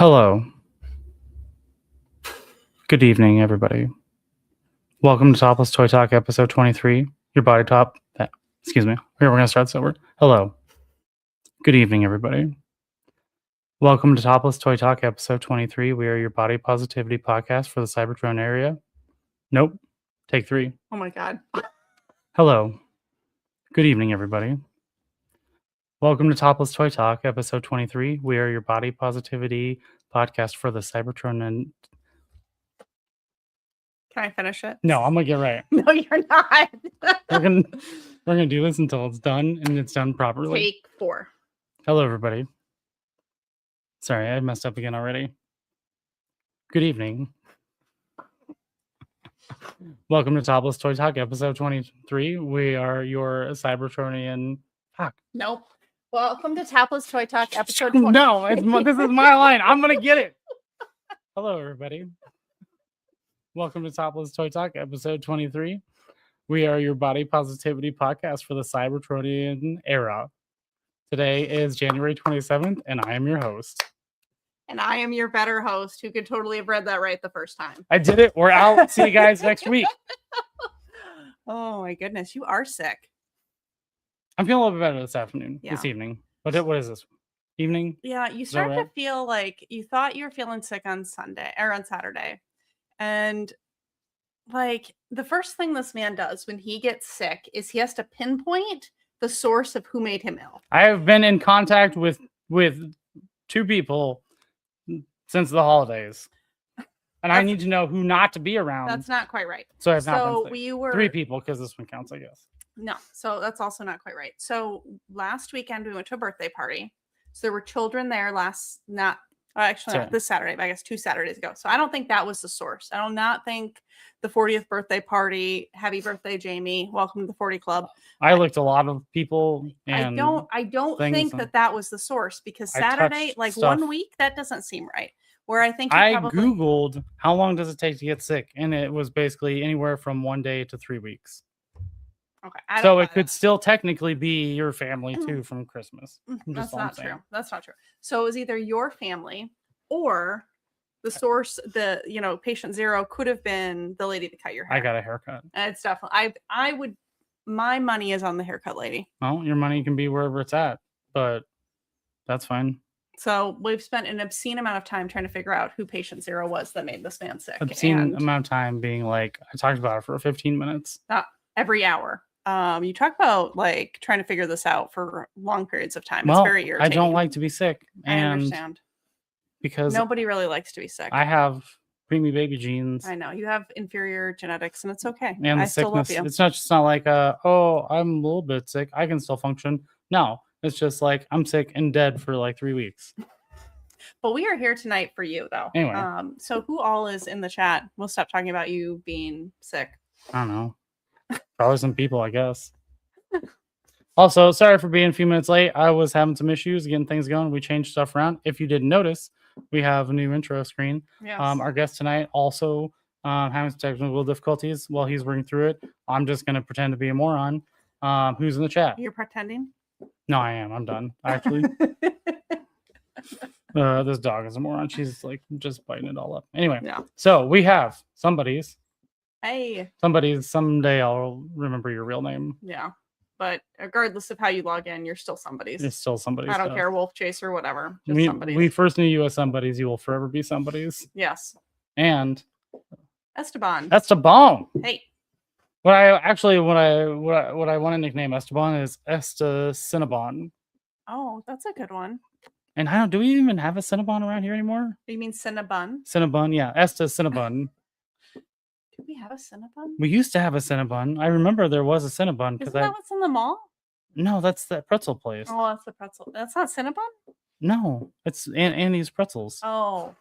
Hello. Good evening, everybody. Welcome to Topless Toy Talk, episode 23. Your body top. Excuse me. Here, we're going to start this over. Hello. Good evening, everybody. Welcome to Topless Toy Talk, episode 23. We are your body positivity podcast for the Cybertron area. Nope. Take 3. Oh my God. Hello. Good evening, everybody. Welcome to Topless Toy Talk, episode 23. We are your body positivity podcast for the Cybertron and... Can I finish it? No, I'm going to get right. No, you're not. We're gonna do this until it's done and it's done properly. Take 4. Hello, everybody. Sorry, I messed up again already. Good evening. Welcome to Topless Toy Talk, episode 23. We are your Cybertronian... Fuck. Nope. Welcome to Topless Toy Talk, episode 20. No, this is my line. I'm gonna get it. Hello, everybody. Welcome to Topless Toy Talk, episode 23. We are your body positivity podcast for the Cybertronian era. Today is January 27th, and I am your host. And I am your better host who could totally have read that right the first time. I did it. We're out. See you guys next week. Oh my goodness, you are sick. I'm feeling a little bit better this evening. What is this? Evening? Yeah, you start to feel like you thought you were feeling sick on Sunday or on Saturday. And like the first thing this man does when he gets sick is he has to pinpoint the source of who made him ill. I have been in contact with 2 people since the holidays. And I need to know who not to be around. That's not quite right. So I've not been sick. We were 3 people because this one counts, I guess. No, so that's also not quite right. So last weekend we went to a birthday party. So there were children there not this Saturday, but I guess 2 Saturdays ago. So I don't think that was the source. I do not think the 40th birthday party, happy birthday, Jamie, welcome to the 40 Club. I looked a lot of people. And I don't think that was the source because Saturday, like stuff. 1 week, that doesn't seem right. Where I think Googled how long does it take to get sick, and it was basically anywhere from 1 day to 3 weeks. Okay. So it could still technically be your family too from Christmas. That's not true. That's not true. So it was either your family or the source, patient 0 could have been the lady that cut your hair. I got a haircut. It's definitely, my money is on the haircut lady. Well, your money can be wherever it's at, but that's fine. So we've spent an obscene amount of time trying to figure out who patient 0 was that made this man sick. Obscene amount of time being like, I talked about it for 15 minutes. Every hour. You talk about like trying to figure this out for long periods of time. Well, it's very irritating. I don't like to be sick. I understand. Because nobody really likes to be sick. I have preemie baby genes. I know. You have inferior genetics and it's okay. And I still love you. It's not like I'm a little bit sick. I can still function. No, it's just like I'm sick and dead for like 3 weeks. But we are here tonight for you though. Anyway. So who all is in the chat? We'll stop talking about you being sick. I don't know. Probably some people, I guess. Also, sorry for being a few minutes late. I was having some issues getting things going. We changed stuff around. If you didn't notice, we have a new intro screen. Yes. Our guest tonight also having some technical difficulties while he's working through it. I'm just going to pretend to be a moron. Who's in the chat? You're pretending? No, I am. I'm done. Actually. This dog is a moron. She's like just biting it all up. Anyway, So we have somebody's. Hey. Someday I'll remember your real name. Yeah. But regardless of how you log in, you're still somebody's. It's still somebody's. I don't care, Wolf Chaser, whatever. Just somebody's. We first knew you as somebody's. You will forever be somebody's. Yes. And Esteban. Hey. What I want to nickname Esteban is Cinnabon. Oh, that's a good one. And do we even have a Cinnabon around here anymore? You mean Cinnabon? Cinnabon, yeah. Cinnabon. Do we have a Cinnabon? We used to have a Cinnabon. I remember there was a Cinnabon. Isn't that what's in the mall? No, that's the pretzel place. Oh, that's the pretzel. That's not Cinnabon? No, it's Annie's Pretzels. Oh.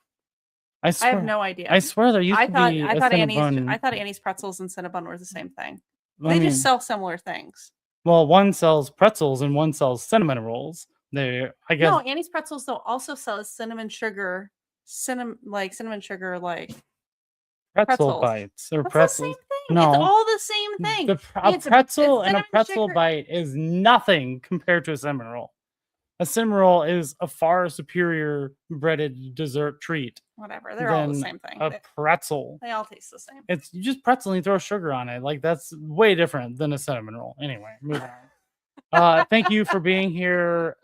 I have no idea. I swear there used to be I thought Annie's Pretzels and Cinnabon were the same thing. They just sell similar things. Well, one sells pretzels and one sells cinnamon rolls. I guess. No, Annie's Pretzels though also sells cinnamon sugar pretzel bites or That's pretzels. The same thing. No, it's all the same thing. A pretzel and a pretzel bite is nothing compared to a cinnamon roll. A cinnamon roll is a far superior breaded dessert treat. Whatever. They're all the than same thing. A pretzel. They all taste the same. It's just pretzel and you throw sugar on it. Like, that's way different than a cinnamon roll. Anyway, moving on. Thank you for being here,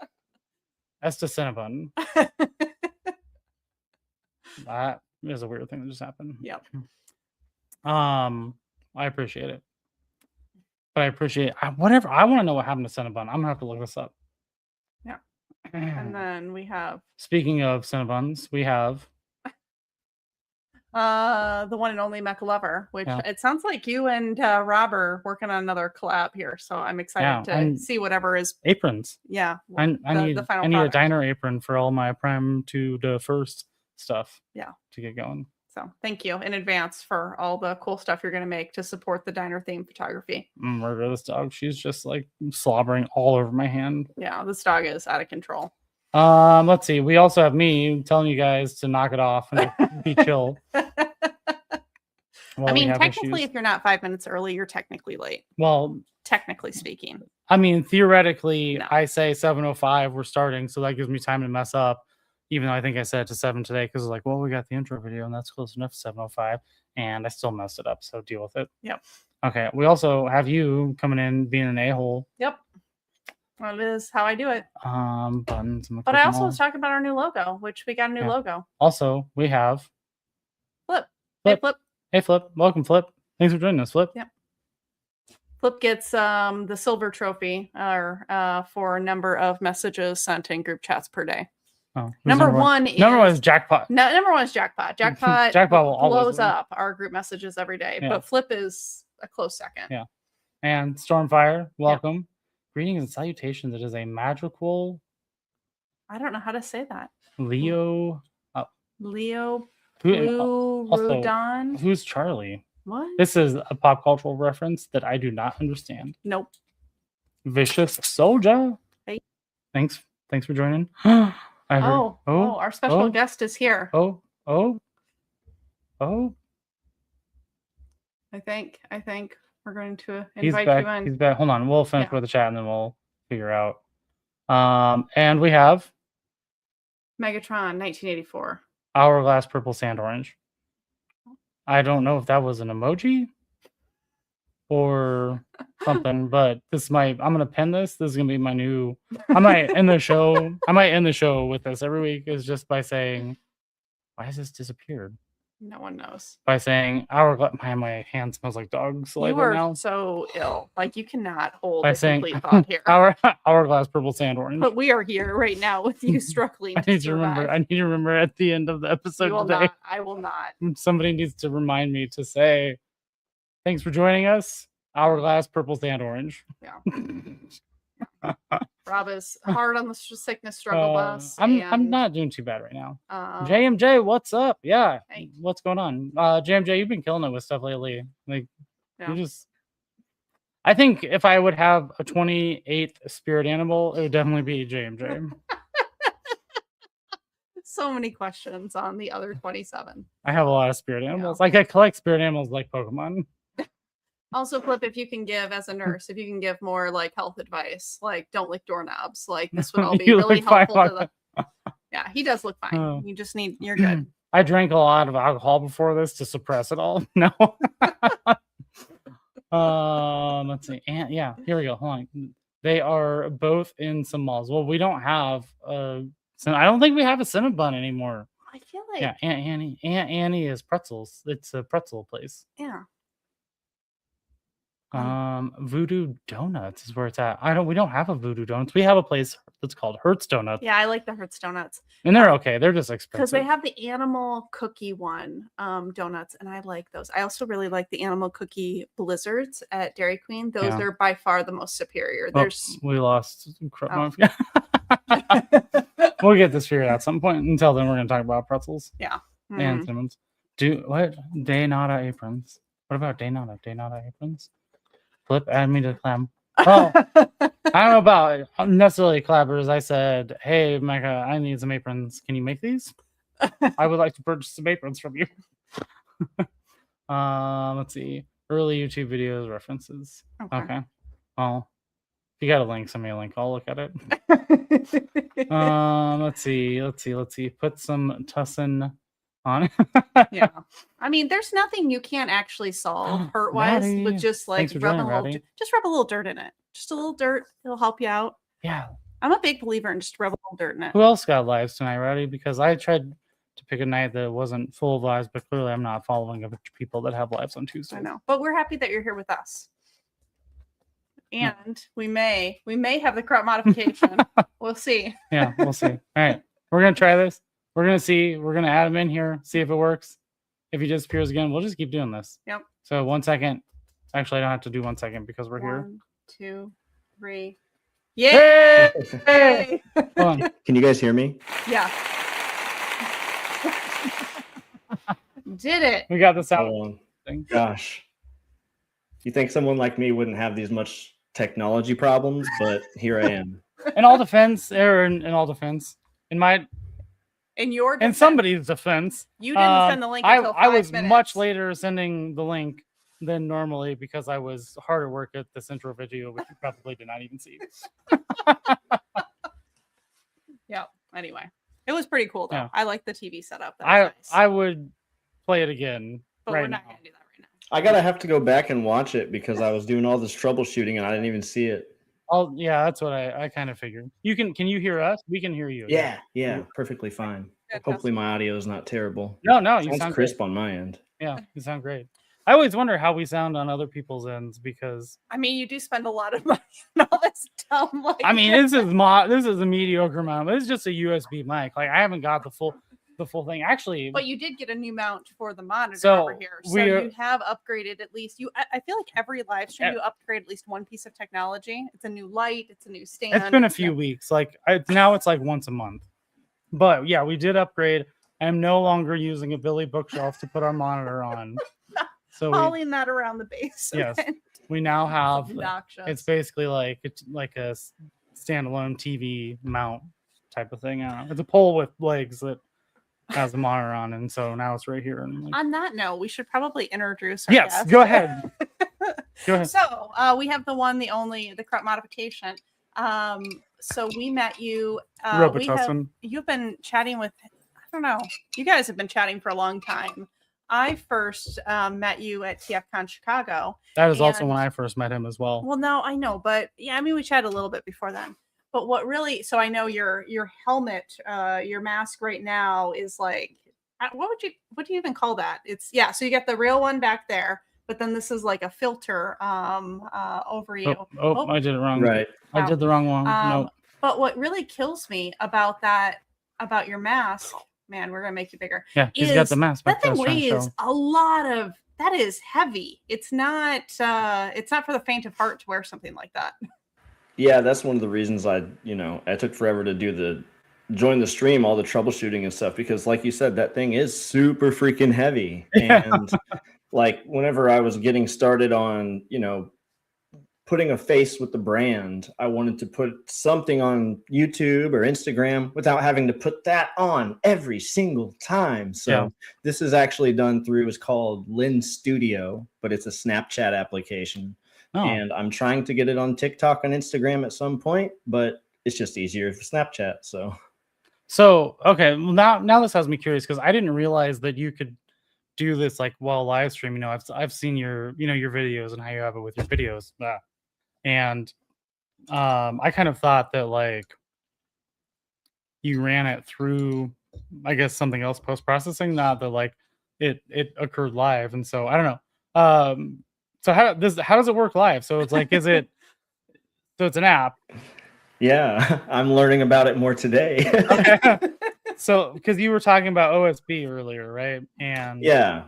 Esta Cinnabon. That is a weird thing that just happened. Yep. I appreciate it. But I appreciate whatever. I want to know what happened to Cinnabon. I'm gonna have to look this up. Yeah. And then we have, speaking of Cinnabons, we have the one and only Mecha Lover, which it sounds like you and Rob are working on another collab here. So I'm excited to see whatever is aprons. Yeah. I need a diner apron for all my prime to the first stuff. Yeah. To get going. So thank you in advance for all the cool stuff you're going to make to support the diner theme photography. Murder this dog. She's just like slobbering all over my hand. Yeah, this dog is out of control. Let's see. We also have me telling you guys to knock it off and be chill. I mean, technically, if you're not 5 minutes early, you're technically late. Well, technically speaking. I mean, theoretically, I say 7:05 we're starting, so that gives me time to mess up. Even though I think I said it to 7 today, because like, well, we got the intro video and that's close enough to 7:05, and I still messed it up, so deal with it. Yep. Okay. We also have you coming in being an a-hole. Yep. Well, it is how I do it. Buttons. But I also was talking about our new logo, which we got a new logo. Also, we have Flip. Hey, Flip. Hey, Flip. Welcome, Flip. Thanks for joining us, Flip. Yep. Flip gets the silver trophy for a number of messages sent in group chats per day. Oh, number one is jackpot. No, number one is jackpot. Jackpot will blows up our group messages every day, but Flip is a close second. Yeah. And Stormfire, welcome. Yep. Greetings and salutations. It is a magical. I don't know how to say that. Leo. Leo. Blue Rodon. Who's Charlie? What? This is a pop cultural reference that I do not understand. Nope. Vicious Soldier. Hey. Thanks for joining. Our special guest is here. I think we're going to invite you in. He's back. Hold on. We'll finish with the chat and then we'll figure out. And we have Megatron 1984. Hourglass Purple Sand Orange. I don't know if that was an emoji or something, but I'm gonna pin this. This is gonna be my new. I might end the show with this every week. Is just by saying, why has this disappeared? No one knows. By saying hourglass. My hand smells like dog saliva now. You are so ill. Like, you cannot hold a complete thought here. Hourglass Purple Sand Orange. But we are here right now with you struggling. I need to remember at the end of the episode today. I will not. Somebody needs to remind me to say, thanks for joining us. Hourglass Purple Sand Orange. Yeah. Rob is hard on the sickness struggle bus. I'm not doing too bad right now. JMJ, what's up? Yeah. Hey. What's going on? JMJ, you've been killing it with stuff lately. Like, I think if I would have a 28th spirit animal, it would definitely be JMJ. So many questions on the other 27. I have a lot of spirit animals. Like, I collect spirit animals like Pokemon. Also, Flip, if you can give, as a nurse, if you can give more like health advice, like don't lick doorknobs, like this would all be really helpful to the. Yeah, he does look fine. You're good. I drank a lot of alcohol before this to suppress it all. No. Let's see. And here we go. Hold on. They are both in some malls. Well, we don't have I don't think we have a Cinnabon anymore. I feel like Aunt Annie is pretzels. It's a pretzel place. Yeah. Voodoo Donuts is where it's at. We don't have a Voodoo Donuts. We have a place that's called Hertz Donuts. Yeah, I like the Hertz Donuts. And they're okay. They're just expensive. Because they have the animal cookie one, donuts, and I like those. I also really like the animal cookie blizzards at Dairy Queen. Those are by far the most superior. We lost. We'll get this figured out at some point. Until then, we're going to talk about pretzels. Yeah. And cinnamons. Daynata aprons. What about Daynata aprons? Flip, add me to the clam. Oh, I don't know about necessarily collabers. I said, hey, Mecca, I need some aprons. Can you make these? I would like to purchase some aprons from you. Let's see. Early YouTube videos references. Okay. Well, If you got a link, send me a link. I'll look at it. Let's see. Put some tussin on. Yeah. I mean, there's nothing you can't actually solve hurt-wise with just like rub a little dirt in it. Just a little dirt. It'll help you out. Yeah. I'm a big believer in just rub a little dirt in it. Who else got lives tonight, Rowdy? Because I tried to pick a night that wasn't full of lives, but clearly I'm not following a bunch of people that have lives on Tuesday. I know. But we're happy that you're here with us. And we may have the corrupt modification. We'll see. Yeah, we'll see. All right. We're going to try this. We're going to see. We're going to add him in here, see if it works. If he disappears again, we'll just keep doing this. Yep. So 1 second. Actually, I don't have to do 1 second because we're here. 1, 2, 3. Yay! Hey! Hold on. Can you guys hear me? Yeah. Did it. We got this out. Thing. Gosh. You think someone like me wouldn't have these much technology problems, but here I am. In all defense, in your defense, somebody's defense, you didn't send the link until 5 I was minutes. much later sending the link than normally because I was hard at work at this intro video, which you probably did not even see. Yeah. Anyway, it was pretty cool though. Yeah. I like the TV setup. Nice. I would play it again, but we're not going to do that right now. I gotta have to go back and watch it because I was doing all this troubleshooting and I didn't even see it. Oh yeah, that's what I kind of figured. Can you hear us? We can hear you. Yeah, perfectly fine. Hopefully my audio is not terrible. No, you sound crisp on my end. Yeah, you sound great. I always wonder how we sound on other people's ends because I mean you do spend a lot of money on all this dumb like. I mean this is a mediocre amount. This is just a USB mic. Like I haven't got the full thing actually. But you did get a new mount for the monitor over here, so you have upgraded at least. I feel like every live stream you upgrade at least one piece of technology. It's a new light. It's a new stand. It's been a few weeks. Like now it's like once a month. But yeah, we did upgrade. I'm no longer using a Billy bookshelf to put our monitor on. So hauling that around the base. Yes, we now have. It's basically like a standalone TV mount type of thing. It's a pole with legs that has the monitor on, and so now it's right here. And on that note, we should probably introduce our guest. Go ahead. Go ahead. So we have the one, the only, the corrupt modification. So we met you. You've been chatting with. I don't know. You guys have been chatting for a long time. I first met you at TFCon Chicago. That is also when I first met him as well. Well, no, I know, but yeah, I mean, we chatted a little bit before then. But what really, so I know your helmet, your mask right now is like, what do you even call that? So you get the real one back there, but then this is like a filter over you. Oh, I did it wrong. Right. I did the wrong one. No. But what really kills me about your mask, man, we're gonna make you bigger. Yeah, he's got the mask. That thing weighs a lot of. That is heavy. It's not for the faint of heart to wear something like that. Yeah, that's one of the reasons I took forever to join the stream, all the troubleshooting and stuff, because like you said, that thing is super freaking heavy. And like whenever I was getting started on, putting a face with the brand, I wanted to put something on YouTube or Instagram without having to put that on every single time. So this is actually done through, it's called Lens Studio, but it's a Snapchat application. Oh. And I'm trying to get it on TikTok and Instagram at some point, but it's just easier for Snapchat. So okay, well now this has me curious because I didn't realize that you could do this like while live streaming. I've seen your your videos and how you have it with your videos, and I kind of thought that like you ran it through, I guess, something else post processing, not that like it occurred live, and so I don't know. So how does it work live? So it's like, so it's an app. Yeah, I'm learning about it more today. Okay. So, because you were talking about OSB earlier, right? And yeah,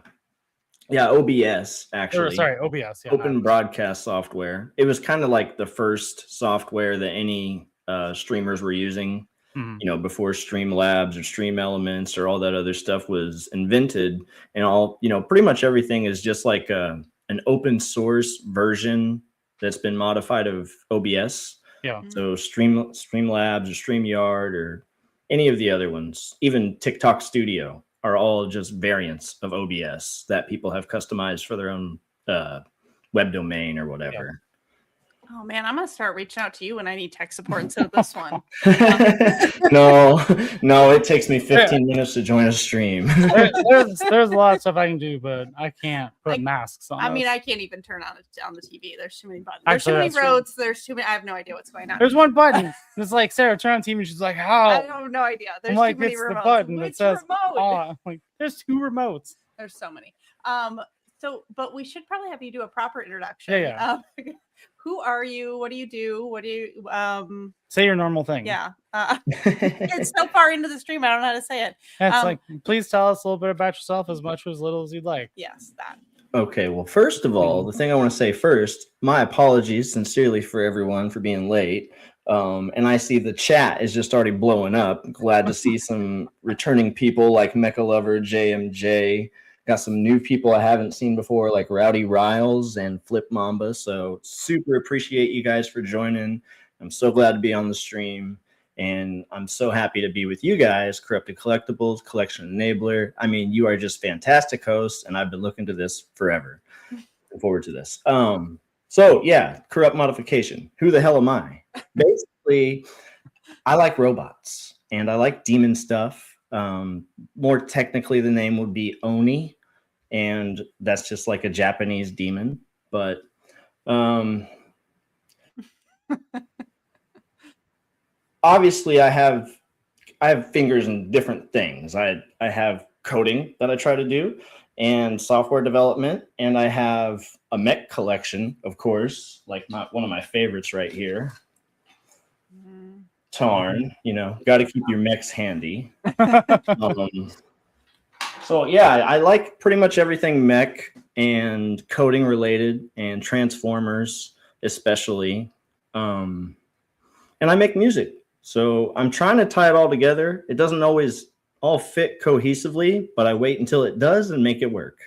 OBS actually. OBS. Yeah, Open Broadcast Software. It was kind of like the first software that any streamers were using. Mm-hmm. Before Streamlabs or Stream Elements or all that other stuff was invented, and all pretty much everything is just like an open source version that's been modified of OBS. Yeah. So Streamlabs or StreamYard or any of the other ones, even TikTok Studio, are all just variants of OBS that people have customized for their own web domain or whatever. Oh man, I'm gonna start reaching out to you when I need tech support instead of this one. No, it takes me 15 minutes to join a stream. there's a lot of stuff I can do, but I can't put masks on. I mean, I can't even turn on the TV. There's too many buttons. There's too many roads. There's too many. I have no idea what's going on. There's one button. It's like, Sarah, turn on TV. She's like, how? I have no idea. There's I'm like, too many it's remotes. the button that says remote? I'm like, there's 2 remotes. There's so many. But we should probably have you do a proper introduction. Yeah. Who are you? What do you do? What do you say your normal thing? Yeah. It's so far into the stream, I don't know how to say it. It's like, please tell us a little bit about yourself, as much or as little as you'd like. Yes, that. Okay, well, first of all, the thing I want to say first, my apologies sincerely for everyone for being late. And I see the chat is just already blowing up. Glad to see some returning people like Mecha Lover, JMJ. Got some new people I haven't seen before, like Rowdy Riles and Flip Mamba. So super appreciate you guys for joining. I'm so glad to be on the stream. And I'm so happy to be with you guys, Corrupted Collectibles, Collection Enabler. I mean, you are just fantastic hosts, and I've been looking to this forever. Looking forward to this. So yeah, Corrupt Modification. Who the hell am I? Basically, I like robots, and I like demon stuff. More technically, the name would be Oni. And that's just like a Japanese demon, but obviously I have fingers in different things. I have coding that I try to do and software development, and I have a mech collection, of course, like one of my favorites right here. Tarn, got to keep your mechs handy. So yeah, I like pretty much everything mech and coding related and Transformers especially. And I make music. So I'm trying to tie it all together. It doesn't always all fit cohesively, but I wait until it does and make it work.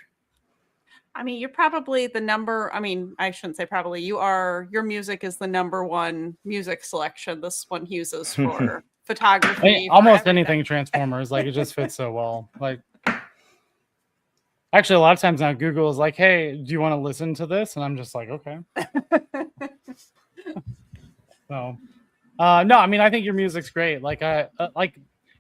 I mean, you're probably I shouldn't say probably. Your music is the #1 music selection this one uses for photography. Almost anything Transformers, like it just fits so well. Like, actually, a lot of times now Google is like, hey, do you want to listen to this? And I'm just like, okay. So, no, I mean, I think your music's great. Like,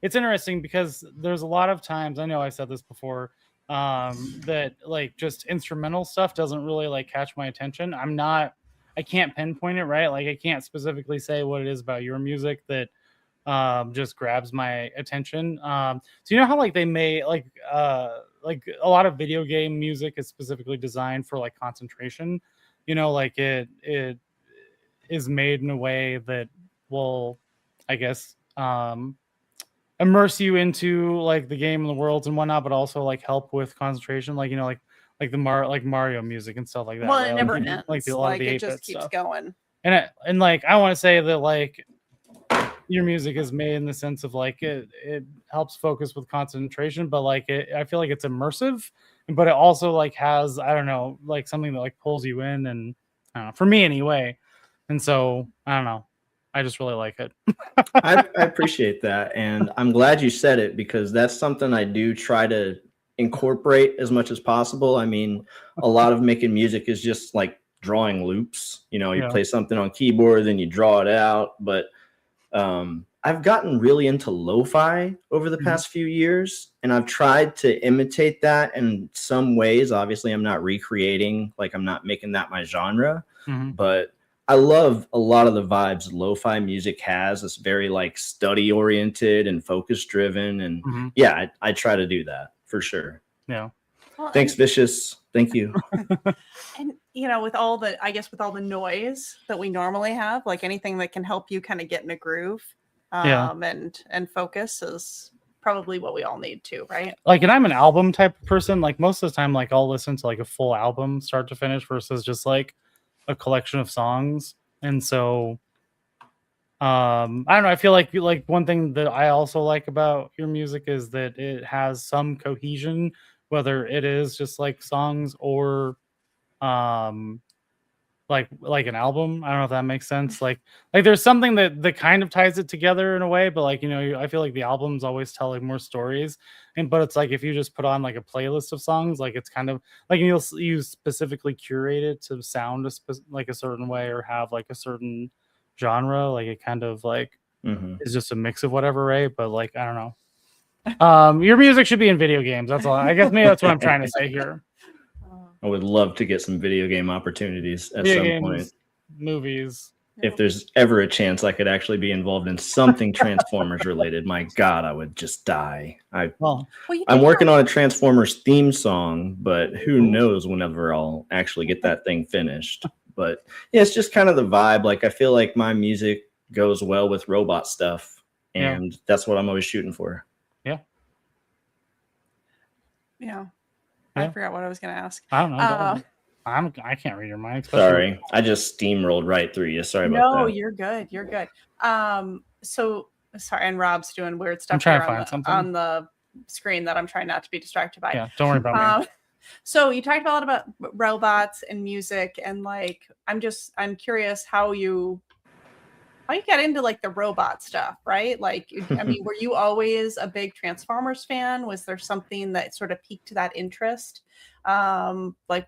it's interesting because there's a lot of times, I know I said this before, that like just instrumental stuff doesn't really like catch my attention. I can't pinpoint it, right? Like I can't specifically say what it is about your music that just grabs my attention. So you know how like they may like a lot of video game music is specifically designed for like concentration, like it is made in a way that will, I guess, immerse you into like the game and the worlds and whatnot, but also like help with concentration, like like the Mario music and stuff like that. Well, right? it never ends. Like a lot of the it 8-bit just keeps stuff. going. And like I want to say that like your music is made in the sense of like it helps focus with concentration, but like I feel like it's immersive, but it also like has, I don't know, like something that like pulls you in, and I don't know, for me anyway. And so I don't know, I just really like it. I appreciate that, and I'm glad you said it because that's something I do try to incorporate as much as possible. I mean, a lot of making music is just like drawing loops. You play something on keyboard, then you draw it out. But I've gotten really into lo-fi over the past few years, and I've tried to imitate that in some ways. Obviously, I'm not recreating, like I'm not making that my genre, but I love a lot of the vibes lo-fi music has. It's very like study oriented and focus driven. And yeah, I try to do that for sure. Yeah. Well, thanks, Vicious. Thank you. And with all the noise that we normally have, like anything that can help you kind of get in a groove, and focus is probably what we all need too, right? Like, and I'm an album type of person. Like most of the time, like I'll listen to like a full album start to finish versus just like a collection of songs. And so I don't know, I feel like one thing that I also like about your music is that it has some cohesion, whether it is just like songs or like an album. I don't know if that makes sense. Like there's something that kind of ties it together in a way, but like, you know, I feel like the albums always tell like more stories, but it's like if you just put on like a playlist of songs, like it's kind of like you specifically curate it to sound like a certain way or have like a certain genre, like it kind of like is just a mix of whatever, right? But like I don't know. Your music should be in video games. That's all. I guess maybe that's what I'm trying to say here. I would love to get some video game opportunities at some point. Movies. If there's ever a chance I could actually be involved in something Transformers related, my God, I would just die. I'm working on a Transformers theme song, but who knows whenever I'll actually get that thing finished. But yeah, it's just kind of the vibe. Like I feel like my music goes well with robot stuff, and that's what I'm always shooting for. Yeah. I forgot what I was going to ask. I don't know. I can't read your mind. Sorry, I just steamrolled right through you. Sorry about that. No, you're good. You're good. So sorry, and Rob's doing weird stuff I'm trying to find something on the screen that I'm trying not to be distracted by. Yeah, don't worry about me. So you talked a lot about robots and music, and like I'm curious how you get into like the robot stuff, right? Like, I mean, were you always a big Transformers fan? Was there something that sort of piqued that interest? Like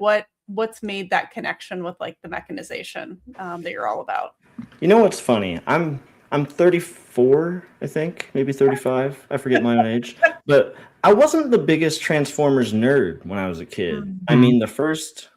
what's made that connection with like the mechanization that you're all about? You know what's funny? I'm 34, I think, maybe 35. I forget my own age. But I wasn't the biggest Transformers nerd when I was a kid. I mean, the first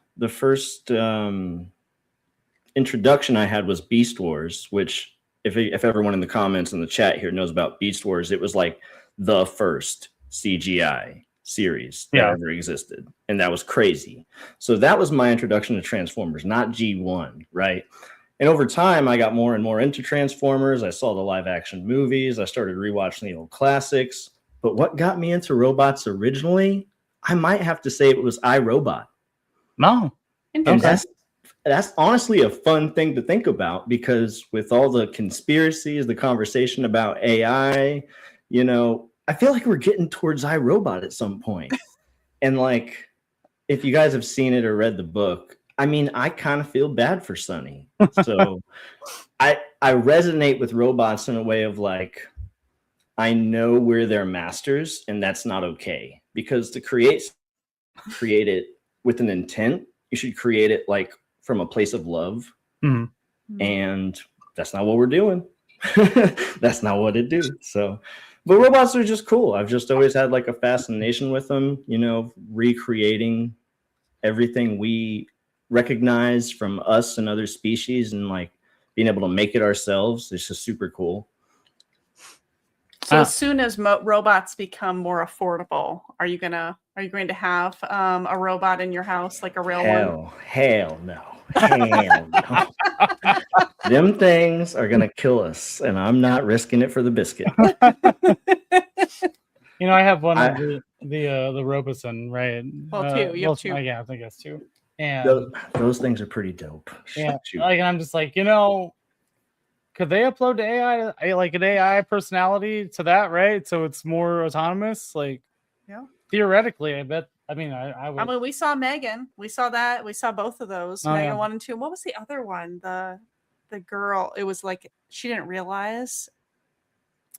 introduction I had was Beast Wars, which if everyone in the comments in the chat here knows about Beast Wars, it was like the first CGI series that ever existed, and that was crazy. So that was my introduction to Transformers, not G1, right? And over time, I got more and more into Transformers. I saw the live action movies. I started rewatching the old classics. But what got me into robots originally, I might have to say it was iRobot. No. And that's honestly a fun thing to think about, because with all the conspiracies, the conversation about AI, you know, I feel like we're getting towards iRobot at some point. And like, if you guys have seen it or read the book, I mean, I kind of feel bad for Sonny. So I resonate with robots in a way of like, I know we're their masters, and that's not okay. Because to create it with an intent, you should create it like from a place of love. And that's not what we're doing. That's not what it do. So, but robots are just cool. I've just always had like a fascination with them, you know, recreating everything we recognize from us and other species, and like being able to make it ourselves. It's just super cool. So as soon as robots become more affordable, are you going to have a robot in your house, like a real one? Hell no. Hell no. Them things are going to kill us, and I'm not risking it for the biscuit. You know, I have one of the Roboson, right? Well, two. You have two. Yeah, I think that's two. And those things are pretty dope. Yeah, like, and I'm just like, you know, could they upload to AI, like an AI personality to that, right? So it's more autonomous. Like, theoretically, I bet. I mean, I would. I mean, we saw Megan. We saw that. We saw both of those. Megan 1 and 2. What was the other one? The girl. It was like she didn't realize.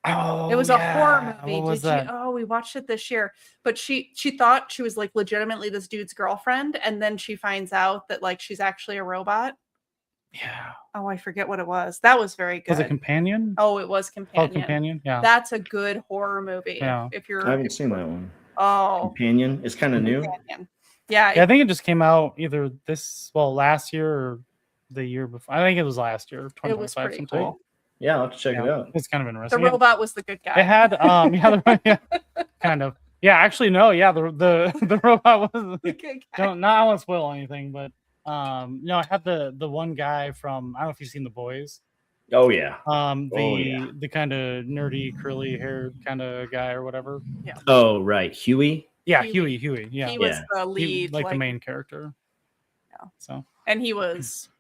Oh, it was a horror movie. What was that? We watched it this year. But she thought she was like legitimately this dude's girlfriend, and then she finds out that like she's actually a robot. Yeah. Oh, I forget what it was. That was very good. Was it Companion? Oh, it was Companion. Oh, Companion. Yeah. That's a good horror movie. Yeah. I haven't seen that one. Oh. Companion. It's kind of new. Yeah. I think it just came out either last year or the year before. I think it was last year. It was pretty cool. Yeah, I'll have to check it out. It's kind of interesting. The robot was the good guy. It had kind of. Yeah, actually no, the robot was the good guy. I won't spoil anything, but no, I had the one guy from, I don't know if you've seen The Boys. Oh yeah. The kind of nerdy curly hair kind of guy or whatever. Yeah. Oh right, Huey. Yeah, Huey. Yeah. He was the lead, like the main character. Yeah. So. And he was.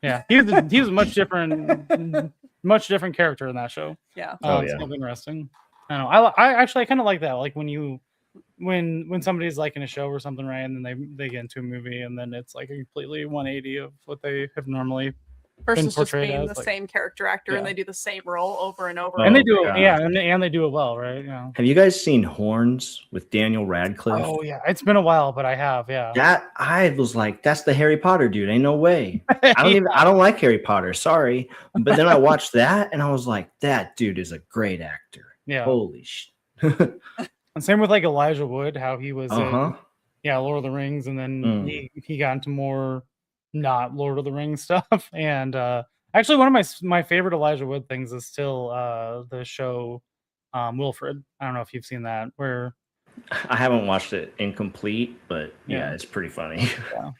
Yeah, he was a much different character in that show. Yeah. It's kind of interesting. I don't know. I actually kind of like that. Like when when somebody's like in a show or something, right, and then they get into a movie, and then it's like a completely 180 of what they have normally versus been portrayed just being as, the like, same character actor and they do the same role over and over. and they Oh, do it, God. yeah, and they do it well, right? Yeah. Have you guys seen Horns with Daniel Radcliffe? Oh yeah, it's been a while, but I have, yeah. That I was like, that's the Harry Potter dude. Ain't no way. I don't like Harry Potter. Sorry, but then I watched that and I was like, that dude is a great actor. Yeah. Holy shit. And same with like Elijah Wood, how he was Uh-huh. in, Lord of the Rings, and then he got into more not Lord of the Rings stuff. And actually, one of my favorite Elijah Wood things is still the show Wilfred. I don't know if you've seen that, where I haven't watched it incomplete, but yeah, it's pretty funny.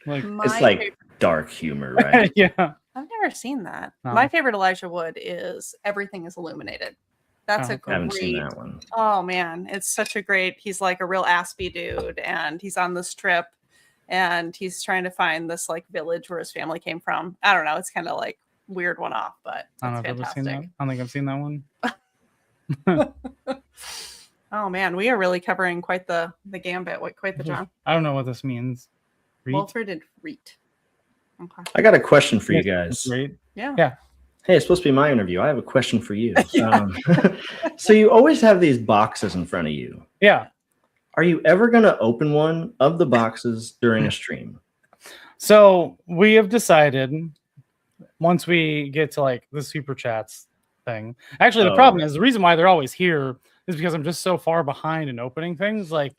like It's like dark humor, right? yeah. I've never seen that. No. My favorite Elijah Wood is Everything is Illuminated. That's a I great. haven't seen that one. Oh man, it's such a great. He's like a real Aspie dude, and he's on this trip, and he's trying to find this like village where his family came from. I don't know. It's kind of like weird one off, but I don't know if I've ever seen that. I don't think I've seen that one. Oh man, we are really covering quite the gambit, quite the genre. I don't know what this means. Wilfred and Reet. Okay. I got a question for you guys. Great. Yeah. Hey, it's supposed to be my interview. I have a question for you. So you always have these boxes in front of you. Yeah. Are you ever going to open one of the boxes during a stream? So we have decided, once we get to like the super chats thing. Actually, the problem is, the reason why they're always here is because I'm just so far behind in opening things. Like,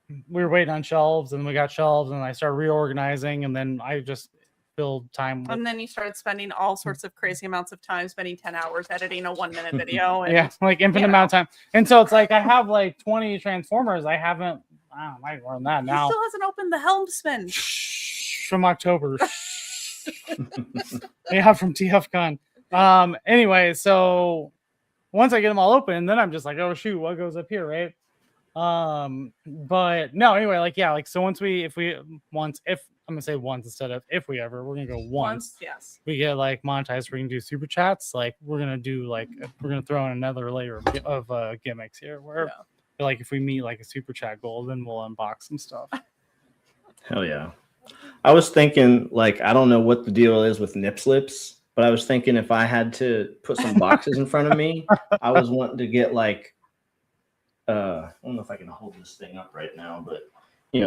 we were waiting on shelves, and then we got shelves, and I started reorganizing, and then I just filled time. And then you started spending all sorts of crazy amounts of time, spending 10 hours editing a 1 minute video. And, like infinite amount of time. And so it's like I have like 20 Transformers. I haven't, I don't know, I learned that now. He still hasn't opened the Helmsman. From October. Yeah, from TFCon. Anyway, so once I get them all open, then I'm just like, oh shoot, what goes up here, right? But no, anyway, like, yeah, like, so if I'm gonna say once instead of if we ever, we're gonna go once. Yes. We get like monetized, we can do super chats. Like, we're gonna throw in another layer of gimmicks here, where like if we meet like a super chat goal, then we'll unbox some stuff. Hell yeah. I was thinking, like, I don't know what the deal is with nip slips, but I was thinking if I had to put some boxes in front of me, I was wanting to get like I don't know if I can hold this thing up right now, but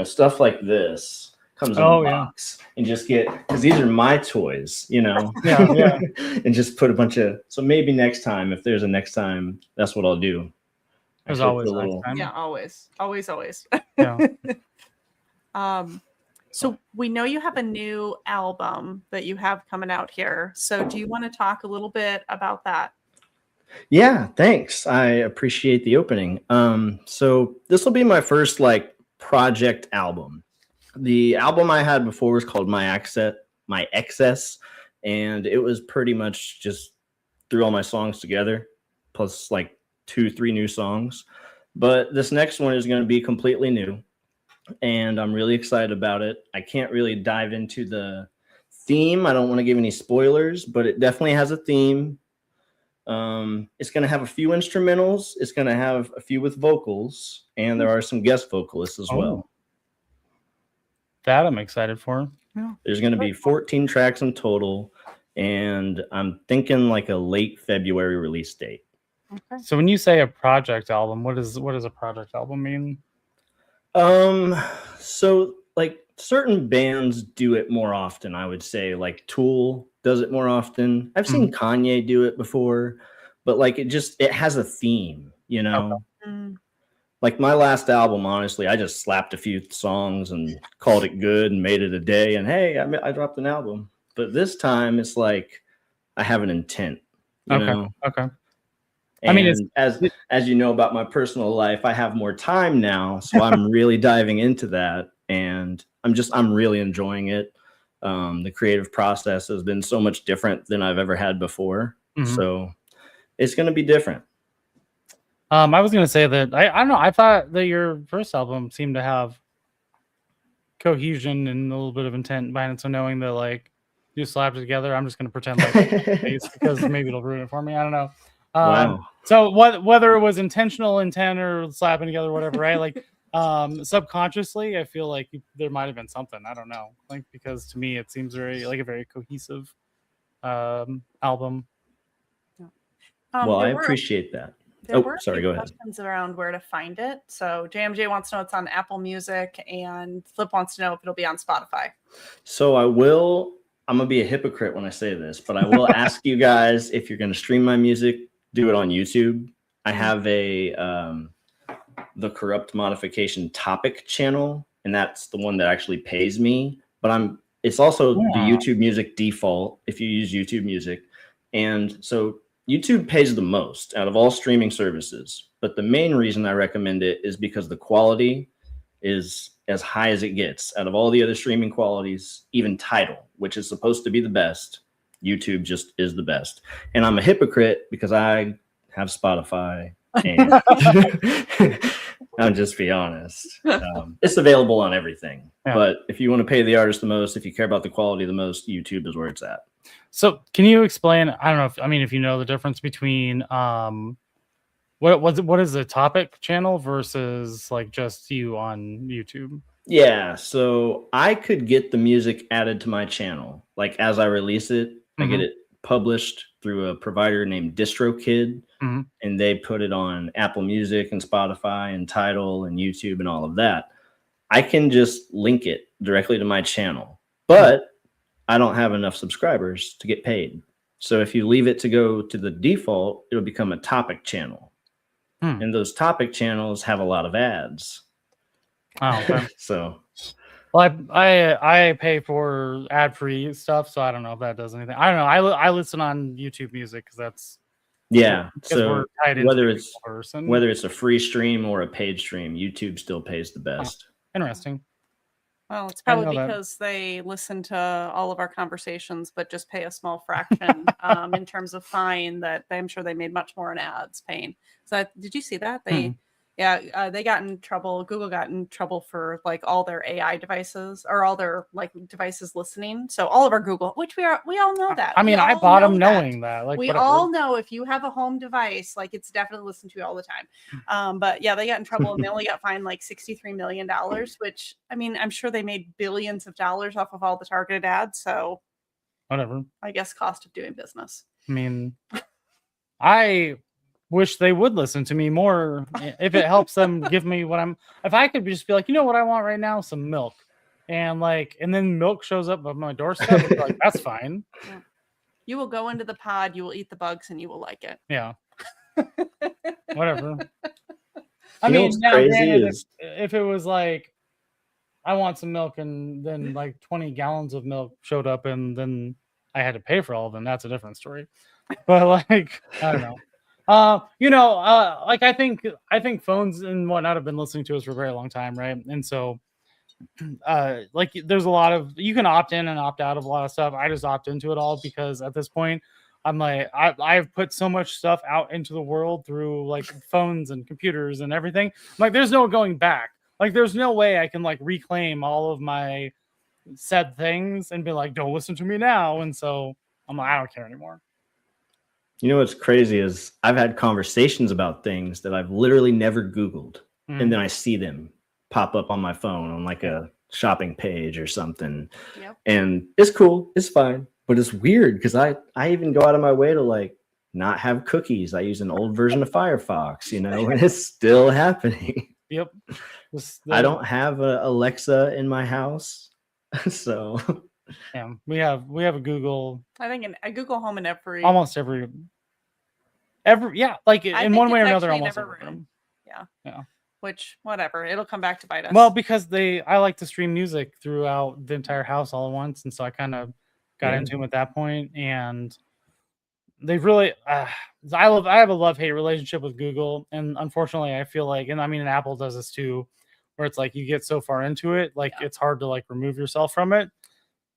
stuff like this comes in a box, and just get, because these are my toys, Yeah. And just put a bunch of, so maybe next time, if there's a next time, that's what I'll do. There's always a next time. Yeah, always. Yeah. So we know you have a new album that you have coming out here. So do you want to talk a little bit about that? Yeah, thanks. I appreciate the opening. So this will be my first like project album. The album I had before was called My Excess, and it was pretty much just threw all my songs together, plus like 2-3 new songs. But this next one is going to be completely new, and I'm really excited about it. I can't really dive into the theme. I don't want to give any spoilers, but it definitely has a theme. It's going to have a few instrumentals. It's going to have a few with vocals, and there are some guest vocalists as well. That I'm excited for. Yeah. There's going to be 14 tracks in total, and I'm thinking like a late February release date. Okay. So when you say a project album, what does a project album mean? So like certain bands do it more often. I would say like Tool does it more often. I've seen Kanye do it before, but like it has a theme, Like my last album, honestly, I just slapped a few songs and called it good and made it a day. And hey, I dropped an album. But this time it's like I have an intent. You know? Okay. And I mean, as you know about my personal life, I have more time now, so I'm really diving into that, and I'm really enjoying it. The creative process has been so much different than I've ever had before, so it's going to be different. I was going to say that I don't know. I thought that your first album seemed to have cohesion and a little bit of intent behind it. So knowing that like you slapped it together, I'm just going to pretend like it's because maybe it'll ruin it for me. I don't know. Wow. So whether it was intentional intent or slapping together, whatever, right? Like subconsciously, I feel like there might have been something. I don't know. Like, because to me, it seems very like a very cohesive album. Well, I appreciate that. There were sorry, go ahead. questions around where to find it. So JMJ wants to know it's on Apple Music, and Flip wants to know if it'll be on Spotify. So I'm going to be a hypocrite when I say this, but I will ask you guys, if you're going to stream my music, do it on YouTube. I have the Corrupt Modification topic channel, and that's the one that actually pays me. But it's also the YouTube Music default if you use YouTube Music. And so YouTube pays the most out of all streaming services. But the main reason I recommend it is because the quality is as high as it gets out of all the other streaming qualities. Even Tidal, which is supposed to be the best, YouTube just is the best. And I'm a hypocrite because I have Spotify. And I'll just be honest. It's available on everything. Yeah. But if you want to pay the artist the most, if you care about the quality the most, YouTube is where it's at. So can you explain? I don't know if you know the difference between what is the topic channel versus like just you on YouTube? Yeah, so I could get the music added to my channel. Like as I release it, I get it published through a provider named DistroKid, and they put it on Apple Music and Spotify and Tidal and YouTube and all of that. I can just link it directly to my channel, but I don't have enough subscribers to get paid. So if you leave it to go to the default, it'll become a topic channel. And those topic channels have a lot of ads. Oh, okay. So, well, I pay for ad-free stuff, so I don't know if that does anything. I don't know. I listen on YouTube Music because that's so whether it's a free stream or a paid stream, YouTube still pays the best. Interesting. Well, it's probably because they listen to all of our conversations, but just pay a small fraction in terms of fine. That I'm sure they made much more in ads paying. So did you see that? They got in trouble. Google got in trouble for like all their AI devices or all their like devices listening. So all of our Google, which we all know that. I mean, I bought them knowing that. Like we all know if you have a home device, like it's definitely listened to all the time. But yeah, they got in trouble and they only got fined like $63 million, which I mean, I'm sure they made billions of dollars off of all the targeted ads. So whatever. I guess cost of doing business. I mean, I wish they would listen to me more if it helps them give me if I could just be like, you know what I want right now, some milk, and then milk shows up on my doorstep, like that's fine. Yeah. You will go into the pod, you will eat the bugs, and you will like it. Yeah. Whatever. I mean, now, granted, if it was like I want some milk and then like 20 gallons of milk showed up and then I had to pay for all of them, that's a different story. But like, I don't know. Like I think phones and whatnot have been listening to us for a very long time, right? And so like there's a lot of, you can opt in and opt out of a lot of stuff. I just opt into it all because at this point I'm like, I've put so much stuff out into the world through like phones and computers and everything. Like there's no going back. Like there's no way I can like reclaim all of my said things and be like, don't listen to me now. And so I'm like, I don't care anymore. You know what's crazy is I've had conversations about things that I've literally never Googled, and then I see them pop up on my phone on like a shopping page or something. Yep. And it's cool, it's fine, but it's weird because I even go out of my way to like not have cookies. I use an old version of Firefox, and it's still happening. Yep. I don't have a Alexa in my house, so. Yeah, we have a Google. I think a Google Home in almost every like in one way or another, almost every room. Yeah. Which whatever, it'll come back to bite us. Well, because I like to stream music throughout the entire house all at once, and so I kind of got into them at that point, and they really. I have a love-hate relationship with Google, and unfortunately, I feel like, and I mean, and Apple does this too, where it's like you get so far into it, like it's hard to like remove yourself from it.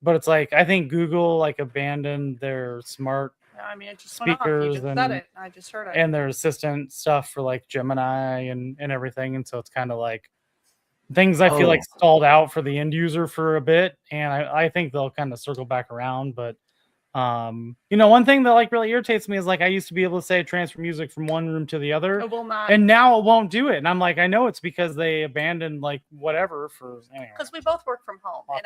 But it's like I think Google like abandoned their smart it just speakers went off. I just heard it. And their assistant stuff for like Gemini and everything. And so it's kind of like things I feel like stalled out for the end user for a bit. And I think they'll kind of circle back around. But One thing that like really irritates me is like I used to be able to say transfer music from one room to the other, It will not. and now it won't do it. And I'm like, I know it's because they abandoned like whatever for anyway. Because we both work from home, and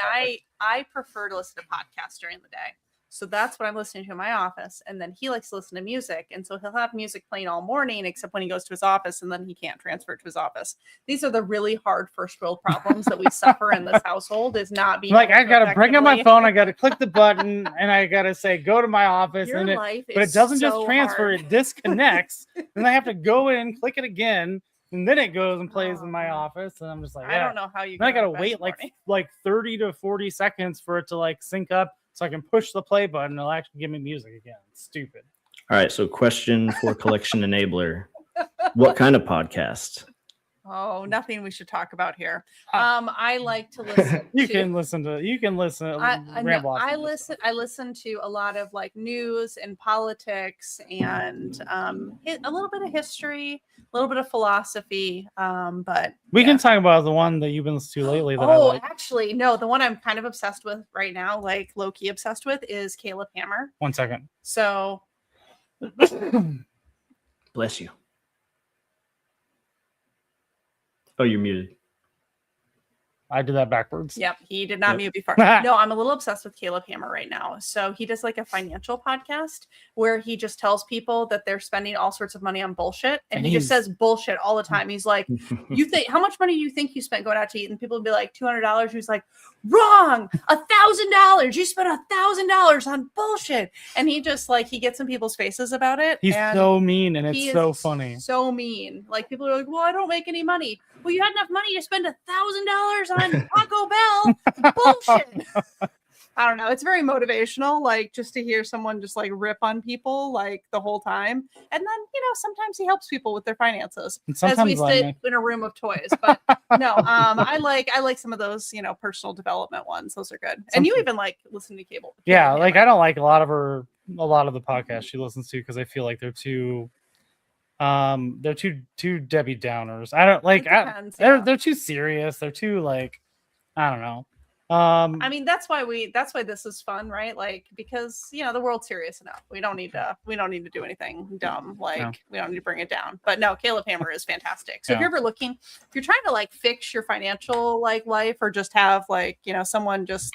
I prefer to listen to podcasts during the day. So that's what I'm listening to in my office. And then he likes to listen to music. And so he'll have music playing all morning, except when he goes to his office, and then he can't transfer it to his office. These are the really hard first world problems that we suffer in this household, is not being like, I got to bring up my phone. I got to click the button and I got to say, go to my office. Your and life but it doesn't so just transfer, hard. It disconnects. Then I have to go in, click it again. And then it goes and plays in my office. And I'm just like, I don't know how you then I got to wait like 30 to 40 seconds for it to like sync up. So I can push the play button. It'll actually give me music again. It's stupid. All right. So question for Collection Enabler. What kind of podcast? Oh, nothing we should talk about here. I like to listen. You can listen. I listen to a lot of like news and politics and a little bit of history, a little bit of philosophy. But we can talk about the one that you've been listening to lately. Actually, no, the one I'm kind of obsessed with right now, like low-key obsessed with, is Caleb Hammer. 1 second. So bless you. Oh, you're muted. I did that backwards. Yep, he did not mute before. No, I'm a little obsessed with Caleb Hammer right now. So he does like a financial podcast where he just tells people that they're spending all sorts of money on bullshit, and he just says bullshit all the time. He's like, "You think how much money do you think you spent going out to eat?" And people would be like, $200. He's like, "Wrong, $1,000. You spent $1,000 on bullshit." And he just like he gets in people's faces about it. He's so mean, and it's so funny. So mean. Like people are like, "Well, I don't make any money." Well, you had enough money to spend $1,000 on Taco Bell. Bullshit. I don't know. It's very motivational, like just to hear someone just like rip on people like the whole time. And then, sometimes he helps people with their finances as we sit in a room of toys. But no, I like some of those, personal development ones. Those are good. And you even like listen to Cable. Yeah, like I don't like a lot of the podcasts she listens to because I feel like they're too Debbie Downers. I don't like they're too serious. They're too like I don't know. I mean that's why this is fun, right? Like because the world's serious enough. We don't need to do anything dumb. Like we don't need to bring it down. But no, Caleb Hammer is fantastic. So if you're ever looking, if you're trying to like fix your financial like life or just have like someone just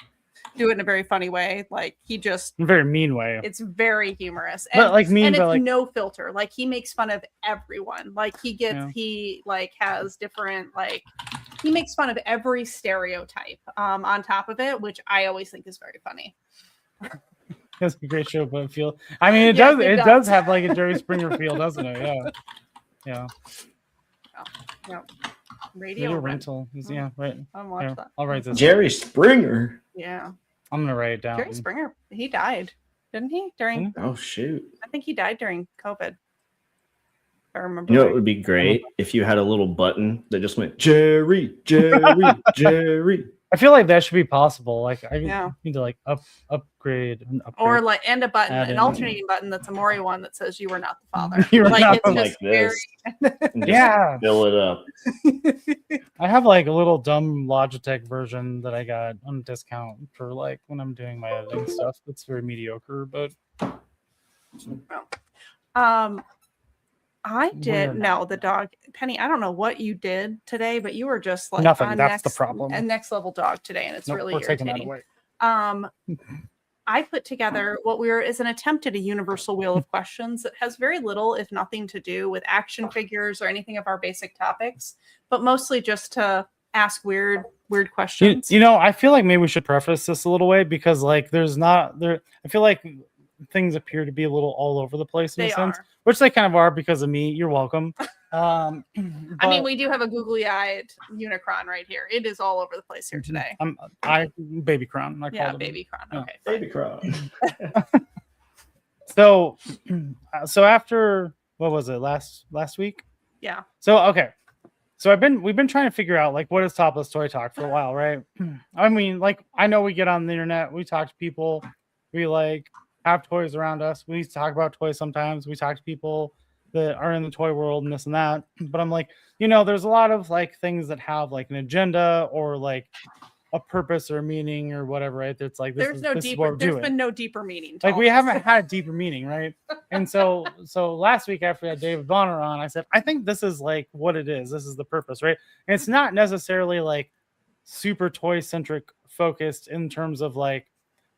do it in a very funny way, like he just in a very mean way. It's very humorous and like mean, and it's like no filter. Like he makes fun of everyone. Like he like has different like he makes fun of every stereotype on top of it, which I always think is very funny. It's a great show, but it does have like a Jerry Springer feel, doesn't it? Yeah. Yeah. Radio rental. Yeah, right. I'm watching that. I'll write this. Jerry Springer. Yeah. I'm gonna write it down. Jerry Springer. He died, didn't he? Oh shoot. I think he died during COVID. I remember. It would be great if you had a little button that just went Jerry, Jerry, Jerry. I feel like that should be possible. Like I need to like upgrade or like and a button, an alternating button that's a Maury one that says you are not the father. You're like it's just like this. Yeah, fill it up. I have like a little dumb Logitech version that I got on discount for like when I'm doing my editing stuff. It's very mediocre, but I did the dog Penny. I don't know what you did today, but you were just like nothing. That's the problem. A next level dog today, and it's really irritating. Taking that away. I put together what is an attempt at a universal wheel of questions that has very little, if nothing, to do with action figures or anything of our basic topics, but mostly just to ask weird questions. I feel like maybe we should preface this a little way because like I feel like things appear to be a little all over the place in a sense, which they kind of are because of me. You're welcome. I mean, we do have a googly-eyed Unicron right here. It is all over the place here today. Baby Cron. Baby Cron. Okay, Baby Cron. So after what was it last week? Yeah. So we've been trying to figure out like what is Topless Toy Talk for a while, right? I mean, like I know we get on the internet, we talk to people, we like have toys around us. We talk about toys sometimes. We talk to people that are in the toy world and this and that. But I'm like, there's a lot of like things that have like an agenda or like a purpose or a meaning or whatever, right? It's like this is what we're doing. There's been no deeper meaning. Like we haven't had a deeper meaning, right? And so last week after we had David Bonner on, I said, I think this is like what it is. This is the purpose, right? And it's not necessarily like super toy centric focused in terms of like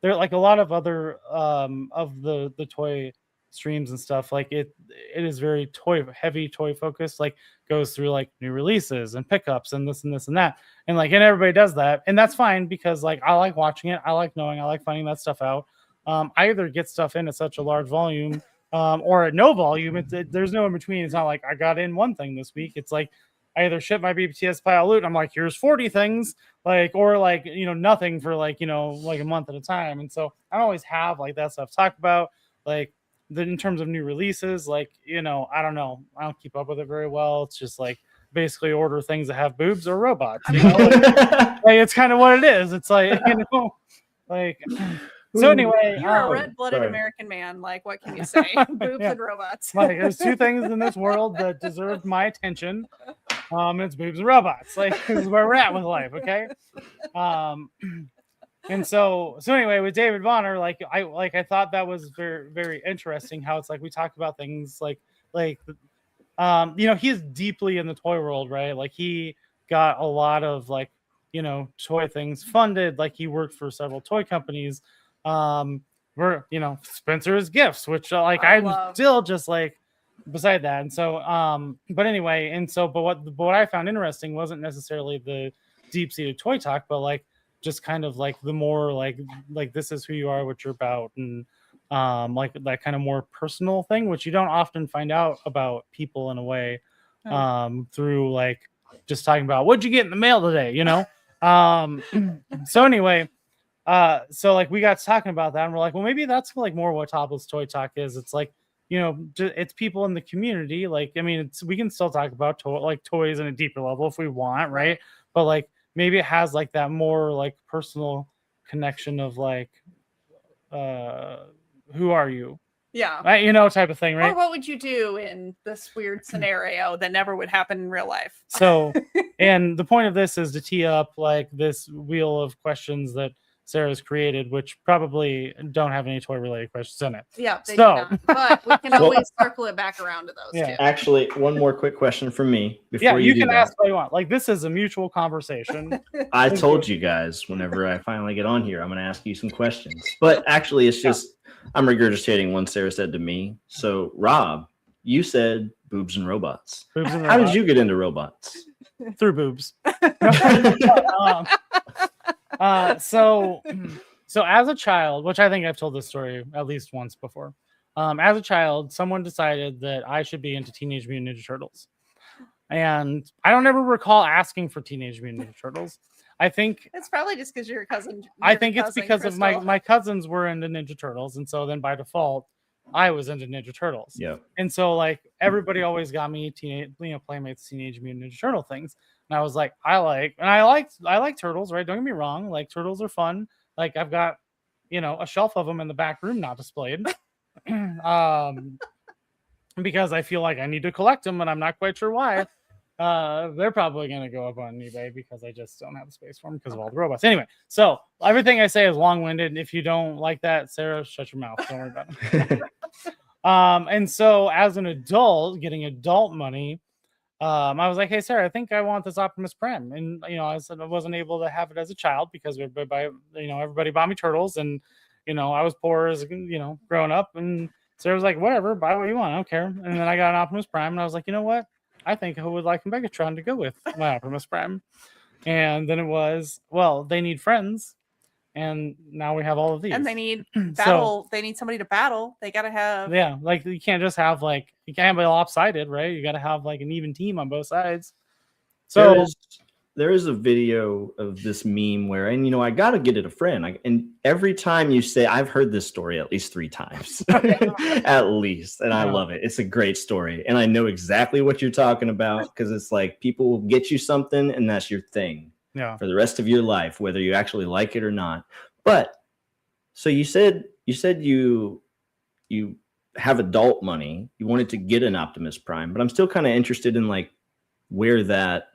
there are like a lot of other of the toy streams and stuff, like it is very heavy toy focused, like goes through like new releases and pickups and this and this and that, and like and everybody does that, and that's fine because like I like watching it, I like knowing, I like finding that stuff out. I either get stuff in at such a large volume or at no volume. There's no in between. It's not like I got in one thing this week. It's like I either ship my BPTS pile loot and I'm like, here's 40 things, like, or like, nothing for like, like a month at a time. And so I don't always have like that stuff to talk about. Like in terms of new releases, like, I don't know. I don't keep up with it very well. It's just like basically order things that have boobs or robots. Like, it's kind of what it is. It's like, like... So anyway, you're a red-blooded American man. Like, what can you say? Boobs and robots. Like, there's two things in this world that deserve my attention. It's boobs and robots. Like, this is where we're at with life. Okay. And so anyway, with David Bonner, I thought that was very, very interesting. How it's like we talk about things like he's deeply in the toy world, right? Like he got a lot of like toy things funded. Like he worked for several toy companies. We're Spencer's Gifts, which I'm still just like beside that. And so but anyway, but what I found interesting wasn't necessarily the deep-seated toy talk, but like just kind of like the more like this is who you are, what you're about, and like that kind of more personal thing, which you don't often find out about people in a way through like just talking about what'd you get in the mail today, so anyway, so like we got talking about that and we're like, well, maybe that's like more what Topless Toy Talk is. It's like, it's people in the community. Like, I mean, we can still talk about toys on a deeper level if we want, right? But like maybe it has like that more like personal connection of like who are you? Yeah. Type of thing, right? Or what would you do in this weird scenario that never would happen in real life? So, and the point of this is to tee up like this wheel of questions that Sarah's created, which probably don't have any toy related questions in it. Yeah, they do not. But we can always circle it back around to those too. Actually, one more quick question from me before you can ask what you want. Like this is a mutual conversation. I told you guys whenever I finally get on here, I'm going to ask you some questions. But actually, it's just I'm regurgitating one Sarah said to me. So, Rob, you said boobs and robots. How did you get into robots? Through boobs. So as a child, which I think I've told this story at least once before, as a child, someone decided that I should be into Teenage Mutant Ninja Turtles. And I don't ever recall asking for Teenage Mutant Ninja Turtles. I think it's probably just because you're a cousin. I think it's because of my cousins were into Ninja Turtles. And so then by default, I was into Ninja Turtles. Yeah. And so like everybody always got me Playmates Teenage Mutant Ninja Turtle things. And I was like, I like turtles, right? Don't get me wrong. Like turtles are fun. Like I've got, a shelf of them in the back room not displayed. Because I feel like I need to collect them and I'm not quite sure why. They're probably going to go up on eBay because I just don't have the space for them because of all the robots. Anyway, so everything I say is long-winded. If you don't like that, Sarah, shut your mouth. Don't worry about it. And so as an adult, getting adult money, I was like, hey, Sarah, I think I want this Optimus Prime. And, I said I wasn't able to have it as a child because everybody bought me turtles and, I was poor as, growing up. And Sarah was like, whatever, buy what you want. I don't care. And then I got an Optimus Prime and I was like, you know what? I think I would like a Megatron to go with my Optimus Prime. And then it was, well, they need friends. And now we have all of these. And they need battle. They need somebody to battle. They got to have. Yeah. Like you can't just have you can't be lopsided, right? You got to have like an even team on both sides. So there is a video of this meme where, and I got to get it a friend. And every time you say, I've heard this story at least 3 times, at least. And I love it. It's a great story. And I know exactly what you're talking about because it's like people will get you something and that's your thing for the rest of your life, whether you actually like it or not. But so you said you have adult money. You wanted to get an Optimus Prime, but I'm still kind of interested in like where that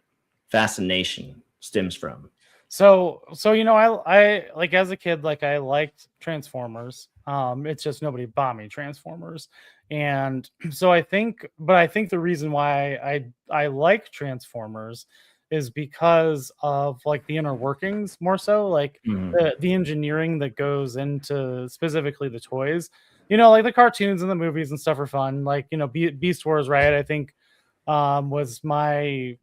fascination stems from. So I like as a kid, like I liked Transformers. It's just nobody bought me Transformers, and so I think the reason why I like Transformers is because of like the inner workings more so, like the engineering that goes into specifically the toys. Like the cartoons and the movies and stuff are fun. Like Beast Wars, right? I think was my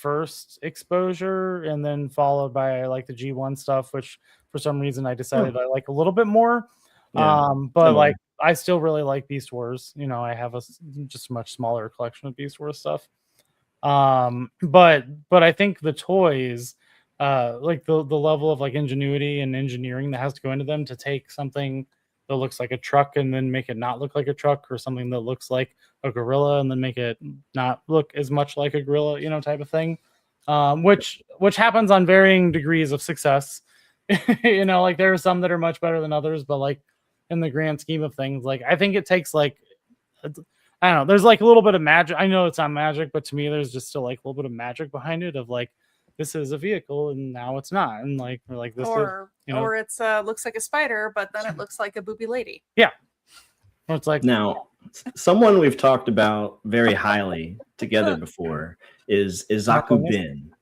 first exposure, and then followed by like the G1 stuff, which for some reason I decided I like a little bit more. But like I still really like Beast Wars. I have just a much smaller collection of Beast Wars stuff. But I think the toys, like the level of like ingenuity and engineering that has to go into them to take something that looks like a truck and then make it not look like a truck, or something that looks like a gorilla and then make it not look as much like a gorilla, type of thing. Which happens on varying degrees of success. Like there are some that are much better than others, but like in the grand scheme of things, like I think it takes like, I don't know, there's like a little bit of magic. I know it's not magic, but to me there's just still like a little bit of magic behind it, of like, this is a vehicle and now it's not, and like we're like this or it's looks like a spider, but then it looks like a booby lady. Yeah. Or it's like, now someone we've talked about very highly together before is Izaku Bin.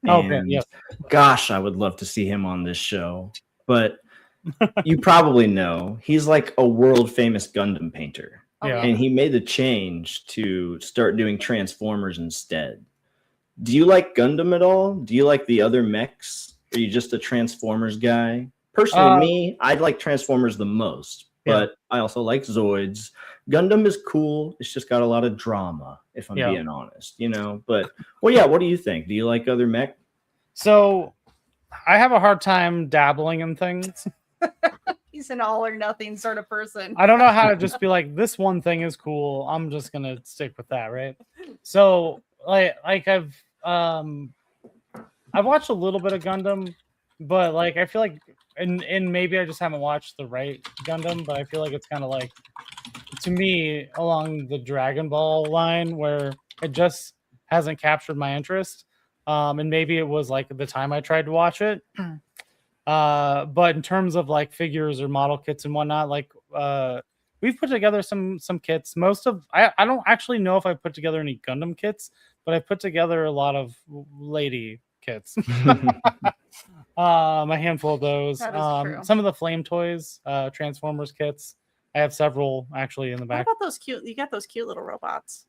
Oh, Ben, yes. Gosh, I would love to see him on this show, but you probably know he's like a world famous Gundam painter. Yeah. And he made the change to start doing Transformers instead. Do you like Gundam at all? Do you like the other mechs? Are you just a Transformers guy? Personally, me, I like Transformers the most, but I also like Zoids. Gundam is cool. It's just got a lot of drama, if I'm being honest, But, what do you think? Do you like other mech? So, I have a hard time dabbling in things. He's an all or nothing sort of person. I don't know how to just be like, this one thing is cool, I'm just gonna stick with that, right? So, like I've watched a little bit of Gundam, but like I feel like, and maybe I just haven't watched the right Gundam, but I feel like it's kind of like, to me, along the Dragon Ball line, where it just hasn't captured my interest. And maybe it was like the time I tried to watch it. But in terms of like figures or model kits and whatnot, like we've put together some kits. Most of I don't actually know if I put together any Gundam kits, but I put together a lot of lady kits. A handful of those. Some of the Flame Toys, Transformers kits. I have several actually in the back. What about those cute? You got those cute little robots.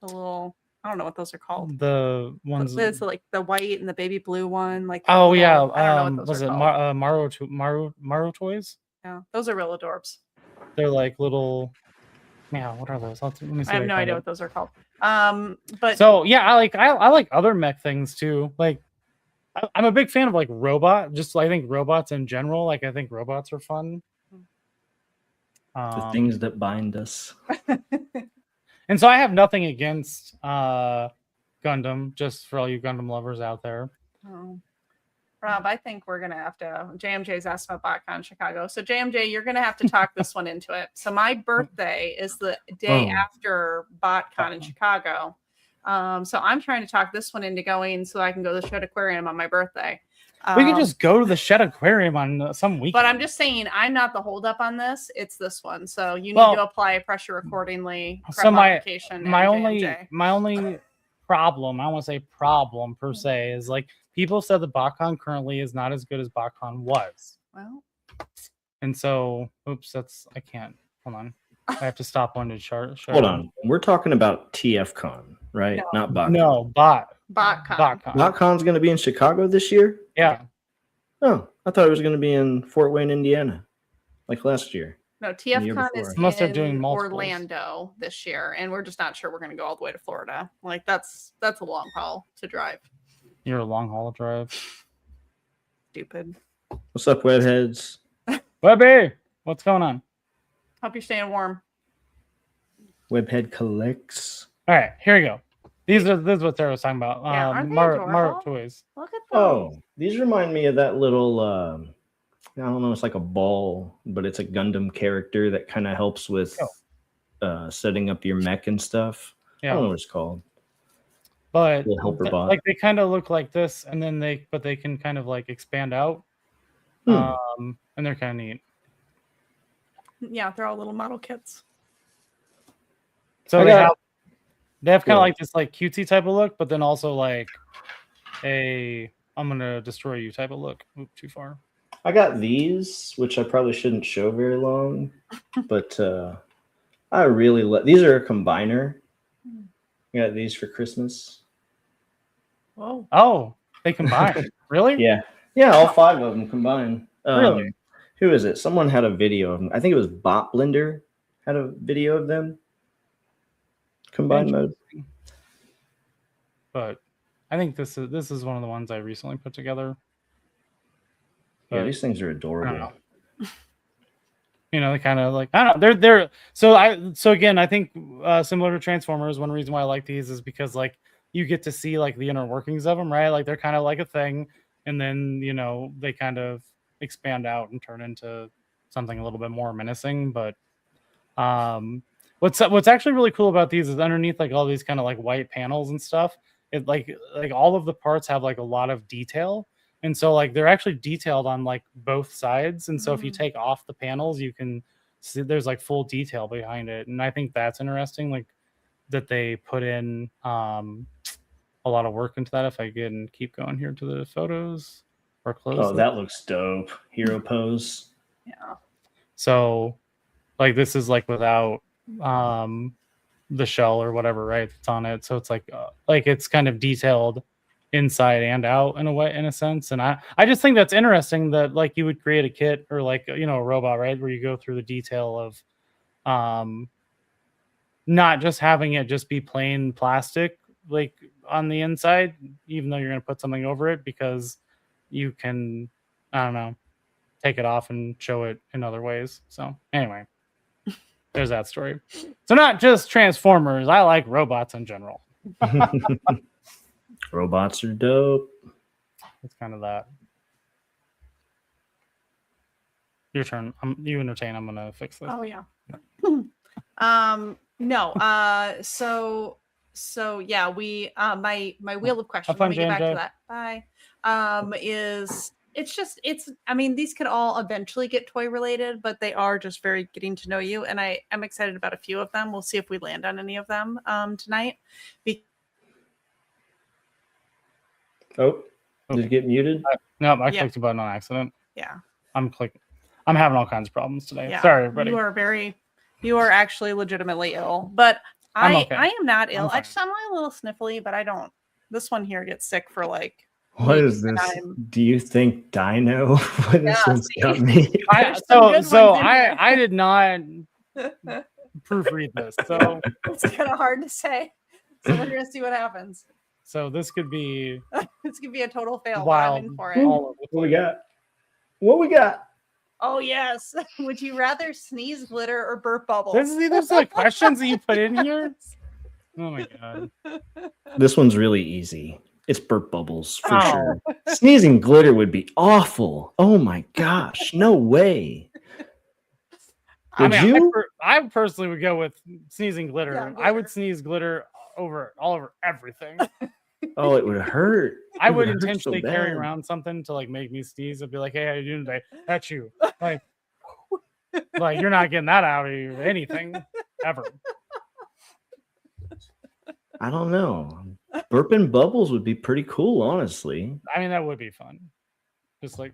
The little, I don't know what those are called. The ones. It's like the white and the baby blue one. Like I don't know what those was are it called. Maru Toys? Yeah, those are real adorbs. They're like little. Yeah, what are those? Let me see. I have no idea what those are called. But so yeah, I like other mech things too. Like I'm a big fan of like robot. Just I think robots in general. Like I think robots are fun. The things that bind us. And so I have nothing against Gundam, just for all you Gundam lovers out there. Oh. Rob, I think we're going to have to... JMJ's asked about BotCon Chicago. So JMJ, you're going to have to talk this one into it. So my birthday is the day after BotCon in Chicago. So I'm trying to talk this one into going so I can go to the Shed Aquarium on my birthday. We could just go to the Shed Aquarium on some weekend. But I'm just saying, I'm not the holdup on this. It's this one. So you need to apply pressure accordingly. So my only problem, I don't want to say problem per se, is like people said the BotCon currently is not as good as BotCon was. Well. And so, I can't. Hold on. I have to stop on to chart. Hold on. We're talking about TFCon, right? No. Not BotCon. No, BotCon. BotCon's going to be in Chicago this year? Yeah. Oh, I thought it was going to be in Fort Wayne, Indiana, like last year. No, TFCon is in doing Orlando this year, and we're just not sure we're going to go all the way to Florida. Like that's a long haul to drive. You're a long haul drive. Stupid. What's up, webheads? Webby, what's going on? Hope you're staying warm. Webhead collects. All right, here we go. This is what Sarah was talking about. Yeah, aren't they Mario Toys. Look at those. Oh, these remind me of that little, I don't know, it's like a ball, but it's a Gundam character that kind of helps with setting up your mech and stuff. Yeah. I don't know what it's called. but Little helper bot. like they kind of look like this, and then they can kind of like expand out, and they're kind of neat. Yeah, they're all little model kits. So they have kind of like this like cutesy type of look, but then also like a I'm gonna destroy you type of look. Oop, too far. I got these, which I probably shouldn't show very long, but I really these are a combiner. I got these for Christmas. Whoa! Oh, they combine. Really? Yeah, all 5 of them combined. Really? Who is it? Someone had a video of them. I think it was Bot Blender had a video of them combined mode. But I think this is one of the ones I recently put together. Yeah, these things are adorable. You know, they kind of like, I don't know, they're so again, I think similar to Transformers, one reason why I like these is because like you get to see like the inner workings of them, right? Like they're kind of like a thing, and then you know they kind of expand out and turn into something a little bit more menacing. But what's actually really cool about these is underneath like all these kind of like white panels and stuff, it like all of the parts have like a lot of detail. And so like they're actually detailed on like both sides. And so if you take off the panels, you can see there's like full detail behind it. And I think that's interesting, like that they put in a lot of work into that. If I can keep going here to the photos or close. Oh, that looks dope. Hero pose. Yeah. So like this is like without the shell or whatever, right? It's on it. So it's like it's kind of detailed inside and out in a way, in a sense. And I just think that's interesting that like you would create a kit or like, you know, a robot, right, where you go through the detail of not just having it just be plain plastic like on the inside, even though you're going to put something over it, because you can, I don't know, take it off and show it in other ways. So anyway, there's that story. So not just Transformers, I like robots in general. Robots are dope. It's kind of that. Your turn. You entertain. I'm gonna fix this. Oh yeah. No. So yeah, we my wheel of questions. Let me get back to that. Bye. I mean, these could all eventually get toy related, but they are just very getting to know you, and I am excited about a few of them. We'll see if we land on any of them tonight. Oh, did it get muted? No, I clicked the button on accident. Yeah. I'm having all kinds of problems today. Yeah. Sorry, everybody. You are actually legitimately ill, but I am not ill. I'm a little sniffly, but I don't. This one here gets sick for like. What is this? Do you think Dino? This one's got me. I did not proofread this, so it's kind of hard to say. So we're gonna see what happens. So this could be a total fail. Wild. I'm in for it. What we got? Oh yes. Would you rather sneeze glitter or burp bubbles? These are the questions that you put in here. Oh my god. This one's really easy. It's burp bubbles for sure. Sneezing glitter would be awful. Oh my gosh. No way. I personally would go with sneezing glitter. Yeah, glitter. I would sneeze glitter all over everything. Oh, it would hurt. I would intentionally carry around something to like make me sneeze. I'd be like, "Hey, how you doing today? That's you." Like you're not getting that out of you anything ever. I don't know. Burping bubbles would be pretty cool, honestly. I mean, that would be fun. Just like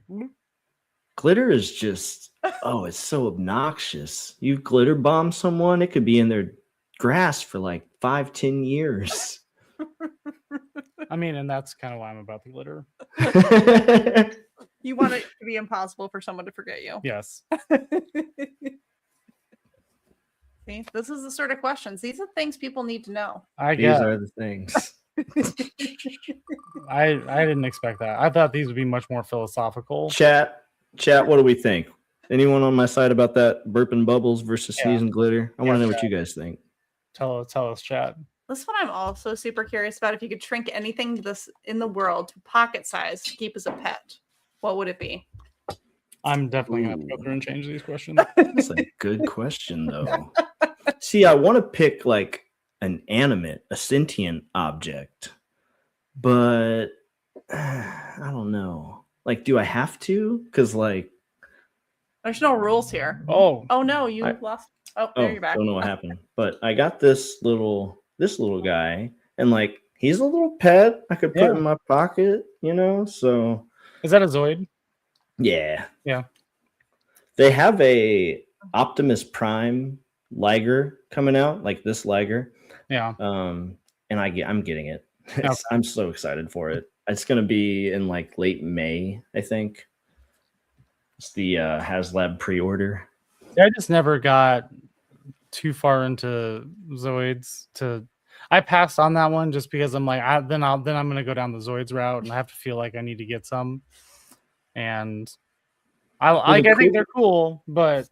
glitter is just it's so obnoxious. You glitter bomb someone, it could be in their grass for like 5-10 years. I mean, and that's kind of why I'm about the glitter. You want it to be impossible for someone to forget you. Yes. See, this is the sort of questions. These are things people need to know. These are the things. I didn't expect that. I thought these would be much more philosophical. Chat, what do we think? Anyone on my side about that burping bubbles versus sneezing glitter? I want to know what you guys think. Tell us, chat. This one I'm also super curious about. If you could shrink anything in the world to pocket size to keep as a pet, what would it be? I'm definitely going to go through and change these questions. That's a good question, though. See, I want to pick like an animate, a sentient object. but I don't know. Like, do I have to? Because like, There's no rules here. Oh, Oh no, you lost. Oh, there you're back. Don't know what happened. But I got this little guy, and like he's a little pet I could put in my pocket, you know. So is that a Zoid? Yeah. Yeah. They have a Optimus Prime Liger coming out, like this Liger. Yeah. And I'm getting it. Okay. I'm so excited for it. It's gonna be in like late May, I think. It's the HasLab pre-order. I just never got too far into Zoids I passed on that one just because I'm like, then I'm gonna go down the Zoids route and I have to feel like I need to get some. And I think they're cool, but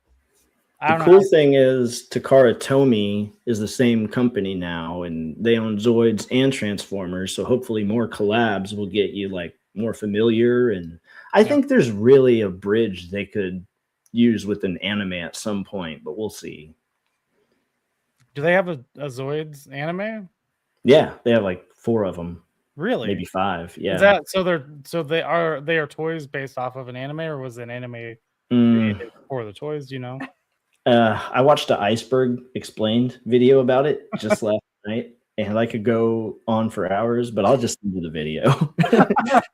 the cool thing is Takara Tomy is the same company now, and they own Zoids and Transformers. So hopefully more collabs will get you like more familiar. And I think there's really a bridge they could use with an anime at some point, but we'll see. Do they have a Zoids anime? Yeah, they have like 4 of them. Really? Maybe 5. Yeah. Is that they are toys based off of an anime, or was it an anime created for the toys? You know. I watched the Iceberg Explained video about it just last night, and I could go on for hours, but I'll just do the video.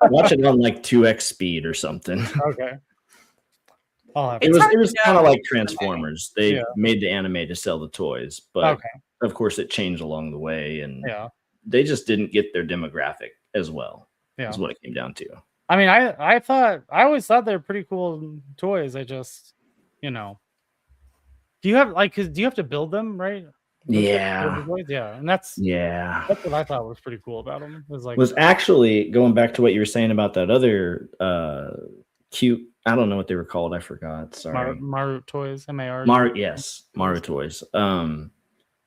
Watch it on like 2x speed or something. Okay. It was kind of like Transformers. They made the anime to sell the toys, but of course it changed along the way, and they just didn't get their demographic as well. Is what it came down to. I mean, I always thought they were pretty cool toys. I just, you know. Do you have to build them, right? Yeah. And that's what I thought was pretty cool about them. Was actually going back to what you were saying about that other cute, I don't know what they were called, I forgot. Sorry. Maru toys, MAR. Maru toys.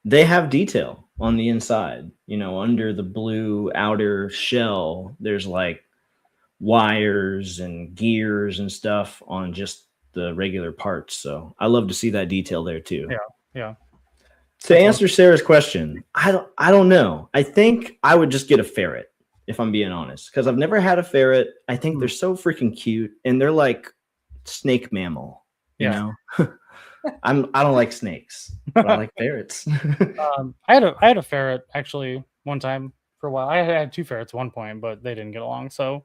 They have detail on the inside. You know, under the blue outer shell, there's like wires and gears and stuff on just the regular parts. So I love to see that detail there too. Yeah. To answer Sarah's question, I don't know. I think I would just get a ferret, if I'm being honest, because I've never had a ferret. I think they're so freaking cute, and they're like snake mammal. You know, I don't like snakes, but I like ferrets. I had a ferret actually one time for a while. I had 2 ferrets at one point, but they didn't get along. So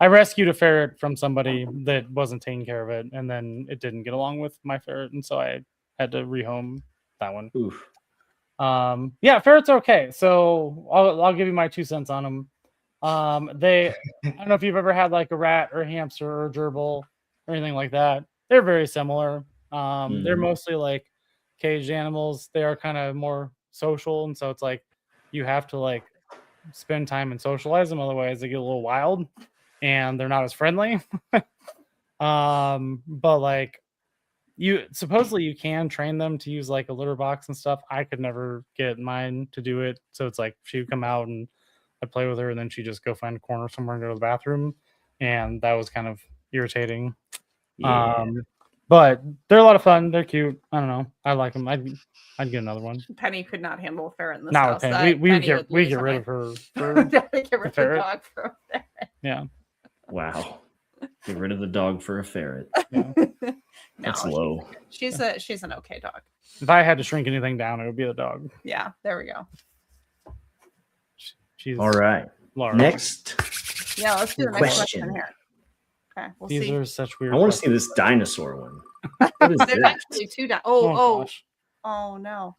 I rescued a ferret from somebody that wasn't taking care of it, and then it didn't get along with my ferret, and so I had to rehome that one. Oof. Ferrets are okay. So I'll give you my 2 cents on them. I don't know if you've ever had like a rat or a hamster or a gerbil or anything like that. They're very similar. They're mostly like caged animals. They are kind of more social, and so it's like you have to like spend time and socialize them, otherwise they get a little wild and they're not as friendly. But like you can train them to use like a litter box and stuff. I could never get mine to do it. So it's like she would come out and I'd play with her, and then she'd just go find a corner somewhere and go to the bathroom. And that was kind of irritating. But they're a lot of fun. They're cute. I don't know. I like them. I'd get another one. Penny could not handle a ferret in this house. We get rid of her. Get rid of the dog for a ferret. Yeah. Wow. Get rid of the dog for a ferret. Yeah. That's low. She's an okay dog. If I had to shrink anything down, it would be the dog. Yeah, there we go. She's all right. Large. Next. Yeah, let's do the next question here. Okay, we'll These see. are such weird. I want to see this dinosaur one. What is There's actually 2 Oh no.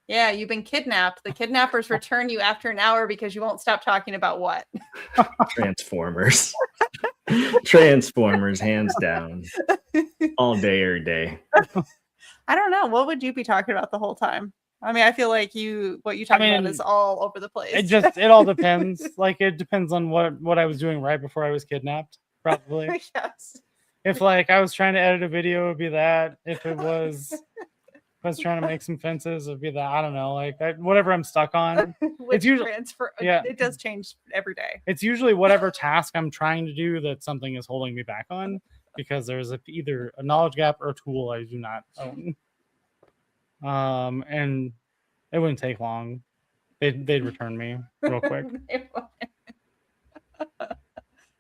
Yeah, you've been kidnapped. The kidnappers return you after an hour because you won't stop talking about what? Transformers. Transformers, hands down. All day, every day. I don't know. What would you be talking about the whole time? I mean, I feel like what you talk about is all over the place. It all depends. Like it depends on what I was doing right before I was kidnapped, probably. Yes. If like I was trying to edit a video, it would be that. If I was trying to make some fences, it'd be that. I don't know, like whatever I'm stuck on. It's usually it does change every day. It's usually whatever task I'm trying to do that something is holding me back on, because there's either a knowledge gap or a tool I do not own. And it wouldn't take long. They'd return me real quick.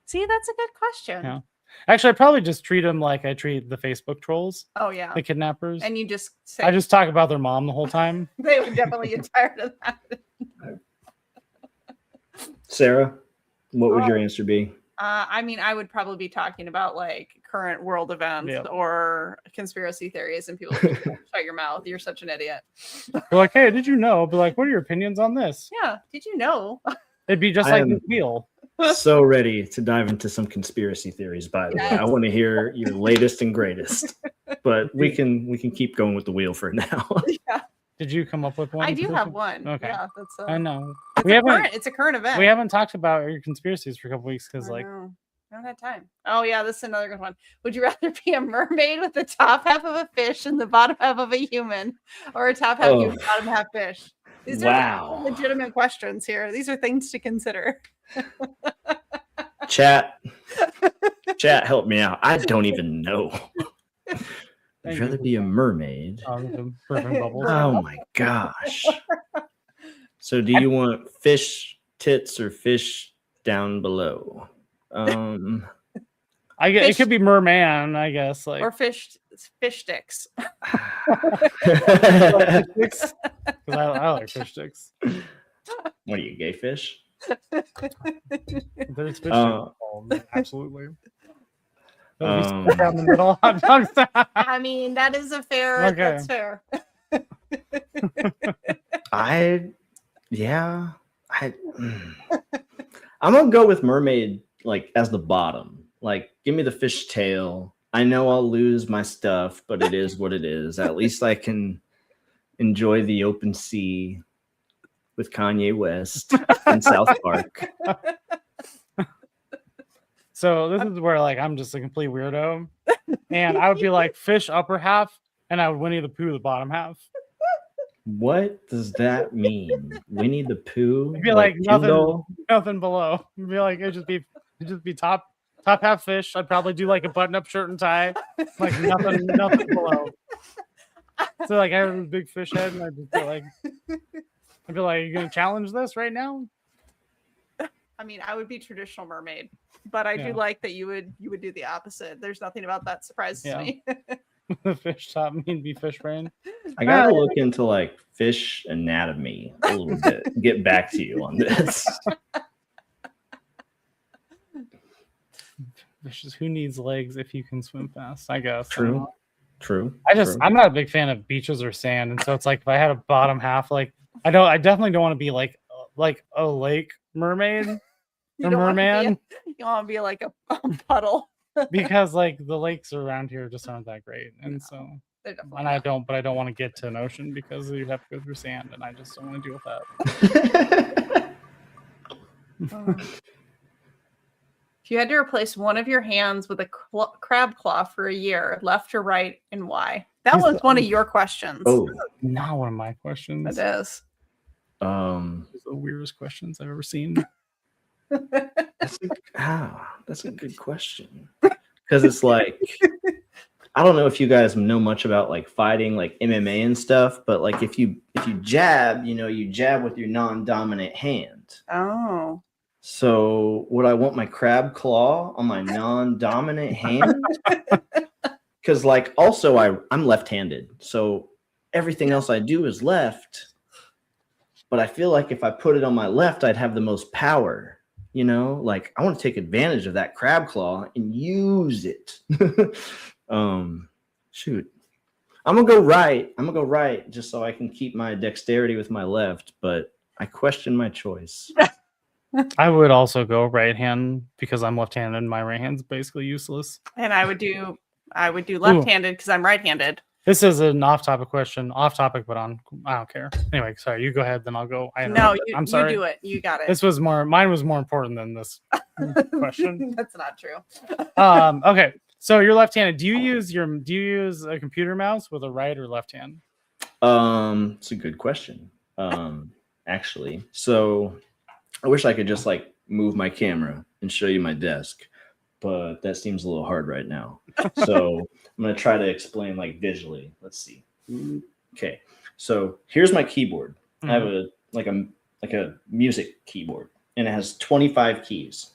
See, that's a good question. Yeah. Actually, I'd probably just treat them like I treat the Facebook trolls. Oh yeah, the kidnappers. And you just say, I just talk about their mom the whole time. They would definitely get tired of that. Sarah, what would your answer be? I mean, I would probably be talking about like current world events or conspiracy theories, and people would shut your mouth. You're such an idiot. They're like, hey, did you know? But like, what are your opinions on this? Yeah, did you know? It'd be just like the wheel. So ready to dive into some conspiracy theories, by the way. I want to hear your latest and greatest. But we can keep going with the wheel for now. Yeah. Did you come up with one? I do have one. Okay. Yeah, that's I know. It's a current event. We haven't talked about your conspiracies for a couple weeks because like I don't have time. Oh yeah, this is another good one. Would you rather be a mermaid with the top half of a fish and the bottom half of a human, or a top half human, bottom half fish? These are legitimate questions here. These are things to consider. Chat, help me out. I don't even know. I'd rather be a mermaid. Oh my gosh. So do you want fish tits or fish down below? I guess it could be merman, I guess, like or fish sticks. I like fish sticks. What are you, gay fish? There's fish absolutely. Down the middle hot dogs. I mean, that is a fair. Okay. That's fair. I'm gonna go with mermaid, like as the bottom. Like, give me the fish tail. I know I'll lose my stuff, but it is what it is. At least I can enjoy the open sea with Kanye West in South Park. So this is where like I'm just a complete weirdo, and I would be like fish upper half, and I would Winnie the Pooh the bottom half. What does that mean? Winnie the Pooh? It'd be like nothing below. It'd be like it'd just be top half fish. I'd probably do like a button-up shirt and tie, like nothing below. So like I have a big fish head, and I'd be like, "You gonna challenge this right now?" I mean, I would be traditional mermaid, but I do like that you would do the opposite. There's nothing about that surprises me. The fish top mean be fish brain. I gotta look into like fish anatomy a little bit. Get back to you on this. Fishes, who needs legs if you can swim fast? I guess. True. I'm not a big fan of beaches or sand, and so it's like if I had a bottom half, like I definitely don't want to be like a lake mermaid or merman. You want to be like a puddle. Because like the lakes around here just aren't that great, and so I don't want to get to an ocean because you'd have to go through sand, and I just don't want to deal with that. If you had to replace one of your hands with a crab claw for a year, left or right, and why? That was one of your questions. Oh, not one of my questions. It is. It's the weirdest questions I've ever seen. That's a good question. Because it's like, I don't know if you guys know much about like fighting, like MMA and stuff, but like if you jab, you jab with your non-dominant hand. Oh. So would I want my crab claw on my non-dominant hand? Because like also I'm left-handed, so everything else I do is left. But I feel like if I put it on my left, I'd have the most power. Like I want to take advantage of that crab claw and use it. Shoot. I'm gonna go right just so I can keep my dexterity with my left, but I question my choice. I would also go right hand because I'm left-handed and my right hand's basically useless. And I would do left-handed because I'm right-handed. This is an off-topic question. Off topic, but I don't care. Anyway, sorry. You go ahead, then I'll go. I'm sorry. You do it. You got it. Mine was more important than this question. That's not true. Okay. So you're left-handed. Do you use a computer mouse with a right or left hand? It's a good question. Actually. So I wish I could just like move my camera and show you my desk, but that seems a little hard right now. So I'm going to try to explain like visually. Let's see. Okay. So here's my keyboard. I have a music keyboard, and it has 25 keys.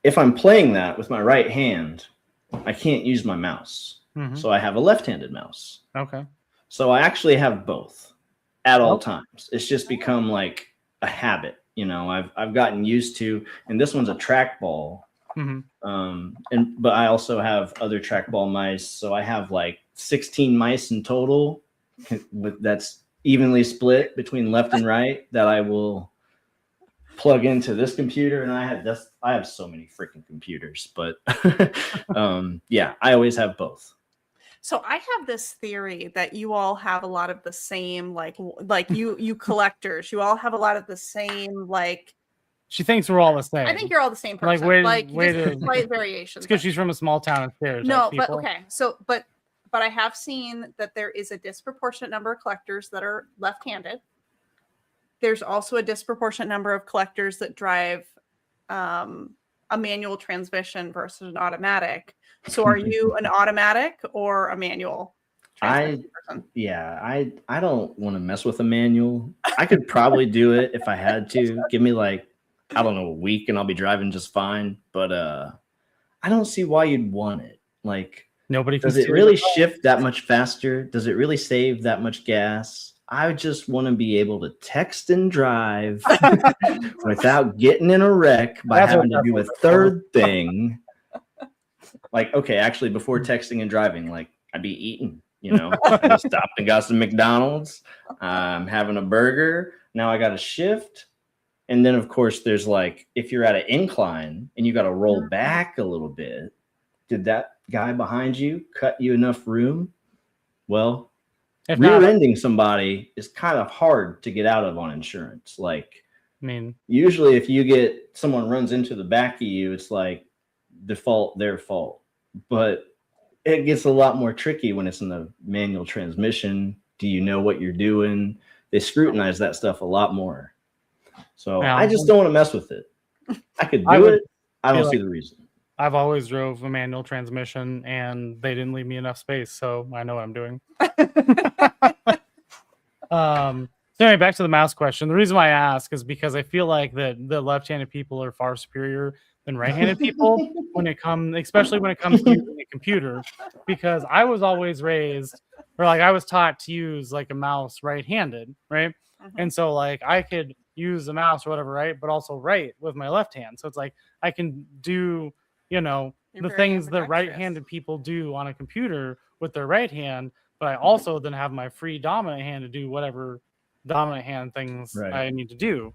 If I'm playing that with my right hand, I can't use my mouse. So I have a left-handed mouse. Okay. So I actually have both at all times. It's just become like a habit. You know, I've gotten used to, and this one's a trackball. But I also have other trackball mice. So I have like 16 mice in total. That's evenly split between left and right that I will plug into this computer. And I have so many freaking computers, but yeah, I always have both. So I have this theory that you all have a lot of the same, like you collectors, you all have a lot of the same, like. She thinks we're all the same. I think you're all the same person. Like just slight variations. It's because she's from a small town upstairs. No, but okay. So, but I have seen that there is a disproportionate number of collectors that are left-handed. There's also a disproportionate number of collectors that drive a manual transmission versus an automatic. So are you an automatic or a manual transmission person? I don't want to mess with a manual. I could probably do it if I had to. Give me like, I don't know, a week and I'll be driving just fine. But I don't see why you'd want it. Like, nobody does it really shift that much faster? Does it really save that much gas? I just want to be able to text and drive without getting in a wreck by having to do a third thing. Like, okay, actually, before texting and driving, like, I'd be eating, you know, I just stopped and got some McDonald's. I'm having a burger. Now I got to shift. And then, of course, there's like, if you're at an incline and you got to roll back a little bit, did that guy behind you cut you enough room? Well, rear-ending somebody is kind of hard to get out of on insurance. Like, I mean, usually if you get someone runs into the back of you, it's like default their fault. But it gets a lot more tricky when it's in the manual transmission. Do you know what you're doing? They scrutinize that stuff a lot more. So I just don't want to mess with it. I could do it. I don't see the reason. I've always drove a manual transmission and they didn't leave me enough space, so I know what I'm doing. So anyway, back to the mouse question. The reason why I ask is because I feel like that the left-handed people are far superior than right-handed people especially when it comes to using a computer, because I was always raised, or like I was taught to use like a mouse right-handed, right? And so like I could use the mouse or whatever, right, but also write with my left hand. So it's like I can do, you know, the things that right-handed people do on a computer with their right hand, but I also then have my free dominant hand to do whatever dominant hand things I need to do.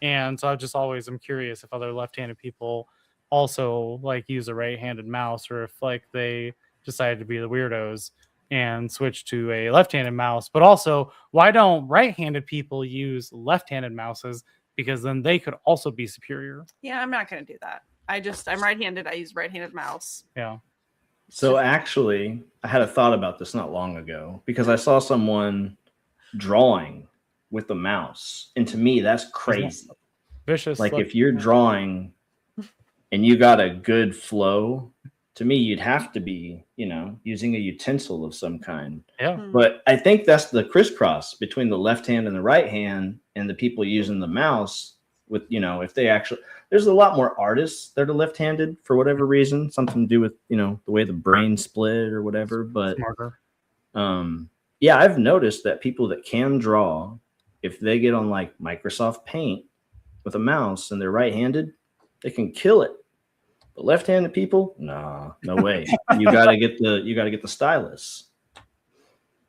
And so I just always am curious if other left-handed people also like use a right-handed mouse, or if like they decided to be the weirdos and switch to a left-handed mouse. But also, why don't right-handed people use left-handed mouses? Because then they could also be superior. Yeah, I'm not going to do that. I'm right-handed. I use right-handed mouse. Yeah. So actually, I had a thought about this not long ago because I saw someone drawing with the mouse. And to me, that's crazy. Vicious. Like if you're drawing and you got a good flow, to me, you'd have to be, you know, using a utensil of some kind. Yeah. But I think that's the crisscross between the left hand and the right hand and the people using the mouse with, you know, if they actually, there's a lot more artists that are left-handed for whatever reason, something to do with, you know, the way the brain split or whatever. But yeah, I've noticed that people that can draw, if they get on like Microsoft Paint with a mouse and they're right-handed, they can kill it. But left-handed people, nah, no way. You gotta get the stylus.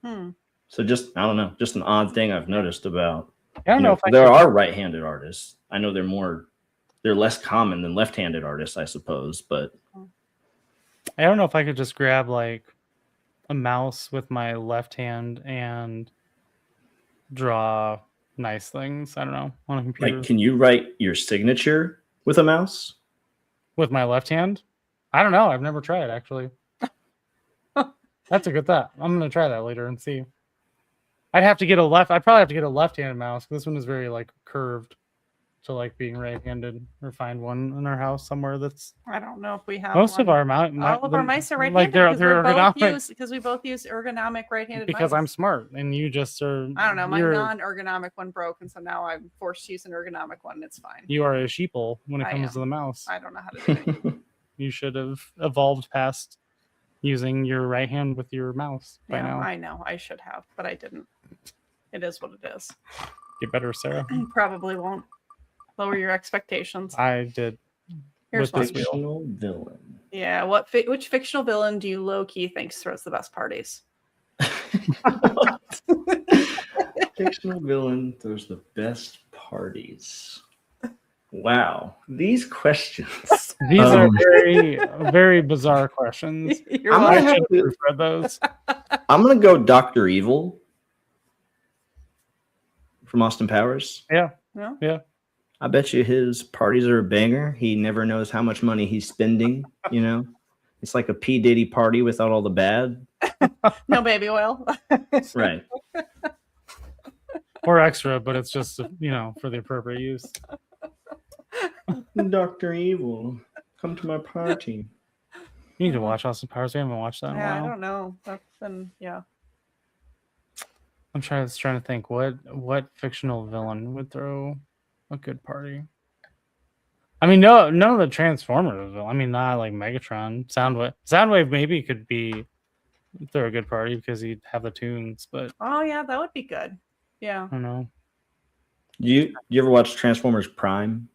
So just, I don't know, just an odd thing I've noticed about. I don't know if there are right-handed artists. I know they're less common than left-handed artists, I suppose. But I don't know if I could just grab like a mouse with my left hand and draw nice things. I don't know, on a computer. Like, can you write your signature with a mouse? With my left hand? I don't know. I've never tried, actually. That's a good thought. I'm going to try that later and see. I'd probably have to get a left-handed mouse. This one is very like curved. to like being right-handed or find one in our house somewhere that's. I don't know if we have Most one. of our all of our mice are right-handed like they're because ergonomic. we both use ergonomic right-handed Because mice. I'm smart and you just are. I don't know. My non-ergonomic one broke, and so now I'm forced to use an ergonomic one. And it's fine. You are a sheeple when it comes to the mouse. I don't know how to do it. You should have evolved past using your right hand with your mouse by now. I know. I should have, but I didn't. It is what it is. Get better, Sarah. Probably won't. Lower your expectations. I did. Here's with one. this Fictional villain. Yeah. Which fictional villain do you low-key think throws the best parties? Fictional villain throws the best parties. Wow, these questions. These are very, very bizarre questions. I should have read those. I'm gonna go Dr. Evil from Austin Powers. Yeah. I bet you his parties are a banger. He never knows how much money he's spending. You know, it's like a P. Diddy party without all the bad. No baby oil. Right. Or extra, but it's just, for the appropriate use. Dr. Evil, come to my party. You need to watch Austin Powers. We haven't watched that in a while. I don't know. That's been, I'm trying to think what fictional villain would throw a good party. I mean, none of the Transformers. I mean, not like Megatron. Soundwave maybe could throw a good party because he'd have the tunes. But oh yeah, that would be good. Yeah. I don't know. You ever watch Transformers Prime?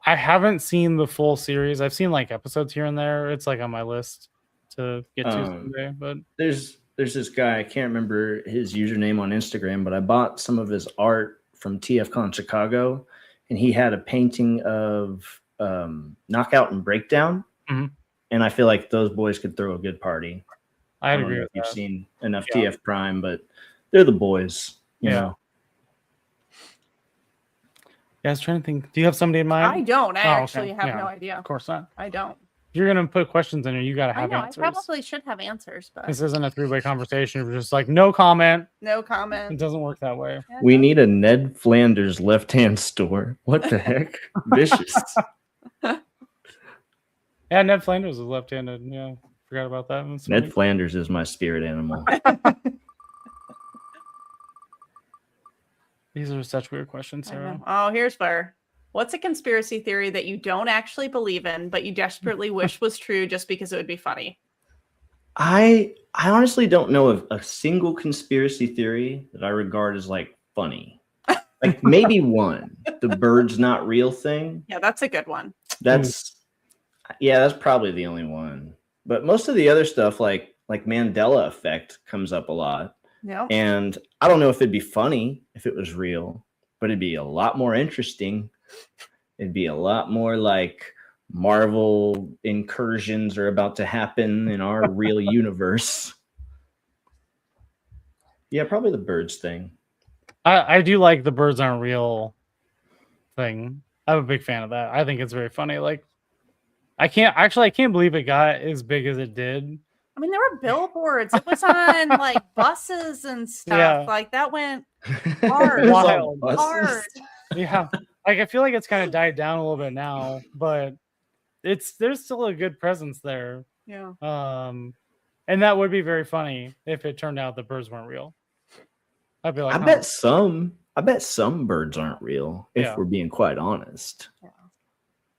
I haven't seen the full series. I've seen like episodes here and there. It's like on my list to get to someday. But there's this guy, I can't remember his username on Instagram, but I bought some of his art from TFCon Chicago, and he had a painting of Knockout and Breakdown, and I feel like those boys could throw a good party. I'd agree with you've that. seen enough TF Prime, but they're the boys. You know. Yeah, I was trying to think. Do you have somebody in mind? I don't. I actually have no idea. Of course not. I don't. If you're gonna put questions in there, you gotta have answers. I probably should have answers, but this isn't a three-way conversation. We're just like no comment. No comment. It doesn't work that way. Yeah, we need a Ned Flanders left-hand store. What the heck? Vicious. Yeah, Ned Flanders was left-handed. Yeah, forgot about that. Ned Flanders is my spirit animal. These are such weird questions, Sarah. Oh, here's fire. What's a conspiracy theory that you don't actually believe in, but you desperately wish was true just because it would be funny? I honestly don't know of a single conspiracy theory that I regard as like funny. Like maybe one, the bird's not real thing. Yeah, that's a good one. That's probably the only one. But most of the other stuff, like Mandela effect, comes up a lot. Yeah. And I don't know if it'd be funny if it was real, but it'd be a lot more interesting. It'd be a lot more like Marvel incursions are about to happen in our real universe. Yeah, probably the birds thing. I do like the birds aren't real thing. I'm a big fan of that. I think it's very funny. Like, I can't believe it got as big as it did. I mean, there were billboards. It was on like buses and stuff. Yeah. Like that went hard. Wild. Hard. Yeah. Like I feel like it's kind of died down a little bit now, but there's still a good presence there. Yeah. And that would be very funny if it turned out the birds weren't real. I'd be like, I bet some birds aren't real, if we're being quite honest. Yeah.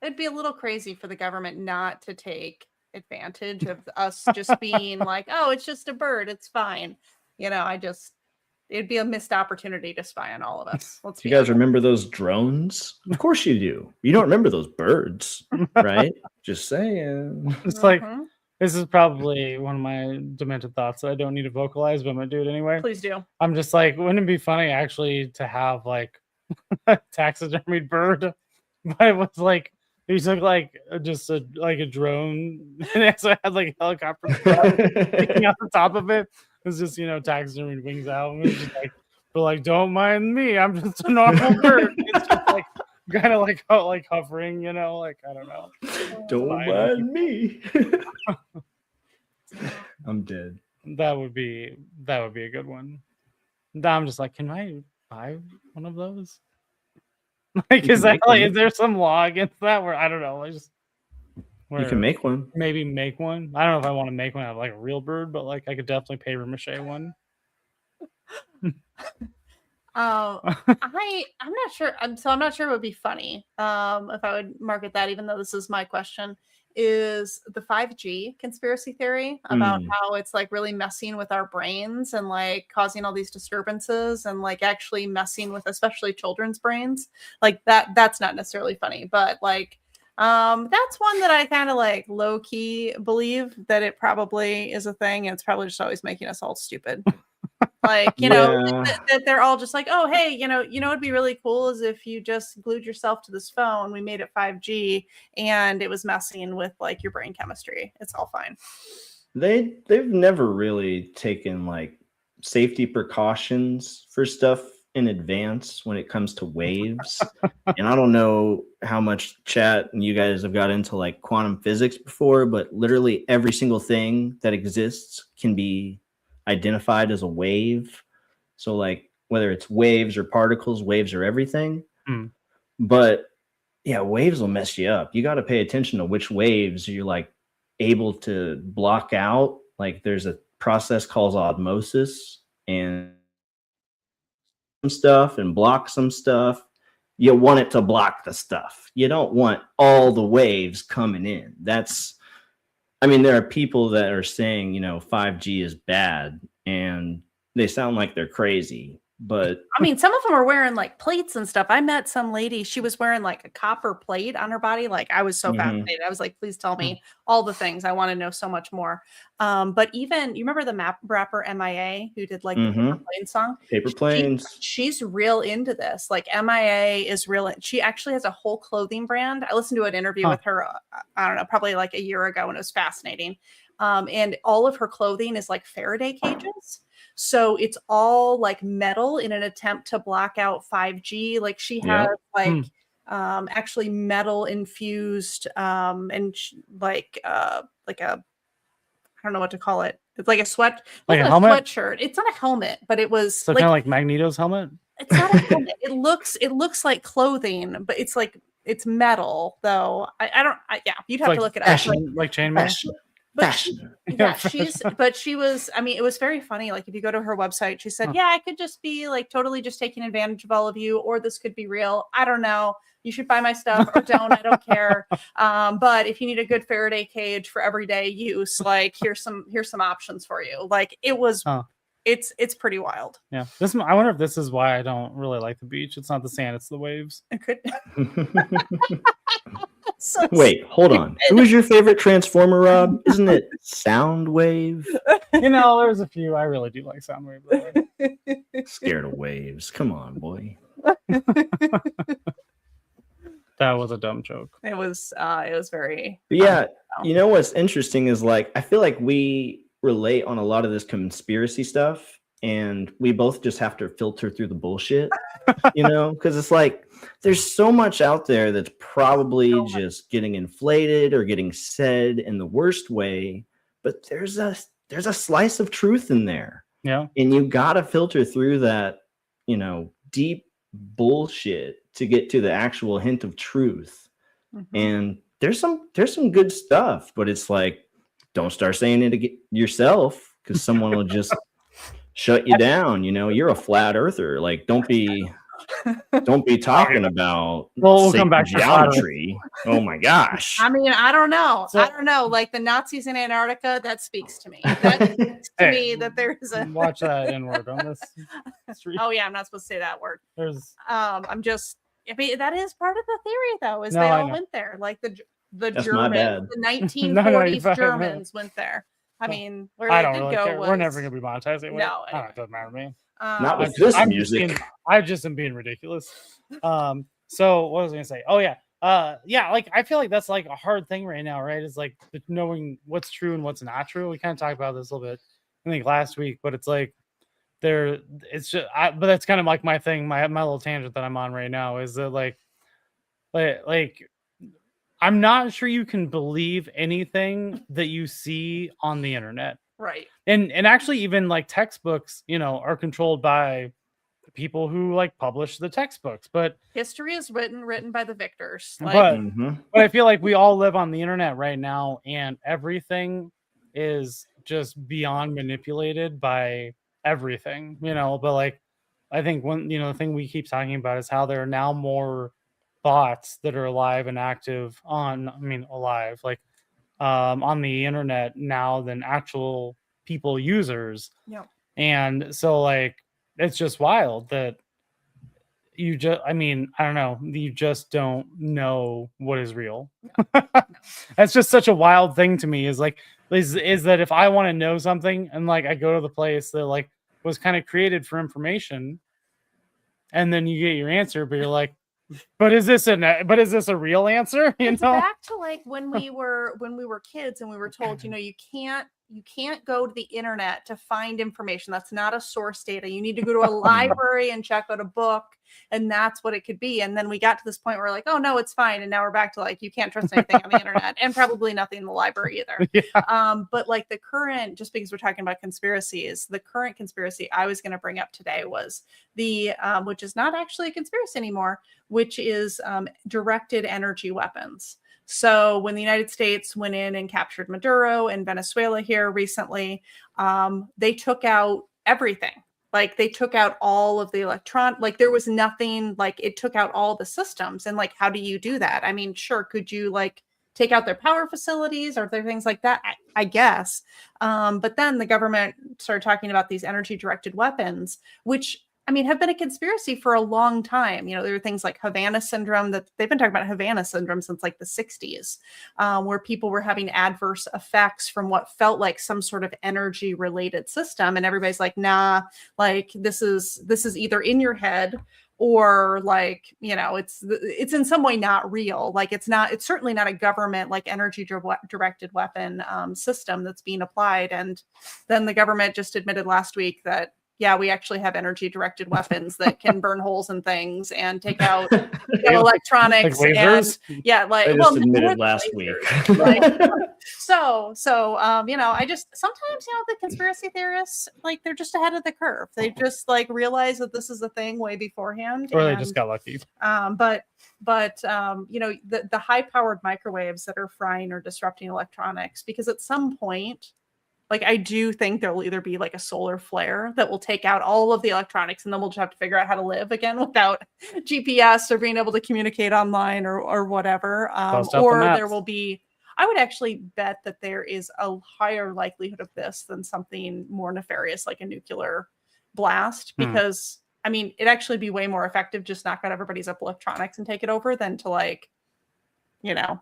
It'd be a little crazy for the government not to take advantage of us just being like, oh, it's just a bird, it's fine. It'd be a missed opportunity to spy on all of us. You guys remember those drones? Of course you do. You don't remember those birds, right? Just saying. It's like, this is probably one of my demented thoughts that I don't need to vocalize, but I'm gonna do it anyway. Please do. I'm just like, wouldn't it be funny actually to have like a taxidermied bird, but it was like he took like just a drone and it had like a helicopter sticking out the top of it. It was just taxidermied wings out. And it was just like, but like, don't mind me, I'm just a normal bird. It's just like kind of like hovering, like I don't know. Don't mind me. I'm dead. That would be a good one. I'm just like, can I buy one of those? Like, is there some law against that? Where I don't know. You can make one. Maybe make one. I don't know if I want to make one out of like a real bird, but like I could definitely paper mache one. I'm not sure. I'm not sure it would be funny if I would market that, even though this is my question, is the 5G conspiracy theory about how it's like really messing with our brains and like causing all these disturbances and like actually messing with especially children's brains. Like that's not necessarily funny, but like that's one that I kind of like low key believe that it probably is a thing, and it's probably just always making us all stupid. Like, you know, that they're all just like, oh, hey, you know, what'd be really cool is if you just glued yourself to this phone, we made it 5G and it was messing with like your brain chemistry. It's all fine. They've never really taken like safety precautions for stuff in advance when it comes to waves. And I don't know how much chat and you guys have got into like quantum physics before, but literally every single thing that exists can be identified as a wave. So like whether it's waves or particles, waves are everything. But yeah, waves will mess you up. You got to pay attention to which waves you're like able to block out. Like there's a process called osmosis, and some stuff and block some stuff. You want it to block the stuff. You don't want all the waves coming in. I mean, there are people that are saying, you know, 5G is bad, and they sound like they're crazy. But I mean, some of them are wearing like plates and stuff. I met some lady, she was wearing like a copper plate on her body. Like I was so fascinated. I was like, please tell me all the things. I want to know so much more. But even, you remember the rapper MIA who did like the Paper Plane song? Paper Planes. She's real into this. Like MIA is real. She actually has a whole clothing brand. I listened to an interview with her, I don't know, probably like a year ago, and it was fascinating. And all of her clothing is like Faraday cages. So it's all like metal in an attempt to block out 5G. Like she has actually metal infused and like a, I don't know what to call it. It's like a like a helmet? Sweatshirt. It's not a helmet, but it was so like, kind of like Magneto's helmet. It's not a helmet. It looks like clothing, but it's like it's metal though. You'd have to look it up. Like chainmail. But she was, I mean, it was very funny. Like if you go to her website, she said, I could just be like totally just taking advantage of all of you, or this could be real. I don't know. You should buy my stuff or don't. I don't care. But if you need a good Faraday cage for everyday use, like here's some options for you. Like it was, it's pretty wild. Yeah. I wonder if this is why I don't really like the beach. It's not the sand, it's the waves. It could. Wait, hold on. Who is your favorite Transformer, Rob? Isn't it Soundwave? You know, there's a few. I really do like Soundwave. Scared of waves. Come on, boy. That was a dumb joke. It was very. But yeah, you know what's interesting is like I feel like we relate on a lot of this conspiracy stuff, and we both just have to filter through the bullshit, you know, because it's like there's so much out there that's probably just getting inflated or getting said in the worst way, but there's a slice of truth in there. Yeah. And you got to filter through that, you know, deep bullshit to get to the actual hint of truth. And there's some good stuff, but it's like, don't start saying it yourself, because someone will just shut you down. You know, you're a flat earther. Like, don't be talking about we'll come back to geometry. Oh my gosh. I mean, I don't know. Like the Nazis in Antarctica, that speaks to me. That speaks to me that there's a watch that N-word on this street. Oh yeah, I'm not supposed to say that word. There's I mean, that is part of the theory though, is they all went there. Like the Germans, the 1940s Germans went there. I mean, where I they don't did really go care. was, We're never gonna be monetized. No, it doesn't matter to me. Not with this music. I just am being ridiculous. So what was I gonna say? Oh yeah. Like I feel like that's like a hard thing right now, right? It's like knowing what's true and what's not true. We kind of talked about this a little bit, I think last week, but it's like but that's kind of like my thing, my little tangent that I'm on right now is that like I'm not sure you can believe anything that you see on the internet. Right. And actually even like textbooks, you know, are controlled by people who like publish the textbooks, but history is written by the victors. Like, but I feel like we all live on the internet right now, and everything is just beyond manipulated by everything, but like I think the thing we keep talking about is how there are now more bots that are alive and active on the internet now than actual people users. Yeah. And so like it's just wild that I don't know, you just don't know what is real. That's just such a wild thing to me, is that if I want to know something and like I go to the place that like was kind of created for information, and then you get your answer, but you're like, but is this a real answer? It's back to like when we were kids and we were told, you can't go to the internet to find information. That's not a source data. You need to go to a library and check out a book, and that's what it could be. And then we got to this point where we're like, oh no, it's fine. And now we're back to like, you can't trust anything on the internet, and probably nothing in the library either. Yeah. But like the current, just because we're talking about conspiracies, the current conspiracy I was going to bring up today was the, which is not actually a conspiracy anymore, which is directed energy weapons. So when the United States went in and captured Maduro in Venezuela here recently, they took out everything. Like they took out all of the like there was nothing, like it took out all the systems. And like, how do you do that? I mean, sure, could you like take out their power facilities or there things like that? I guess. But then the government started talking about these energy directed weapons, which have been a conspiracy for a long time. There are things like Havana syndrome, that they've been talking about Havana syndrome since like the 60s, where people were having adverse effects from what felt like some sort of energy related system. And everybody's like, nah, like this is either in your head or like, it's in some way not real. Like it's certainly not a government like energy directed weapon system that's being applied. And then the government just admitted last week that, yeah, we actually have energy directed weapons that can burn holes in things and take out electronics. Like lasers? And yeah, like they just admitted last week. So I just sometimes the conspiracy theorists, like they're just ahead of the curve. They just like realize that this is a thing way beforehand. Or they just got lucky. But the high powered microwaves that are frying or disrupting electronics, because at some point, like, I do think there'll either be like a solar flare that will take out all of the electronics, and then we'll just have to figure out how to live again without GPS or being able to communicate online or whatever. Or there will be, I would actually bet that there is a higher likelihood of this than something more nefarious like a nuclear blast, because it'd actually be way more effective just knock out everybody's up electronics and take it over than to like,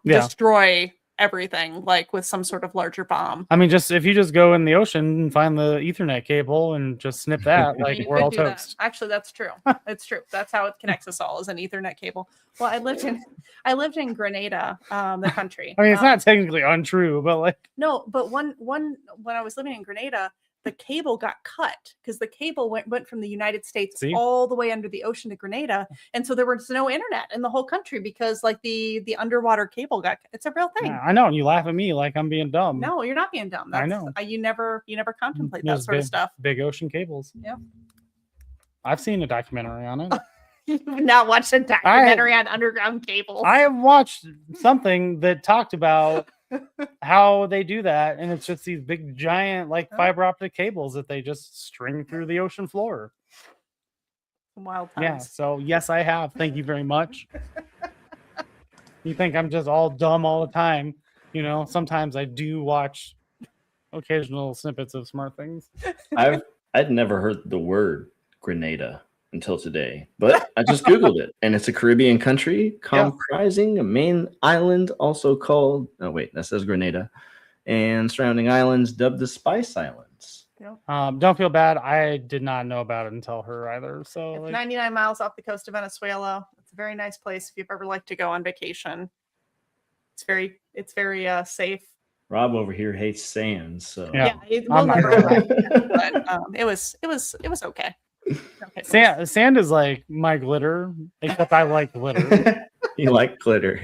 destroy everything like with some sort of larger bomb. Just if you just go in the ocean and find the Ethernet cable and just snip that, like we're all toast. Actually, that's true. It's true. That's how it connects us all, is an Ethernet cable. Well, I lived in Grenada, the country. It's not technically untrue, but like but one when I was living in Grenada, the cable got cut because the cable went from the United States all the way under the ocean to Grenada. And so there was no internet in the whole country because like the underwater cable it's a real thing. Yeah, I know. And you laugh at me like I'm being dumb. No, you're not being dumb. I know. You never contemplate that sort of stuff. Big ocean cables. Yeah. I've seen a documentary on it. You've not watched a documentary on underground cables. I have watched something that talked about how they do that, and it's just these big giant like fiber optic cables that they just string through the ocean floor. Wild times. Yeah, so yes, I have. Thank you very much. You think I'm just all dumb all the time? Sometimes I do watch occasional snippets of smart things. I'd never heard the word Grenada until today, but I just Googled it, and it's a Caribbean country comprising a main island also called, that says Grenada, and surrounding islands dubbed the Spice Islands. Don't feel bad. I did not know about it until her either. So it's 99 miles off the coast of Venezuela. It's a very nice place if you've ever liked to go on vacation. It's very safe. Rob over here hates sand, so we'll never but it was okay. Okay, sand is like my glitter, except I like glitter. You like glitter.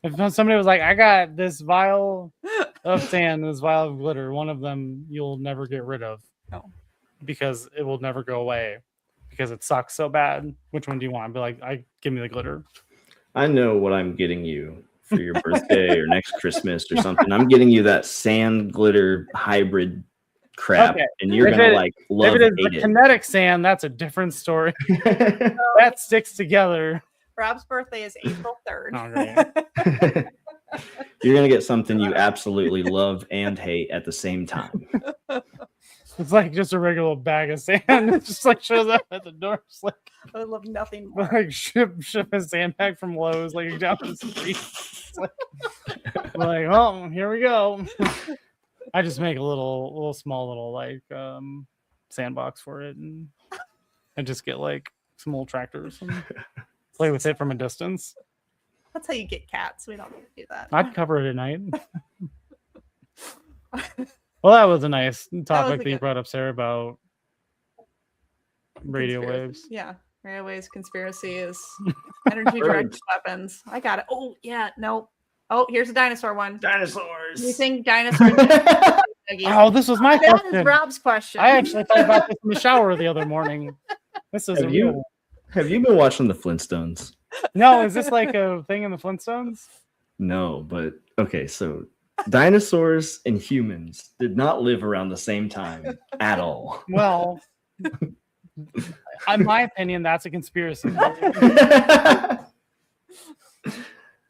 If somebody was like, I got this vial of sand, this vial of glitter, one of them you'll never get rid of. No. Because it will never go away. because it sucks so bad. Which one do you want? I'd be like, give me the glitter. I know what I'm getting you for your birthday or next Christmas or something. I'm getting you that sand glitter hybrid crap, and you're gonna love if it is hate the it. kinetic sand, that's a different story. That sticks together. Rob's birthday is April 3rd. Oh, great. You're gonna get something you absolutely love and hate at the same time. It's like just a regular bag of sand. It just like shows up at the door. It's like I would love nothing more. like ship a sand bag from Lowe's like down the street. It's like oh, here we go. I just make a small little like sandbox for it, and I just get like some old tractors and play with it from a distance. That's how you get cats. We don't need to do that. I'd cover it at night. Well, that was a nice topic that you brought up, Sarah, about radio waves. Yeah, radio waves, conspiracy is energy directed weapons. I got it. Oh, yeah, no. Oh, here's a dinosaur one. Dinosaurs. You think dinosaurs? Oh, this was my question. That is Rob's question. I actually thought about this in the shower the other morning. This is Have you been watching the Flintstones? No, is this like a thing in the Flintstones? No, but okay, so dinosaurs and humans did not live around the same time at all. Well, in my opinion, that's a conspiracy.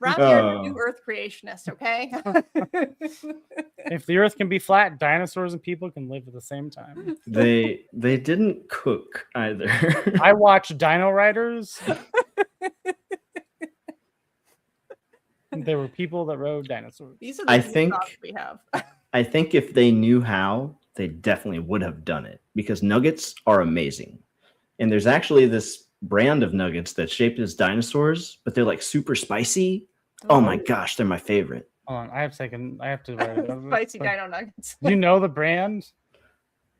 Rob, you're a new Earth creationist, okay? If the Earth can be flat, dinosaurs and people can live at the same time. They didn't cook either. I watched Dino Riders. There were people that rode dinosaurs. These are the thoughts we have. I think if they knew how, they definitely would have done it, because nuggets are amazing. And there's actually this brand of nuggets that's shaped as dinosaurs, but they're like super spicy. Oh my gosh, they're my favorite. Hold on, I have to write it down. Spicy dino nuggets. Do you know the brand?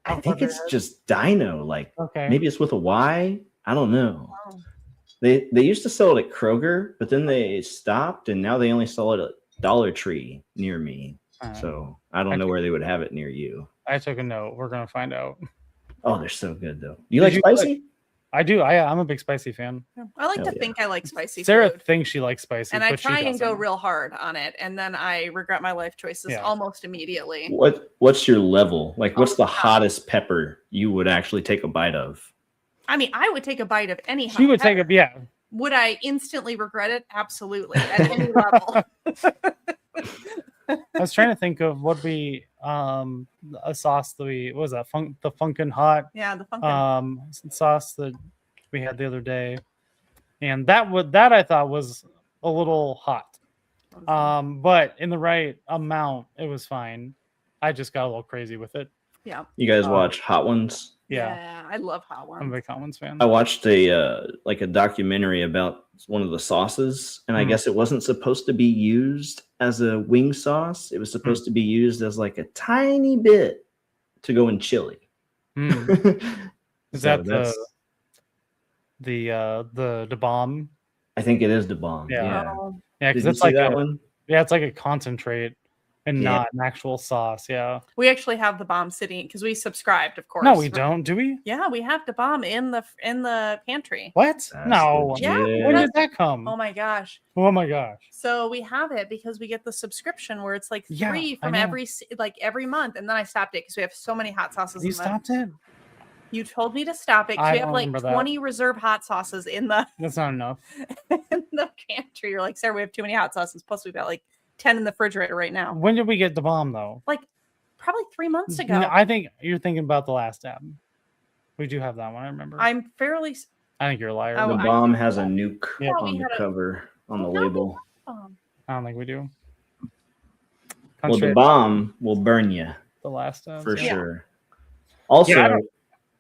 I think it's just dino. Like maybe it's with a Y. I don't know. Wow. They used to sell it at Kroger, but then they stopped, and now they only sell it at Dollar Tree near me. So I don't know where they would have it near you. I took a note. We're gonna find out. Oh, they're so good though. You like spicy? I do. I'm a big spicy fan. I like to think I like spicy Sarah food. thinks she likes spicy, and I try and go real hard on it, and then I regret my life choices almost immediately. What's your level? Like, what's the hottest pepper you would actually take a bite of? I mean, I would take a bite of any hot She would pepper. take a Would I instantly regret it? Absolutely, at any level. I was trying to think of what we a sauce that what was that the Funkin' Hot the Funkin' sauce that we had the other day, and that I thought was a little hot, but in the right amount it was fine. I just got a little crazy with it. Yeah. You guys watch Hot Ones? Yeah, I love Hot Ones. I'm a big Hot Ones fan. I watched a documentary about one of the sauces, and I guess it wasn't supposed to be used as a wing sauce. It was supposed to be used as like a tiny bit to go in chili. Is that the bomb? I think it is the bomb. Yeah, yeah. Because it's like that one. Yeah, it's like a concentrate and not an actual sauce. Yeah, we actually have the bomb sitting because we subscribed, of course. No, we don't. Do we? Yeah, we have the bomb in the pantry. What? That's no. legit. Yeah. Where did that come? Oh my gosh. Oh my gosh. So we have it because we get the subscription where it's like free from every month, and then I stopped it because we have so many hot sauces. You stopped it? You told me to stop it. I We have like 20 reserve hot sauces in the. That's not enough. In the pantry. You're like, Sarah, we have too many hot sauces. Plus, we've got like 10 in the refrigerator right now. When did we get the bomb though? Like probably 3 months ago. No, I think you're thinking about the last tab. We do have that one. I remember. I think you're a liar. The bomb has a nuke on the cover, on the label. I don't think we do. Well, the bomb will burn you. The last tab. For sure. Also,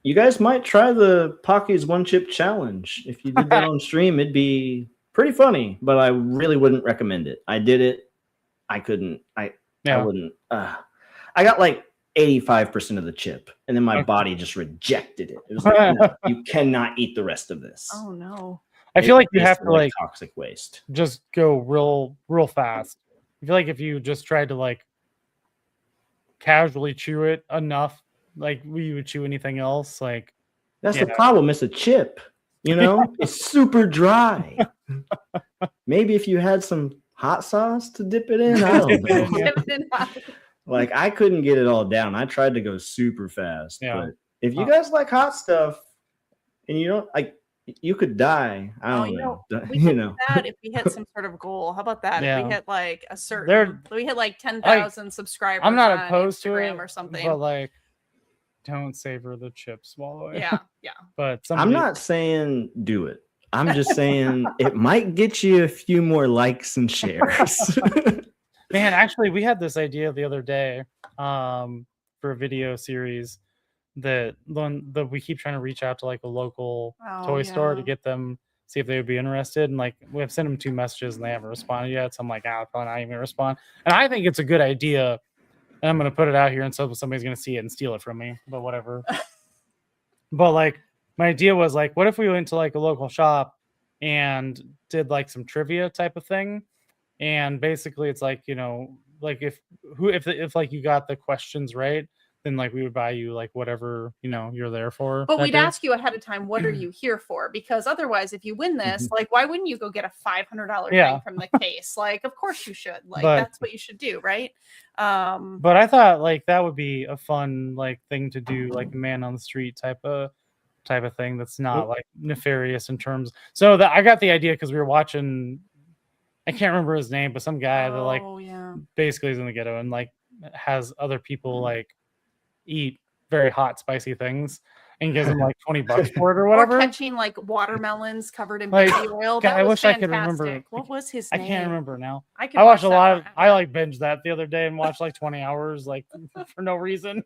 you guys might try the Pocky's One Chip Challenge. If you did that on stream, it'd be pretty funny, but I really wouldn't recommend it. I did it. I couldn't. I wouldn't. I got like 85% of the chip, and then my body just rejected it. It was like, no, you cannot eat the rest of this. Oh no! I feel like you have to like toxic waste. Just go real fast. I feel like if you just tried to like casually chew it enough, like we would chew anything else, like That's the problem. It's a chip. You know, it's super dry. Maybe if you had some hot sauce to dip it in, I don't know. Like I couldn't get it all down. I tried to go super fast, but if you guys like hot stuff and you don't like, you could die. I don't know. We that if we hit some sort of goal. How about that? If we hit like a certain, we hit like 10,000 subscribers. I'm not opposed Instagram to it or something, but like, don't savor the chip, swallow it. Yeah. But I'm not saying do it. I'm just saying it might get you a few more likes and shares. Man, actually, we had this idea the other day for a video series that we keep trying to reach out to like a local toy store to get them, see if they would be interested. And like we have sent them 2 messages and they haven't responded yet. So I'm like, I'll probably not even respond. And I think it's a good idea. And I'm going to put it out here and so somebody's going to see it and steal it from me, but whatever. But like my idea was like, what if we went to like a local shop and did like some trivia type of thing? And basically it's like, you know, like if like you got the questions right, then like we would buy you like whatever, you know, you're there for. But we'd ask you ahead of time, what are you here for? Because otherwise, if you win this, like, why wouldn't you go get a $500 thing from the case? Like, of course you should. Like, that's what you should do, right? But I thought like that would be a fun like thing to do, like a man on the street type of thing that's not like nefarious in terms. So that I got the idea because we were watching, I can't remember his name, but some guy that like basically is in the ghetto and like has other people like eat very hot spicy things and gives them like $20 for it or whatever. Or catching like watermelons covered in baby oil. I wish I could remember. What was his name? I can't remember now. I watched a lot of. I like binged that the other day and watched like 20 hours like for no reason.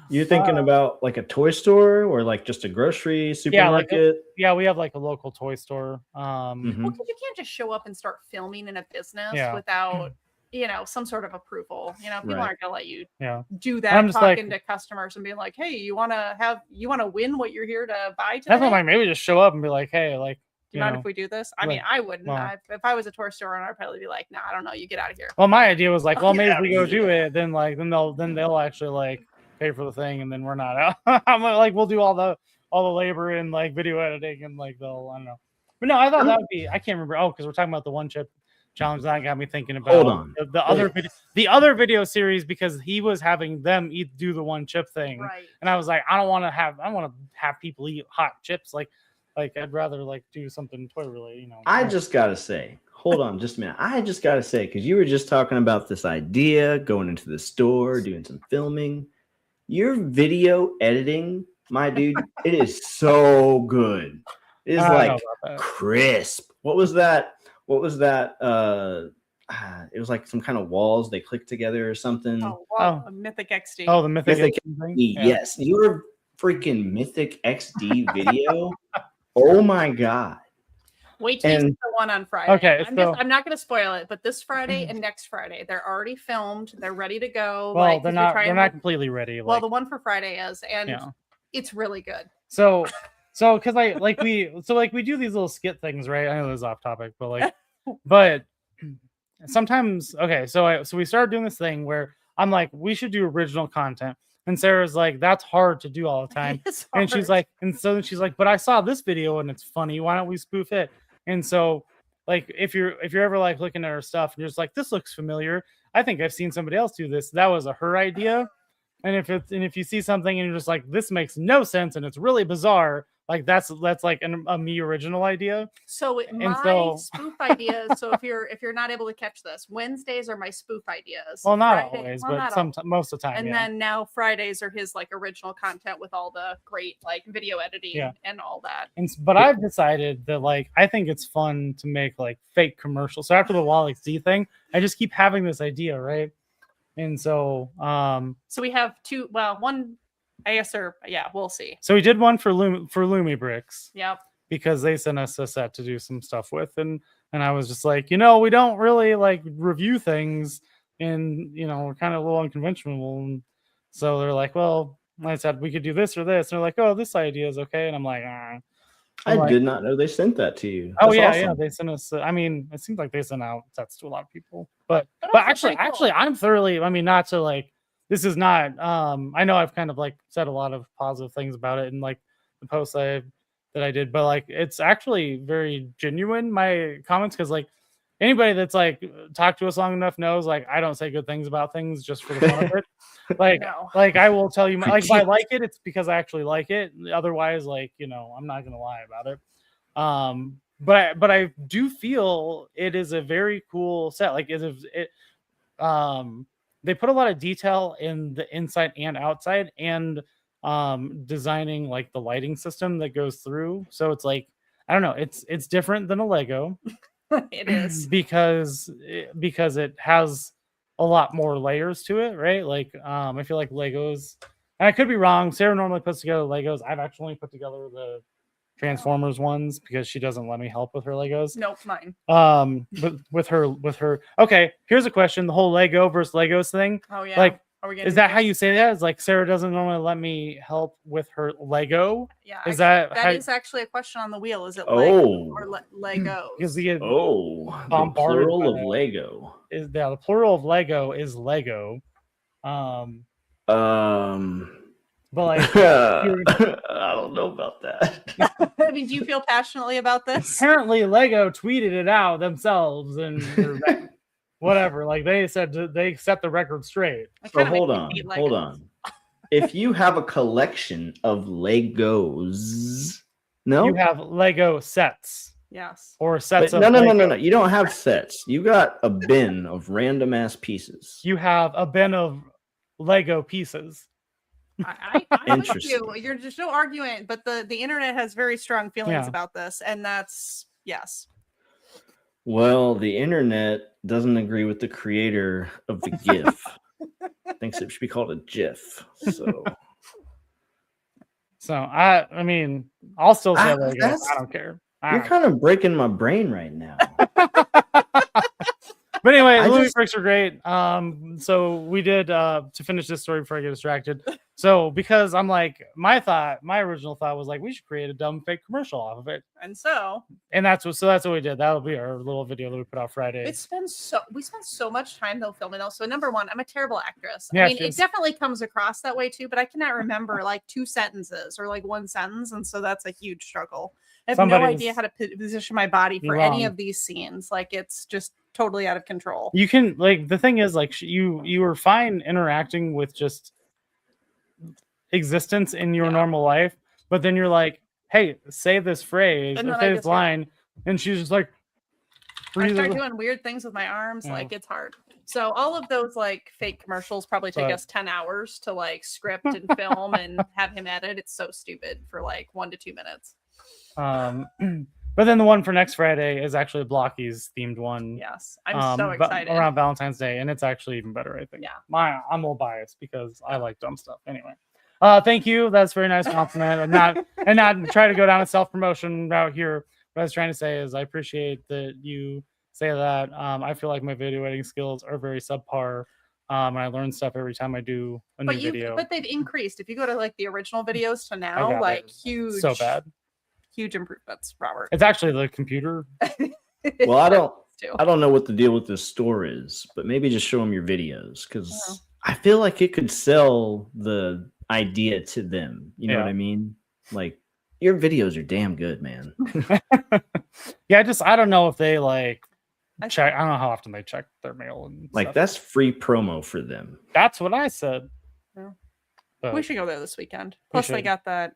You're thinking about like a toy store or like just a grocery supermarket? Yeah, we have like a local toy store. Well, because you can't just show up and start filming in a business without, you know, some sort of approval. You know, people aren't gonna let you do that. I'm just talking to customers and being like, "Hey, you want to win what you're here to buy today?" That's what like maybe just show up and be like, "Hey, like, do you mind if we do this?" I mean, I wouldn't. If I was a toy store owner, I'd probably be like, "Nah, I don't know. You get out of here." Well, my idea was like, well, maybe if we go do it, then they'll actually like pay for the thing, and then we're not out. I'm like, we'll do all the labor and like video editing and like they'll, I don't know. But no, I thought that would be. I can't remember. Oh, because we're talking about the one chip challenge. That got me thinking about the other video series because he was having them do the one chip thing, and I was like, I want to have people eat hot chips. Like I'd rather like do something toy related. You know. I just gotta say, hold on, just a minute. I just gotta say because you were just talking about this idea going into the store, doing some filming. Your video editing, my dude, it is so good. It is like crisp. What was that? It was like some kind of walls they clicked together or something. Mythic XD. Oh, the Mythic XD. Yes, your freaking Mythic XD video. Oh my god. Wait till you see the one on Friday. Okay, I'm not going to spoil it, but this Friday and next Friday, they're already filmed. They're ready to go. Well, they're not completely ready. Well, the one for Friday is, and it's really good. So because we do these little skit things, right? I know this is off topic, but like, but sometimes, okay. So we started doing this thing where I'm like, we should do original content. And Sarah's like, that's hard to do all the time. And she's like, but I saw this video and it's funny. Why don't we spoof it? And so, like, if you're ever like looking at her stuff and you're just like, this looks familiar. I think I've seen somebody else do this. That was her idea. And if you see something and you're just like, this makes no sense and it's really bizarre, like that's like a me original idea. So my spoof ideas. So if you're not able to catch this, Wednesdays are my spoof ideas. Well, not always, but most of the time. And then now Fridays are his like original content with all the great like video editing and all that. But I've decided that like I think it's fun to make like fake commercials. So after the Wall XD thing, I just keep having this idea, right? And so we have one. I guess we'll see. So we did one for Lumi Bricks. Yep. Because they sent us a set to do some stuff with, and I was just like, we don't really like review things, and we're kind of a little unconventional. And so they're like, well, I said we could do this or this, and they're like, oh, this idea is okay, and I'm like, I did not know they sent that to you. That's awesome. They sent us. I mean, it seems like they sent out sets to a lot of people, but actually, I'm thoroughly. I mean, not to like. This is not. I know I've kind of like said a lot of positive things about it, and like the posts that I did, but like it's actually very genuine, my comments, because like anybody that's like talked to us long enough knows like I don't say good things about things just for the fun of it. Like No. like I will tell you like if I like it, it's because I actually like it. Otherwise, like, you know, I'm not gonna lie about it. But I do feel it is a very cool set. Like they put a lot of detail in the inside and outside, and designing like the lighting system that goes through. So it's like, I don't know, it's different than a Lego. It is. because it has a lot more layers to it, right? Like I feel like Legos, and I could be wrong, Sarah normally puts together Legos. I've actually put together the Transformers ones because she doesn't let me help with her Legos. Nope, mine. But with her. Okay, here's a question: the whole Lego versus Legos thing. Oh yeah. Like, Are we is that how you say that? Is like Sarah doesn't normally let me help with her Lego? Yeah. Is that how, is actually a question on the wheel? Is it Lego or Legos? Because the plural of Lego is the plural of Lego is Lego. But like, I don't know about that. I mean, do you feel passionately about this? Apparently, Lego tweeted it out themselves and whatever. Like they said, they set the record straight. So hold on. If you have a collection of Legos, no, you have Lego sets. Yes. Or sets of no. You don't have sets. You got a bin of random ass pieces. You have a bin of Lego pieces. I'm with you. You're just no argument, but the internet has very strong feelings about this, and that's yes. Well, the internet doesn't agree with the creator of the GIF. Thinks it should be called a GIF. So I mean, I'll still say Lego. I don't care. You're kind of breaking my brain right now. But anyway, Louis bricks are great. So we did to finish this story before I get distracted. So because I'm like, my original thought was like, we should create a dumb fake commercial off of it. And that's what we did. That'll be our little video that we put out Friday. We spent so much time though filming those. So number one, I'm a terrible actress. Yeah, I mean, it definitely comes across that way too, but I cannot remember like 2 sentences or like 1 sentence, and so that's a huge struggle. I have no idea how to position my body for any of these scenes. Like it's just totally out of control. You can like the thing is like you were fine interacting with just existence in your normal life, but then you're like, hey, say this phrase or say this line, and she's just like, I start doing weird things with my arms. Like it's hard. So all of those like fake commercials probably take us 10 hours to like script and film and have him edit. It's so stupid for like 1 to 2 minutes. But then the one for next Friday is actually Blocky's themed one. Yes, I'm so excited. Around Valentine's Day, and it's actually even better, I think. Yeah. I'm a little biased because I like dumb stuff. Anyway, thank you. That's a very nice compliment. and not try to go down a self-promotion route here. What I was trying to say is I appreciate that you say that. I feel like my video editing skills are very subpar. And I learn stuff every time I do a new video. But they've increased. If you go to like the original videos to now, like huge. So bad. Huge improvements, Robert. It's actually the computer. Well, I don't know what the deal with this store is, but maybe just show them your videos because I feel like it could sell the idea to them. You know what I mean? Like your videos are damn good, man. I don't know if they like check. I don't know how often they check their mail and like stuff. That's free promo for them. That's what I said. Yeah. We should go there this weekend. Plus, they got that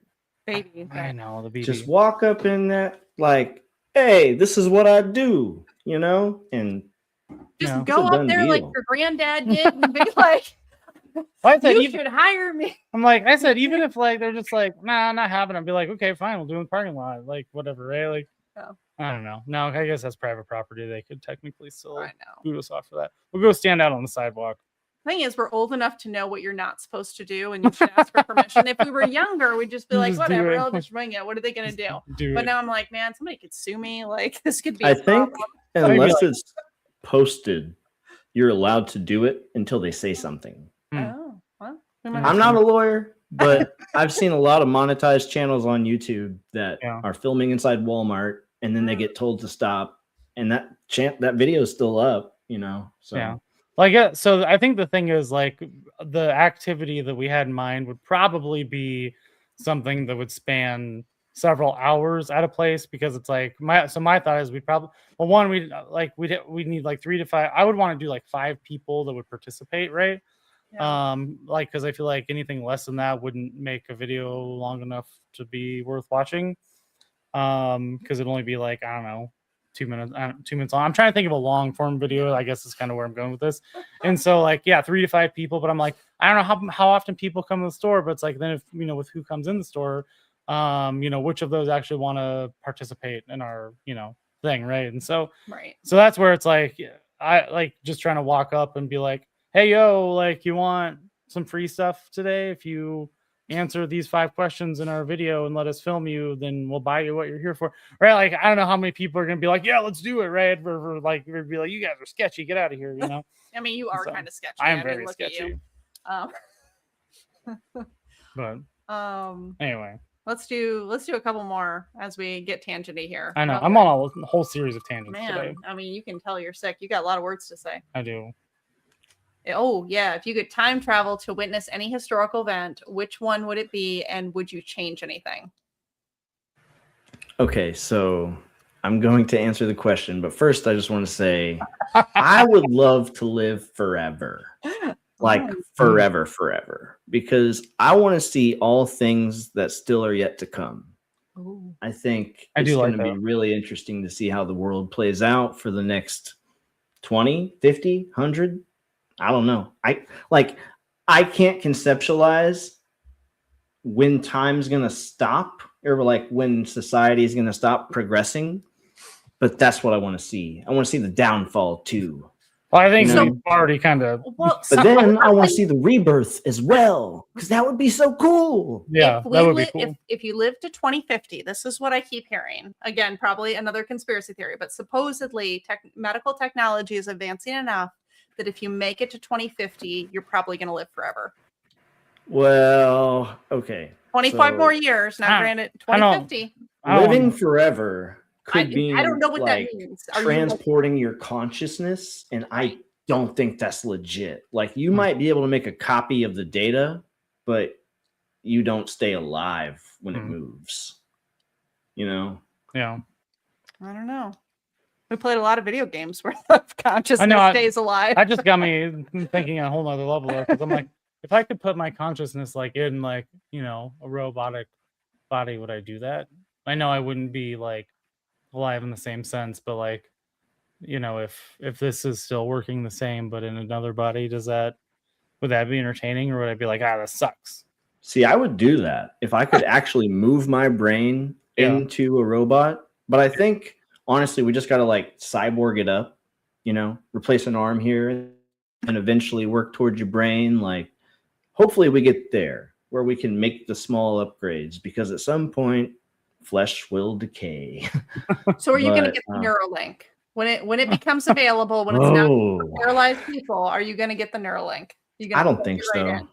baby. I know the baby. Just walk up in that, like, hey, this is what I do, you know, and just go up there like your granddad did and be like, you should hire me. I'm like, I said, even if like they're just like, nah, I'm not having it, I'd be like, okay, fine, we'll do it in the parking lot, like whatever, right? Like, I don't know. No, I guess that's private property. They could technically still boot us off for that. We'll go stand out on the sidewalk. Thing is, we're old enough to know what you're not supposed to do, and you should ask for permission. If we were younger, we'd just be like, whatever, I'll just bring it. What are they going to do? But now I'm like, man, somebody could sue me. Like, this could be I think unless it's posted, you're allowed to do it until they say something. Oh, well, I'm not a lawyer, but I've seen a lot of monetized channels on YouTube that are filming inside Walmart, and then they get told to stop, and that video is still up, you know? So. Yeah. So I think the thing is like the activity that we had in mind would probably be something that would span several hours at a place, because it's like my thought is we'd need like 3 to 5. I would want to do like 5 people that would participate, right? Yeah. Like, because I feel like anything less than that wouldn't make a video long enough to be worth watching. Because it'd only be like, I don't know, 2 minutes, 2 minutes long. I'm trying to think of a long form video. I guess is kind of where I'm going with this. And so like, yeah, 3 to 5 people, but I'm like, I don't know how often people come to the store, but it's like, then if, with who comes in the store, which of those actually want to participate in our, thing. Right. And so that's where it's like, I like just trying to walk up and be like, hey, yo, like, you want some free stuff today? If you answer these 5 questions in our video and let us film you, then we'll buy you what you're here for. Right. Like, I don't know how many people are going to be like, yeah, let's do it. Right. We're be like, you guys are sketchy. Get out of here. I mean, you are kind of sketchy. I am very sketchy. But anyway. Let's do a couple more as we get tangenty here. I know. I'm on a whole series of tangents today. I mean, you can tell you're sick. You got a lot of words to say. I do. Oh, yeah. If you could time travel to witness any historical event, which one would it be? And would you change anything? Okay, so I'm going to answer the question. But first, I just want to say I would love to live forever. Like forever, because I want to see all things that still are yet to come. Ooh. I think it's going to be really interesting to see how the world plays out for the next 20, 50, 100. I don't know. I can't conceptualize when time's going to stop, or like when society is going to stop progressing. But that's what I want to see. I want to see the downfall too. Well, I think we've already kind of. But then I want to see the rebirth as well, because that would be so cool. Yeah, that would be cool. If you live to 2050, this is what I keep hearing. Again, probably another conspiracy theory, but supposedly medical technology is advancing enough that if you make it to 2050, you're probably going to live forever. Well, okay. 25 more years. Now, granted, 2050. Living forever could be. I don't know what like that means. Transporting your consciousness, and I don't think that's legit. Like, you might be able to make a copy of the data, but you don't stay alive when it moves. Yeah. I don't know. We played a lot of video games where the consciousness stays alive. That just got me thinking a whole nother level, because I'm like, if I could put my consciousness like in like, a robotic body, would I do that? I know I wouldn't be like alive in the same sense, but like, if this is still working the same but in another body, would that be entertaining, or would I be like, this sucks? See, I would do that if I could actually move my brain into a robot. But I think honestly, we just got to like cyborg it up, replace an arm here and eventually work towards your brain. Like, hopefully we get there where we can make the small upgrades, because at some point flesh will decay. So are you going to get the Neuralink when it becomes available, when it's not for paralyzed people? Are you going to get the Neuralink? I don't think so.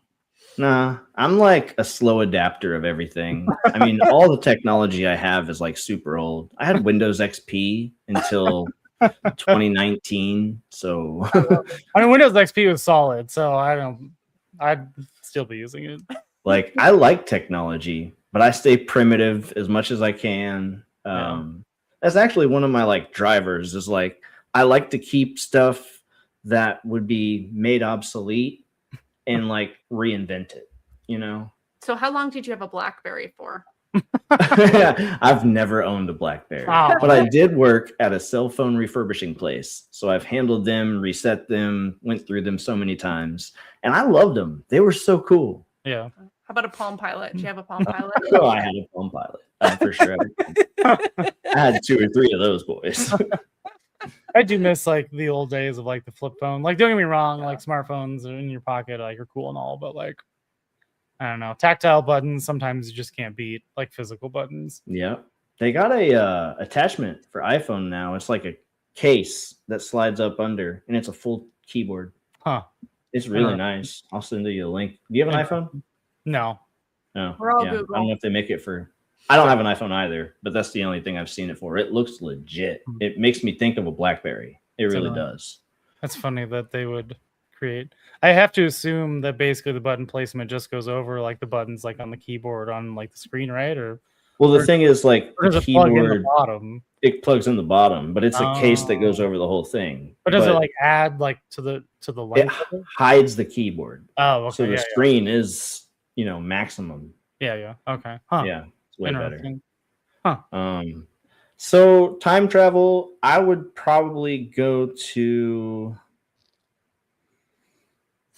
Nah, I'm like a slow adapter of everything. I mean, all the technology I have is like super old. I had Windows XP until 2019. So I mean, Windows XP was solid, so I'd still be using it. Like, I like technology, but I stay primitive as much as I can. That's actually one of my like drivers, is like, I like to keep stuff that would be made obsolete and like reinvent it, So how long did you have a BlackBerry for? I've never owned a BlackBerry, but I did work at a cell phone refurbishing place. So I've handled them, reset them, went through them so many times, and I loved them. They were so cool. Yeah. How about a Palm Pilot? Do you have a Palm Pilot? Oh, I had a Palm Pilot for sure. I had 2 or 3 of those boys. I do miss like the old days of like the flip phone. Like, don't get me wrong, like smartphones are in your pocket, like, are cool and all, but like, I don't know, tactile buttons sometimes you just can't beat like physical buttons. Yeah, they got a attachment for iPhone now. It's like a case that slides up under, and it's a full keyboard. It's really nice. I'll send you a link. Do you have an iPhone? No. We're all Google. I don't know if they make it for. I don't have an iPhone either, but that's the only thing I've seen it for. It looks legit. It makes me think of a BlackBerry. It really does. That's funny that they would create. I have to assume that basically the button placement just goes over like the buttons like on the keyboard on like the screen, right? Or the thing is, like, or the does it plug in the keyboard, bottom? it plugs in the bottom, but it's a case that goes Oh. over the whole thing. But does it like add like to the it length of it? hides the keyboard? Oh, okay. So the screen is, maximum. Yeah. Okay. Huh. Yeah, it's way better. Interesting. Huh. So time travel, I would probably go to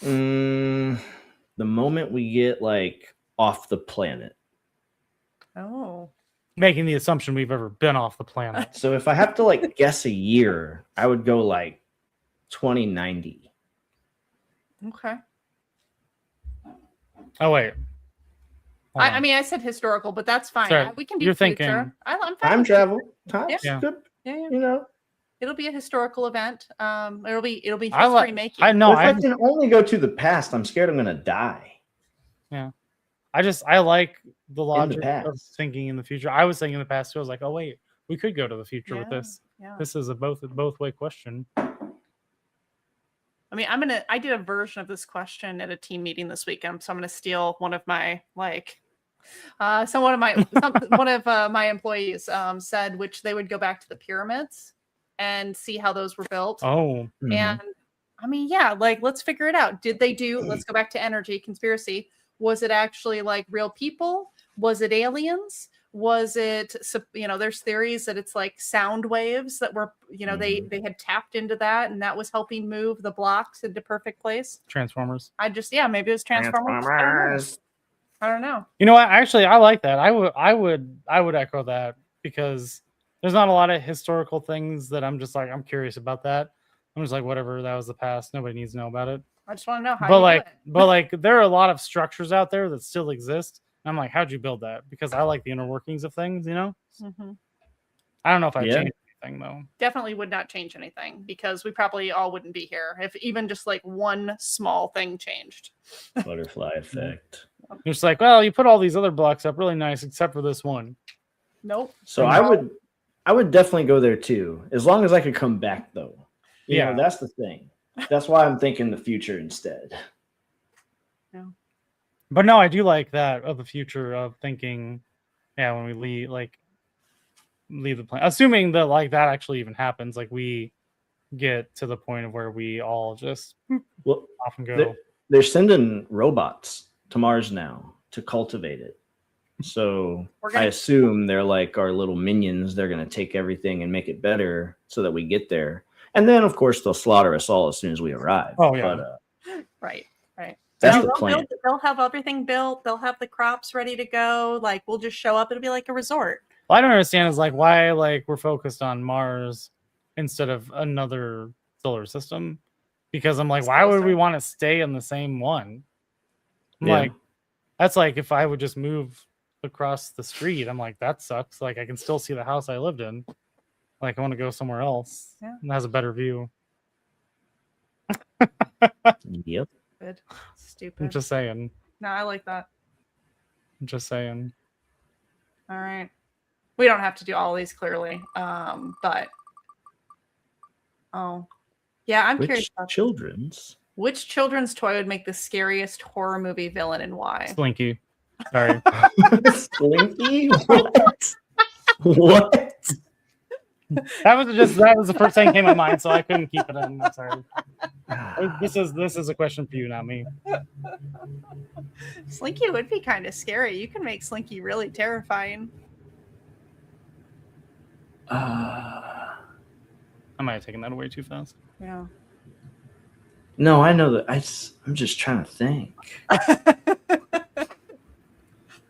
the moment we get like off the planet. Oh. Making the assumption we've ever been off the planet. So if I have to like guess a year, I would go like 2090. Okay. Oh wait. I mean, I said historical, but that's fine. Sorry, We can do you're future. thinking I'm fine Time with travel. future. Time's Yeah. good. Yeah. It'll be a historical event. It'll be history making. I know. If I can only go to the past, I'm scared I'm gonna die. Yeah. I like the logic of past. thinking in the future. I was thinking in the past too. I was like, oh wait, we could go to the future with this. Yeah. This is a both way question. I mean, I did a version of this question at a team meeting this weekend, so I'm gonna steal one of my one of my employees said which they would go back to the pyramids and see how those were built. Oh, and I mean, yeah, like let's figure it out. Did they do? Let's go back to energy conspiracy. Was it actually like real people? Was it aliens? Was it, there's theories that it's like sound waves that were, they had tapped into that and that was helping move the blocks into perfect place. Transformers. Maybe it was Transformers. I don't know. You know what? Actually, I like that. I would echo that because there's not a lot of historical things that I'm just like, I'm curious about that. I'm just like, whatever, that was the past. Nobody needs to know about it. I just want to know how but like there are a lot of structures out there that still exist. And I'm like, how'd you build that? Because I like the inner workings of things, Mm-hmm. I don't know if I changed anything though. Definitely would not change anything because we probably all wouldn't be here if even just like one small thing changed. Butterfly effect. It's like, well, you put all these other blocks up really nice, except for this one. Nope. So I would definitely go there too, as long as I could come back though. You know, that's the thing. That's why I'm thinking the future instead. Yeah. But no, I do like that of the future of thinking, when we leave the planet, assuming that like that actually even happens, like we get to the point of where we all just off and go. They're sending robots to Mars now to cultivate it. So I assume they're like our little minions. They're going to take everything and make it better so that we get there. And then, of course, they'll slaughter us all as soon as we arrive. Oh, yeah. But, right. That's the plan. They'll have everything built. They'll have the crops ready to go. Like, we'll just show up. It'll be like a resort. What I don't understand is like why like we're focused on Mars instead of another solar system. Because I'm like, why would we want to stay in the same one? I'm like, that's like if I would just move across the street. I'm like, that sucks. Like, I can still see the house I lived in. Like, I want to go somewhere else and has a better view. Yep. Good. Stupid. I'm just saying. No, I like that. I'm just saying. All right. We don't have to do all these clearly. But I'm curious about children's. Which children's toy would make the scariest horror movie villain and why? Slinky. Sorry. Slinky? What? What? That was the first thing that came to mind, so I couldn't keep it in. I'm sorry. This is a question for you, not me. Slinky would be kind of scary. You can make Slinky really terrifying. I might have taken that away too fast. Yeah. No, I know that. I'm just trying to think.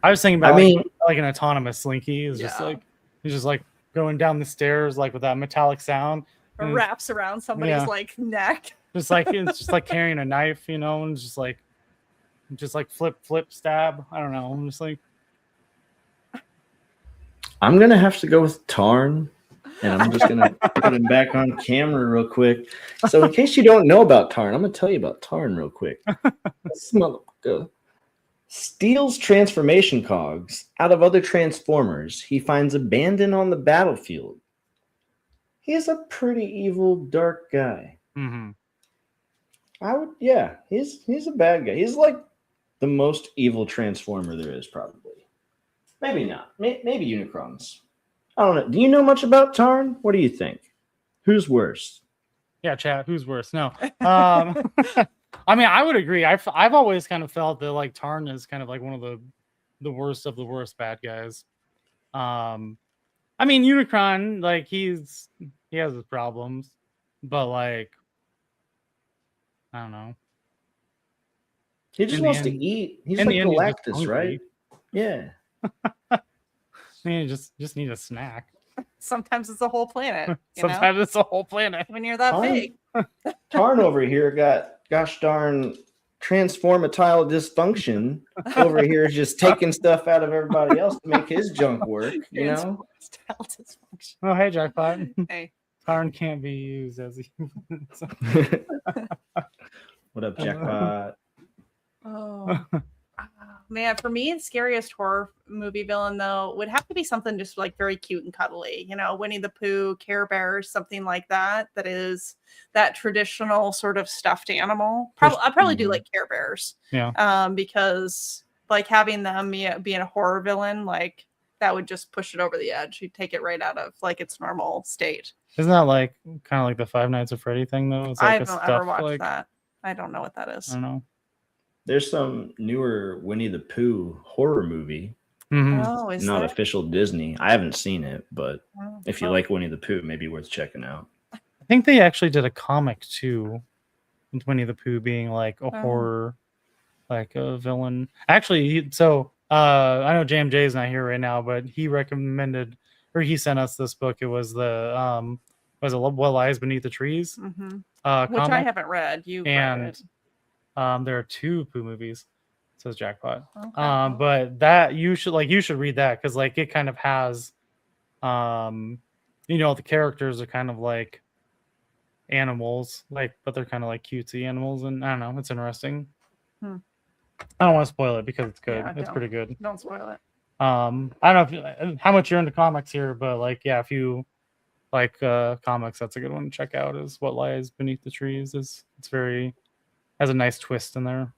I was thinking about like an autonomous Slinky. It's just like he's just like going down the stairs like with that metallic sound. Or wraps around somebody's like neck. Just like it's just like carrying a knife, and just like flip, stab. I don't know. I'm just like I'm gonna have to go with Tarn, and I'm just gonna put him back on camera real quick. So in case you don't know about Tarn, I'm gonna tell you about Tarn real quick. This motherfucker steals transformation cogs out of other Transformers he finds abandoned on the battlefield. He is a pretty evil, dark guy. Mm-hmm. Yeah, he's a bad guy. He's like the most evil Transformer there is, probably. Maybe not. Maybe Unicrons. I don't know. Do you know much about Tarn? What do you think? Who's worse? Yeah, chat. Who's worse? No. I mean, I would agree. I've always kind of felt that like Tarn is kind of like one of the worst of the worst bad guys. I mean, Unicron, like he has his problems, but like I don't know. He just wants to eat. He's like Galactus, right? Yeah. You just need a snack. Sometimes it's a whole planet. Sometimes it's a whole planet. When you're that big. Tarn over here got gosh darn transformatile dysfunction. Over here is just taking stuff out of everybody else to make his junk work. You know. Oh, hey, Jackpot. Hey. Tarn can't be used as a human. What up, Jackpot? Oh. Man, for me, the scariest horror movie villain though would have to be something just like very cute and cuddly. Winnie the Pooh, Care Bears, something like that. That is that traditional sort of stuffed animal. I probably do like Care Bears. Yeah. Because like having them being a horror villain, like that would just push it over the edge. You'd take it right out of like its normal state. Isn't that like kind of like the Five Nights at Freddy thing though? It's like I haven't ever watched that. I don't know what that is. I don't know. There's some newer Winnie the Pooh horror movie. Mm-hmm. Oh, is not there? Official Disney. I haven't seen it, but if you like Winnie the Pooh, maybe worth checking out. I think they actually did a comic too, with Winnie the Pooh being like a horror, like a villain. Actually, so I know JMJ is not here right now, but he recommended or he sent us this book. It was the What Lies Beneath the Trees, which comic. I haven't read. You read it. There are 2 Pooh movies, says Jackpot. Okay. But that you should read that because like it kind of has, the characters are kind of like animals, like but they're kind of like cutesy animals, and I don't know, it's interesting. I don't want to spoil it because it's good. Yeah, it's pretty good. Don't spoil it. I don't know how much you're into comics here, but like yeah, if you like comics, that's a good one to check out. Is What Lies Beneath the Trees. It's very has a nice twist in there.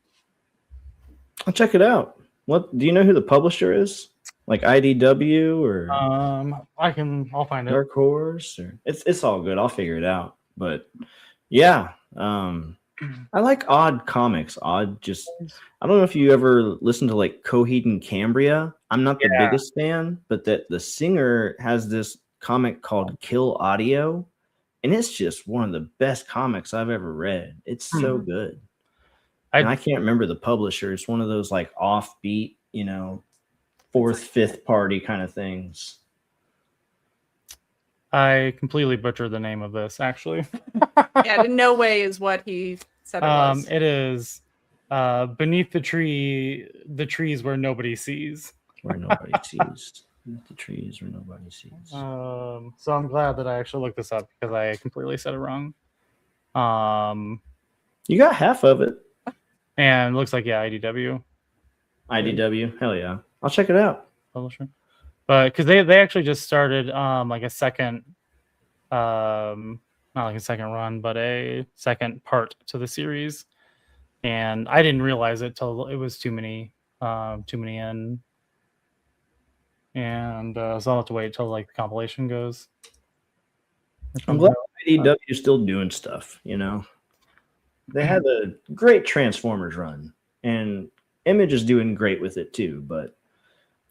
I'll check it out. What do you know who the publisher is? Like IDW or I'll find it. Dark Horse or it's all good. I'll figure it out. But yeah, I like odd comics. I don't know if you ever listen to like Coheed and Cambria. I'm not the biggest fan, but that the singer has this comic called Kill Audio, and it's just one of the best comics I've ever read. It's so good. And I can't remember the publisher. It's one of those like offbeat, 4th, 5th party kind of things. I completely butchered the name of this, actually. Yeah, in no way is what he said it was. It is Beneath the Trees Where Nobody Sees. Where nobody sees. Beneath the trees where nobody sees. So I'm glad that I actually looked this up because I completely said it wrong. You got half of it. And it looks like, IDW. IDW, hell yeah. I'll check it out. Publisher. But because they actually just started like a second, not like a second run, but a second part to the series. And I didn't realize it till it was too many in. And so I'll have to wait till like the compilation goes. I'm glad IDW is still doing stuff, They had a great Transformers run, and Image is doing great with it too. But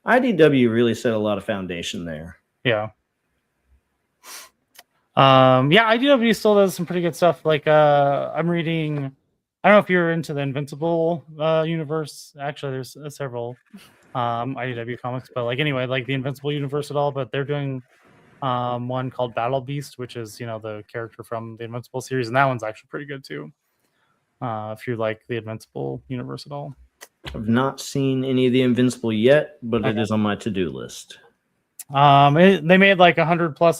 IDW really set a lot of foundation there. Yeah. IDW still does some pretty good stuff. Like I'm reading. I don't know if you're into the Invincible universe. Actually, there's several IDW comics, but like anyway, like the Invincible universe at all. But they're doing one called Battle Beast, which is the character from the Invincible series, and that one's actually pretty good too. If you like the Invincible universe at all. I've not seen any of the Invincible yet, but it is on my to-do list. They made like 100 plus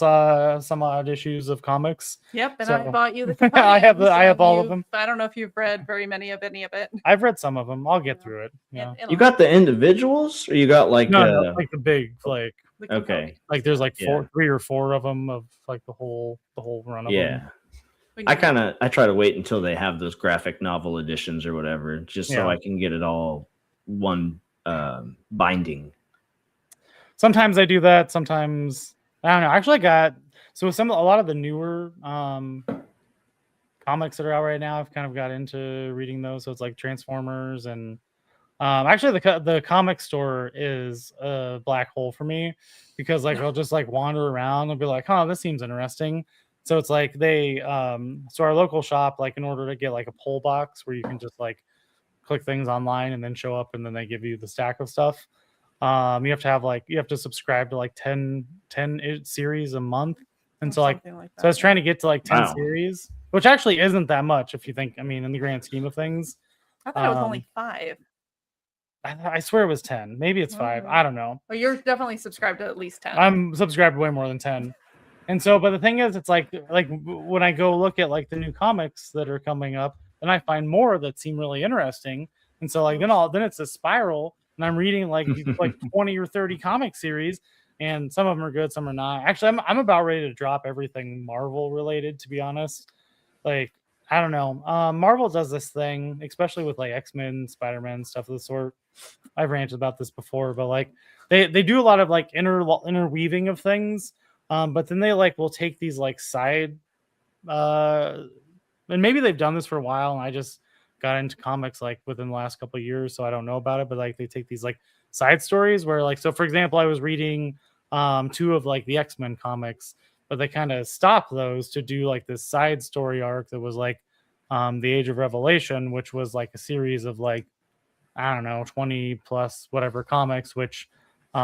some odd issues of comics. Yep, and I bought you the I have all of them. I don't know if you've read very many of any of it. I've read some of them. I'll get through it. Yeah. You got the individuals, or you got like no, like the big like okay, like there's like 3 or 4 of them of like the whole run of them. I try to wait until they have those graphic novel editions or whatever, just so I can get it all one binding. Sometimes I do that. Sometimes I don't know. Actually, a lot of the newer comics that are out right now, I've kind of got into reading those. So it's like Transformers and actually the comic store is a black hole for me because like I'll just like wander around and be like, oh, this seems interesting. So it's like they so our local shop, like in order to get like a pull box where you can just like click things online and then show up and then they give you the stack of stuff. You have to subscribe to like 10 series a month. And so like so I was trying to get to like 10 series, which actually isn't that much if you think, I mean, in the grand scheme of things. I thought it was only 5. I swear it was 10. Maybe it's 5. I don't know. Well, you're definitely subscribed to at least 10. I'm subscribed to way more than 10. And so, but the thing is, it's like when I go look at like the new comics that are coming up, then I find more that seem really interesting. And so like then it's a spiral, and I'm reading like 20 or 30 comic series, and some of them are good, some are not. Actually, I'm about ready to drop everything Marvel related, to be honest. Like I don't know. Marvel does this thing, especially with like X-Men, Spider-Man, stuff of the sort. I've ranted about this before, but like they do a lot of like interweaving of things. But then they like will take these like side and maybe they've done this for a while, and I just got into comics like within the last couple of years, so I don't know about it, but like they take these like side stories where like, so for example, I was reading 2 of like the X-Men comics, but they kind of stopped those to do like this side story arc that was like the Age of Revelation, which was like a series of like, I don't know, 20 plus whatever comics, which they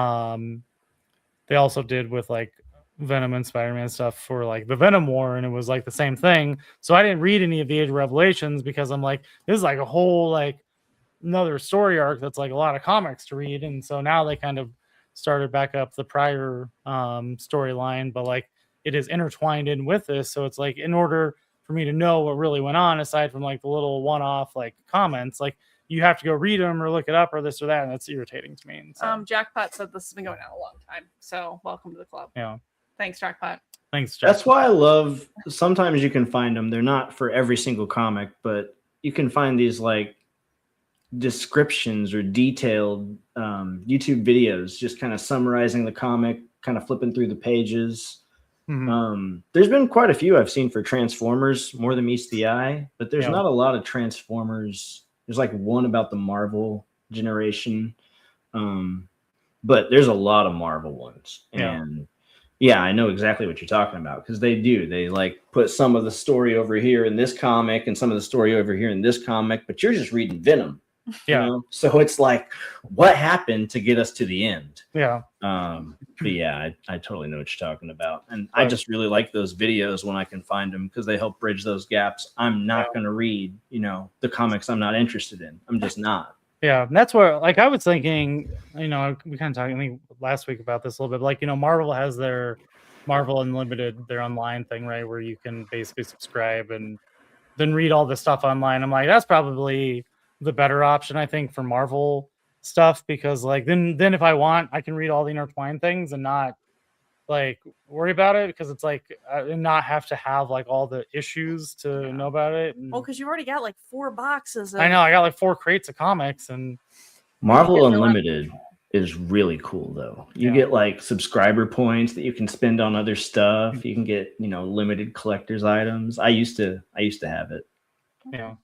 also did with like Venom and Spider-Man stuff for like the Venom War, and it was like the same thing. So I didn't read any of the Age of Revelations because I'm like, this is like a whole like another story arc that's like a lot of comics to read. And so now they kind of started back up the prior storyline, but like it is intertwined in with this. So it's like in order for me to know what really went on, aside from like the little one-off like comments, like you have to go read them or look it up or this or that, and that's irritating to me. And so, Jackpot said this has been going on a long time, so welcome to the club. Yeah. Thanks, Jackpot. Thanks, Jackpot. That's why I love, sometimes you can find them. They're not for every single comic, but you can find these like descriptions or detailed YouTube videos just kind of summarizing the comic, kind of flipping through the pages. Mm-hmm. There's been quite a few I've seen for Transformers, more than meets the eye, but there's not a lot of Transformers. There's like one about the Marvel generation, but there's a lot of Marvel ones. And yeah, I know exactly what you're talking about, because they like put some of the story over here in this comic and some of the story over here in this comic, but you're just reading Venom. You know? So it's like, what happened to get us to the end? Yeah. But yeah, I totally know what you're talking about. And I just really like those videos when I can find them, because they help bridge those gaps. I'm not going to read, the comics I'm not interested in. I'm just not. Yeah. And that's where, like, I was thinking, we kind of talked last week about this a little bit. Like, Marvel has their Marvel Unlimited, their online thing, right? Where you can basically subscribe and then read all this stuff online. I'm like, that's probably the better option, I think, for Marvel stuff, because like then if I want, I can read all the intertwined things and not like worry about it, because it's like and not have to have like all the issues to know about it. And, well, because you've already got like 4 boxes. I know, I got like 4 crates of comics. And Marvel Unlimited is really cool though. You get like subscriber points that you can spend on other stuff. You can get limited collector's items. I used to have it. Yeah,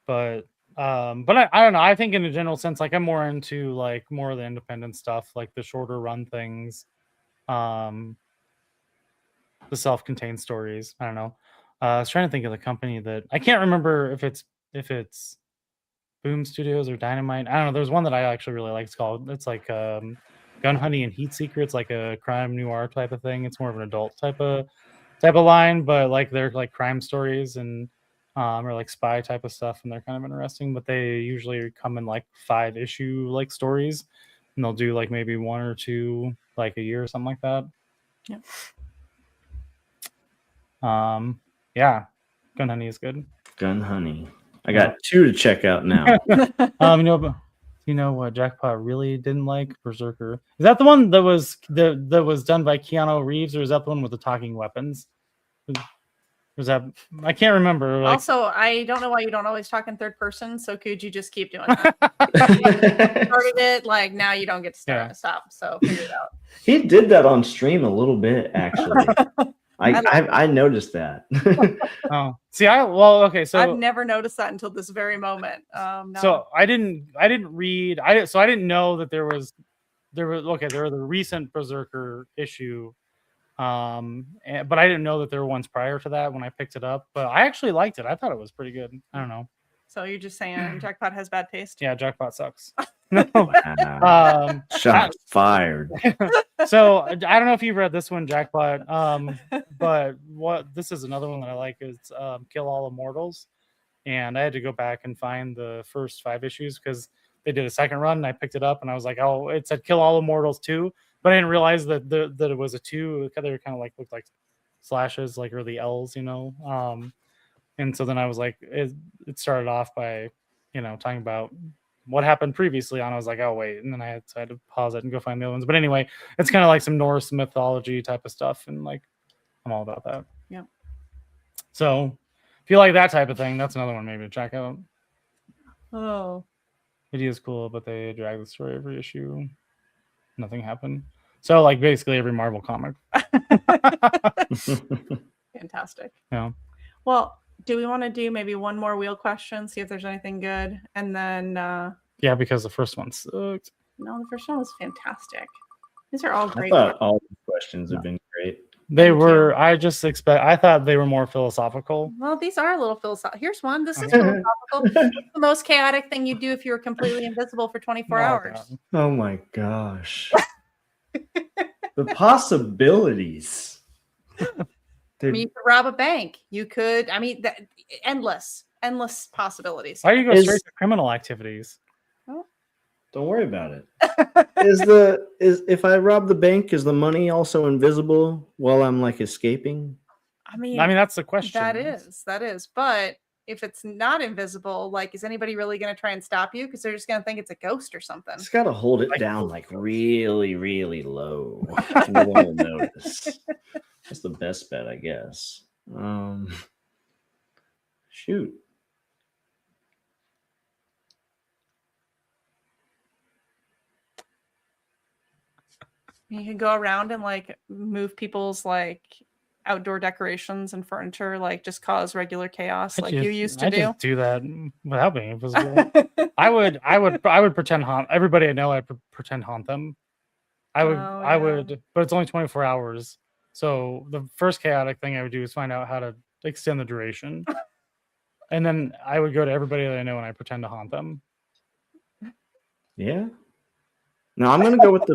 but I don't know. I think in a general sense, like I'm more into like more of the independent stuff, like the shorter run things, the self-contained stories. I don't know. I was trying to think of the company that I can't remember if it's Boom Studios or Dynamite. I don't know. There's one that I actually really like. It's like Gun Hunting and Heat Seeker. It's like a crime noir type of thing. It's more of an adult type of line, but like they're like crime stories and or like spy type of stuff, and they're kind of interesting. But they usually come in like 5 issue like stories, and they'll do like maybe 1 or 2 like a year or something like that. Yeah. Gun Honey is good. Gun Honey. I got 2 to check out now. You know what Jackpot really didn't like? Berserker. Is that the one that was done by Keanu Reeves, or is that the one with the talking weapons? Was that? I can't remember. Like, also, I don't know why you don't always talk in third person. So could you just keep doing that? Started it, like now you don't get to stop. So figure it out. He did that on stream a little bit, actually. I noticed that. oh, see, okay. So I've never noticed that until this very moment. No. So I didn't read. I didn't know that there was the recent Berserker issue. But I didn't know that there were ones prior to that when I picked it up. But I actually liked it. I thought it was pretty good. I don't know. So you're just saying Jackpot has bad taste? Yeah, Jackpot sucks. Shots fired. So I don't know if you've read this one, Jackpot. But this is another one that I like is Kill All Immortals. And I had to go back and find the first 5 issues because they did a second run and I picked it up and I was like, oh, it said Kill All Immortals 2. But I didn't realize that that it was a 2. They were kind of like looked like slashes, like, or the L's, you know. And so then I was like, it started off by, you know, talking about what happened previously on. I was like, oh wait, and then I had to pause it and go find the other ones. But anyway, it's kind of like some Norse mythology type of stuff, and like I'm all about that. Yeah. So if you like that type of thing, that's another one maybe to check out. Oh. It is cool, but they drag the story every issue. Nothing happened. So like basically every Marvel comic. Fantastic. Yeah. Well, do we want to do maybe one more wheel question, see if there's anything good, and then yeah, because the first one sucked. No, the first one was fantastic. These are all great. I thought all the questions have been great. They were. I thought they were more philosophical. Well, these are a little philosophical. Here's one. This is philosophical. It's the most chaotic thing you do if you were completely invisible for 24 hours. God. Oh my gosh. The possibilities. I mean, you could rob a bank. You could. I mean, endless possibilities. Why do you go straight to criminal activities? Don't worry about it. If I rob the bank, is the money also invisible while I'm like escaping? I mean that's the question. That is. But if it's not invisible, like, is anybody really going to try and stop you? Because they're just going to think it's a ghost or something. It's got to hold it down like really, really low. No one will notice. That's the best bet, I guess. Shoot. You can go around and like move people's like outdoor decorations and furniture, like just cause regular chaos, like you used to do. Just do that without being invisible. I would pretend haunt everybody I know. I'd pretend haunt them. I would, but it's only 24 hours. So the first chaotic thing I would do is find out how to extend the duration, and then I would go to everybody that I know and I pretend to haunt them. Yeah. No, I'm gonna go with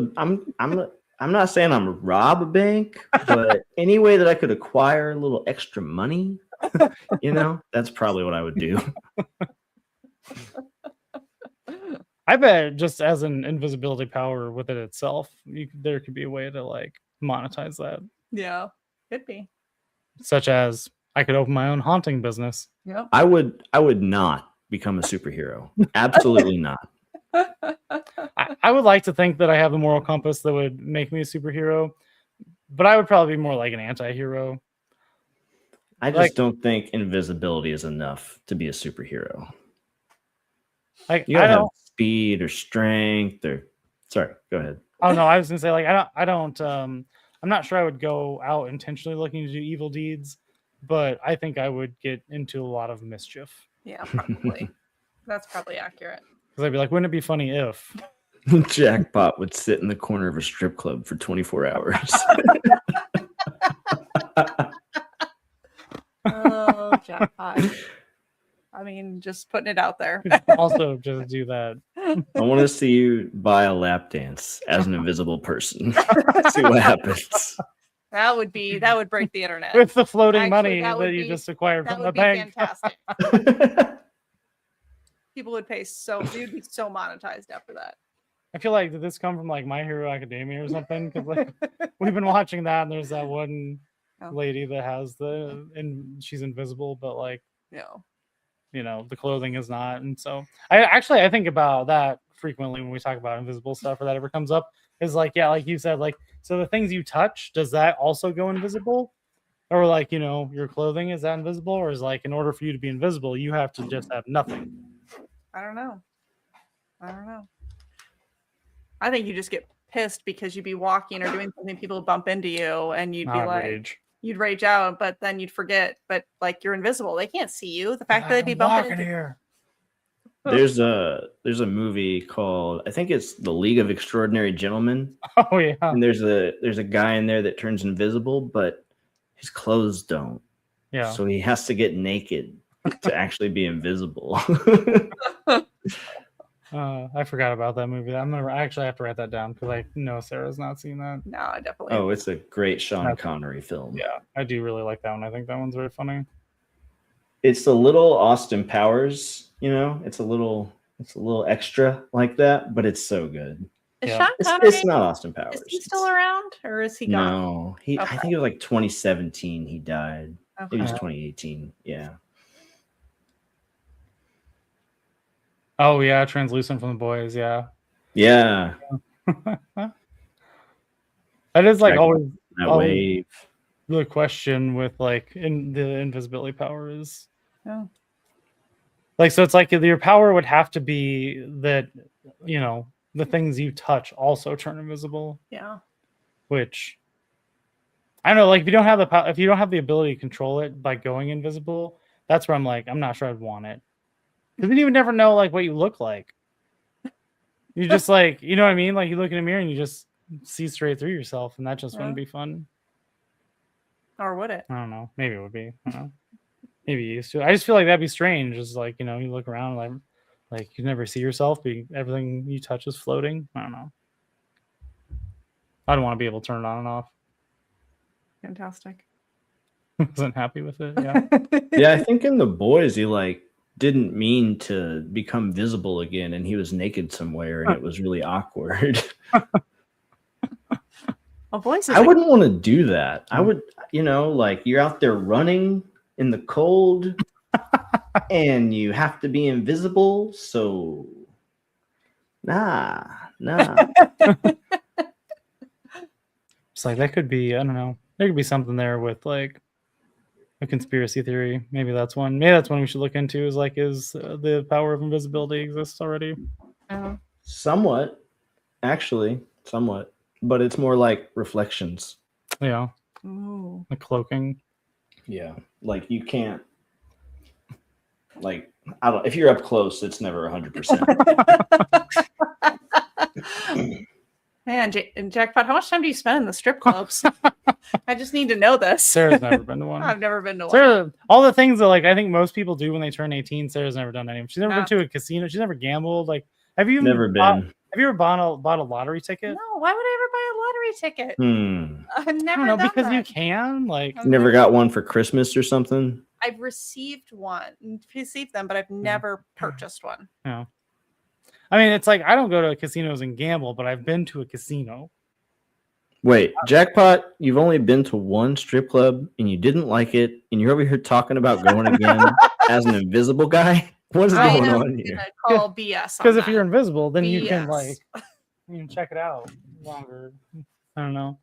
I'm not saying I'm rob a bank, but any way that I could acquire a little extra money, that's probably what I would do. I bet just as an invisibility power with it itself, there could be a way to like monetize that. Yeah, could be. Such as I could open my own haunting business. Yep. I would not become a superhero. Absolutely not. I would like to think that I have the moral compass that would make me a superhero, but I would probably be more like an anti-hero. I just don't think invisibility is enough to be a superhero. Like, you don't have speed or strength or. Sorry, go ahead. Oh no, I was gonna say like I don't. I'm not sure I would go out intentionally looking to do evil deeds, but I think I would get into a lot of mischief. Yeah, probably. That's probably accurate. Because I'd be like, wouldn't it be funny if Jackpot would sit in the corner of a strip club for 24 hours? Oh, Jackpot. I mean, just putting it out there. Also, just do that. I want to see you buy a lap dance as an invisible person. See what happens. That would break the internet. With the floating money that you just acquired from the bank. Fantastic. People would pay you'd be so monetized after that. I feel like, did this come from like My Hero Academia or something? Because like we've been watching that, and there's that one lady that has and she's invisible, but like the clothing is not. And so I think about that frequently when we talk about invisible stuff, or that ever comes up. Is like, yeah, like you said, like, so the things you touch, does that also go invisible? Or like, your clothing, is that invisible? Or is like, in order for you to be invisible, you have to just have nothing? I don't know. I think you just get pissed because you'd be walking or doing something, people bump into you, and you'd be like, Rage. You'd rage out, but then you'd forget. But like, you're invisible; they can't see you. The fact that they'd be bumping into here. There's a movie called, I think it's The League of Extraordinary Gentlemen. Oh yeah. And there's a guy in there that turns invisible, but his clothes don't. Yeah. So he has to get naked to actually be invisible. I forgot about that movie. I actually have to write that down because I know Sarah's not seen that. No, I definitely. Oh, it's a great Sean Connery film. Yeah, I do really like that one. I think that one's very funny. It's a little Austin Powers, it's a little extra like that, but it's so good. Is Sean Connery, it's not Austin Powers. Is he still around, or is he gone? No, I think it was like 2017 he died. Okay. It was 2018. Yeah. Oh yeah, Translucent from The Boys. Yeah. Yeah. That is like always wave. The question with like in the invisibility power is, like, so it's like your power would have to be that the things you touch also turn invisible. Yeah. Which I don't know, like if you don't have the ability to control it by going invisible, that's where I'm like, I'm not sure I'd want it. Because then you would never know like what you look like. You just like, you know what I mean? Like you look in a mirror and you just see straight through yourself, and that just wouldn't be fun. Or would it? I don't know. Maybe it would be. I don't know. Maybe you used to. I just feel like that'd be strange. Just like, you look around like you never see yourself, but everything you touch is floating. I don't know. I don't want to be able to turn it on and off. Fantastic. Wasn't happy with it. Yeah. Yeah, I think in The Boys he like didn't mean to become visible again, and he was naked somewhere, and it was really awkward. I wouldn't want to do that. I would, like you're out there running in the cold and you have to be invisible. So nah. It's like that could be, I don't know. There could be something there with like a conspiracy theory. Maybe that's one. Maybe that's one we should look into. Is the power of invisibility exists already? Somewhat, but it's more like reflections. Yeah. Ooh. The cloaking. Yeah, like you can't. Like if you're up close, it's never 100%. Man, Jackpot, how much time do you spend in the strip clubs? I just need to know this. Sarah's never been to one. I've never been to one. Sarah, all the things that like I think most people do when they turn 18, Sarah's never done any. She's never been to a casino. She's never gambled. Like, have you never been? Have you ever bought a lottery ticket? No. Why would I ever buy a lottery ticket? I've never. I don't know, because that. you can. Like, never got one for Christmas or something. I've received them, but I've never purchased one. Yeah. I mean, it's like I don't go to casinos and gamble, but I've been to a casino. Wait, Jackpot, you've only been to one strip club and you didn't like it, and you're over here talking about going again as an invisible guy? What is going on here? Call BS. Because if you're invisible, then you can you can check it out longer. I don't know.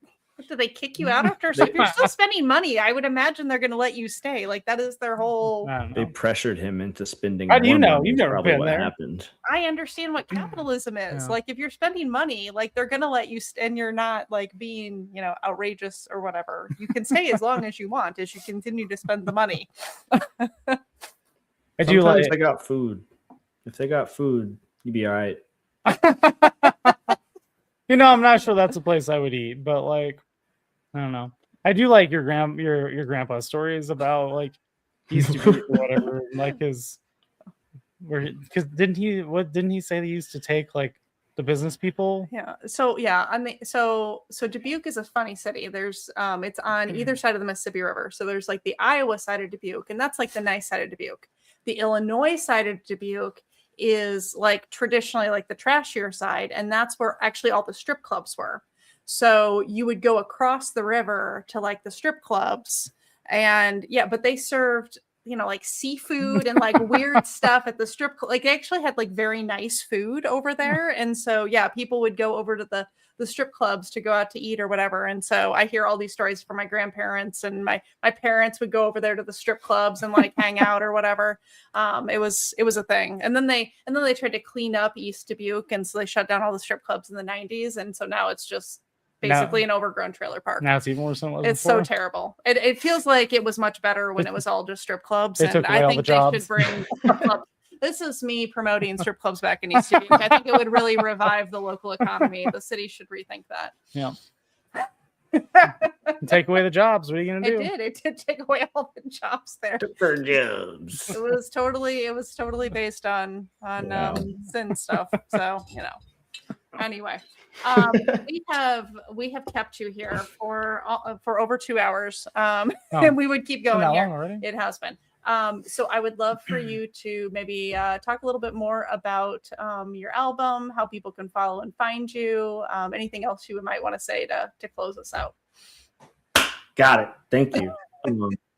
Do they kick you out after? So if you're still spending money, I would imagine they're going to let you stay. Like that is their whole. They pressured him into spending. How do you know? You've never been there. Happened. I understand what capitalism is. Yeah. Like if you're spending money, like they're going to let you, and you're not like being, outrageous or whatever. You can stay as long as you want, as you continue to spend the money. I do like. If they got food, you'd be all right. I'm not sure that's a place I would eat, but like, I don't know. I do like your grandpa's stories about like he used to be or whatever, like because didn't he say they used to take like the business people? Yeah. So Dubuque is a funny city. There's it's on either side of the Mississippi River. So there's like the Iowa side of Dubuque, and that's like the nice side of Dubuque. The Illinois side of Dubuque is like traditionally like the trashier side, and that's where actually all the strip clubs were. So you would go across the river to like the strip clubs, and but they served like seafood and like weird stuff at the strip club. Like they actually had like very nice food over there, and so people would go over to the strip clubs to go out to eat or whatever. And so I hear all these stories from my grandparents, and my parents would go over there to the strip clubs and like hang out or whatever. It was a thing. And then they tried to clean up East Dubuque, and so they shut down all the strip clubs in the 90s, and so now it's just basically an overgrown trailer park. Now it's even worse than it was It's before. so terrible. It feels like it was much better when it was all just strip clubs. They took away all the they should jobs. bring strip clubs. This is me promoting strip clubs back in East Dubuque. I think it would really revive the local economy. The city should rethink that. Yeah. Take away the jobs. What are you gonna do? It did take away all the jobs there. For jobs. It was totally based on sin stuff. So, you know. Anyway, we have kept you here for over 2 hours, and we would keep going here. Already? It has been. So I would love for you to maybe talk a little bit more about your album, how people can follow and find you, anything else you might want to say to close us out. Got it. Thank you.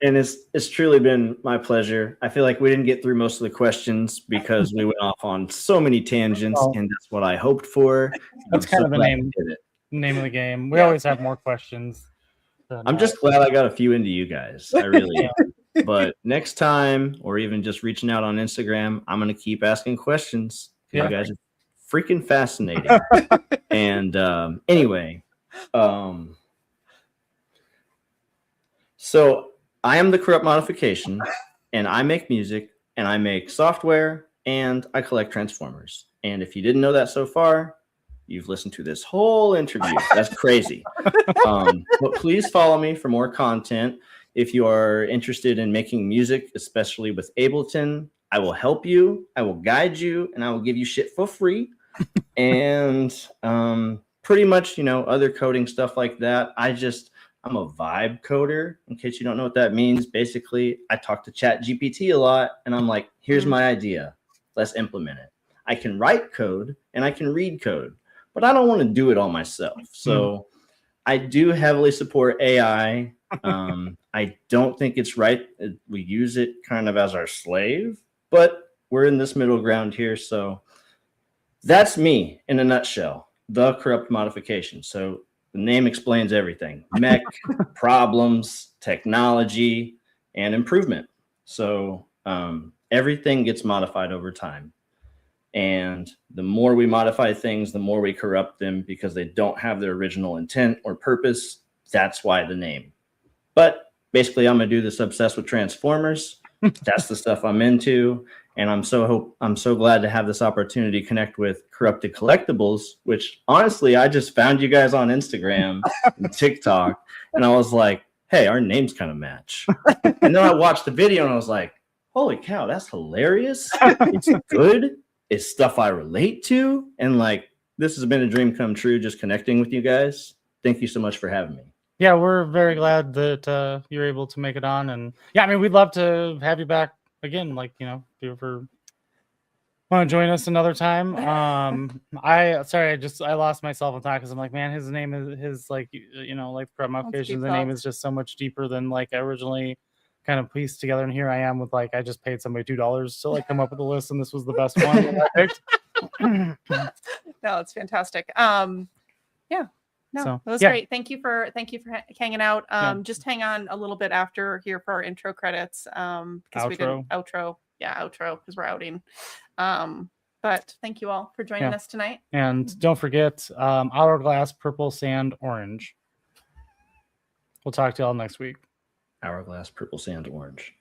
And it's truly been my pleasure. I feel like we didn't get through most of the questions because we went off on so many tangents, and that's what I hoped for. That's kind of the name of the game. We always have more questions. I'm just glad I got a few into you guys. I really am. But next time, or even just reaching out on Instagram, I'm going to keep asking questions. You guys are freaking fascinating. And anyway, so I am the Corrupt Modification, and I make music, and I make software, and I collect Transformers. And if you didn't know that so far, you've listened to this whole interview. That's crazy. But please follow me for more content. If you are interested in making music, especially with Ableton, I will help you, I will guide you, and I will give you shit for free. And pretty much, other coding stuff like that. I'm a vibe coder, in case you don't know what that means. Basically, I talk to ChatGPT a lot, and I'm like, here's my idea. Let's implement it. I can write code, and I can read code, but I don't want to do it all myself. So I do heavily support AI. I don't think it's right. We use it kind of as our slave, but we're in this middle ground here. So that's me in a nutshell, the Corrupt Modification. So the name explains everything: mech, problems, technology, and improvement. So everything gets modified over time. And the more we modify things, the more we corrupt them because they don't have their original intent or purpose. That's why the name. But basically, I'm going to do this obsessed with Transformers. That's the stuff I'm into. And I'm so glad to have this opportunity to connect with Corrupted Collectibles, which honestly, I just found you guys on Instagram and TikTok. And I was like, hey, our names kind of match. And then I watched the video and I was like, holy cow, that's hilarious. It's good. It's stuff I relate to. And like, this has been a dream come true, just connecting with you guys. Thank you so much for having me. Yeah, we're very glad that you're able to make it on. And yeah, I mean, we'd love to have you back again. Like, if you ever want to join us another time. I lost myself on that because I'm like, man, his name is like Corrupt Modification. The name is just so much deeper than like I originally kind of pieced together. And here I am with like, I just paid somebody $2 to like come up with a list, and this was the best one that I picked. No, it's fantastic. Yeah. No, it was great. Thank you for hanging out. Just hang on a little bit after here for our intro credits. Because we did outro. Yeah, outro because we're outing. But thank you all for joining us tonight. And don't forget, Hourglass, Purple Sand, Orange. We'll talk to y'all next week. Hourglass, Purple Sand, Orange.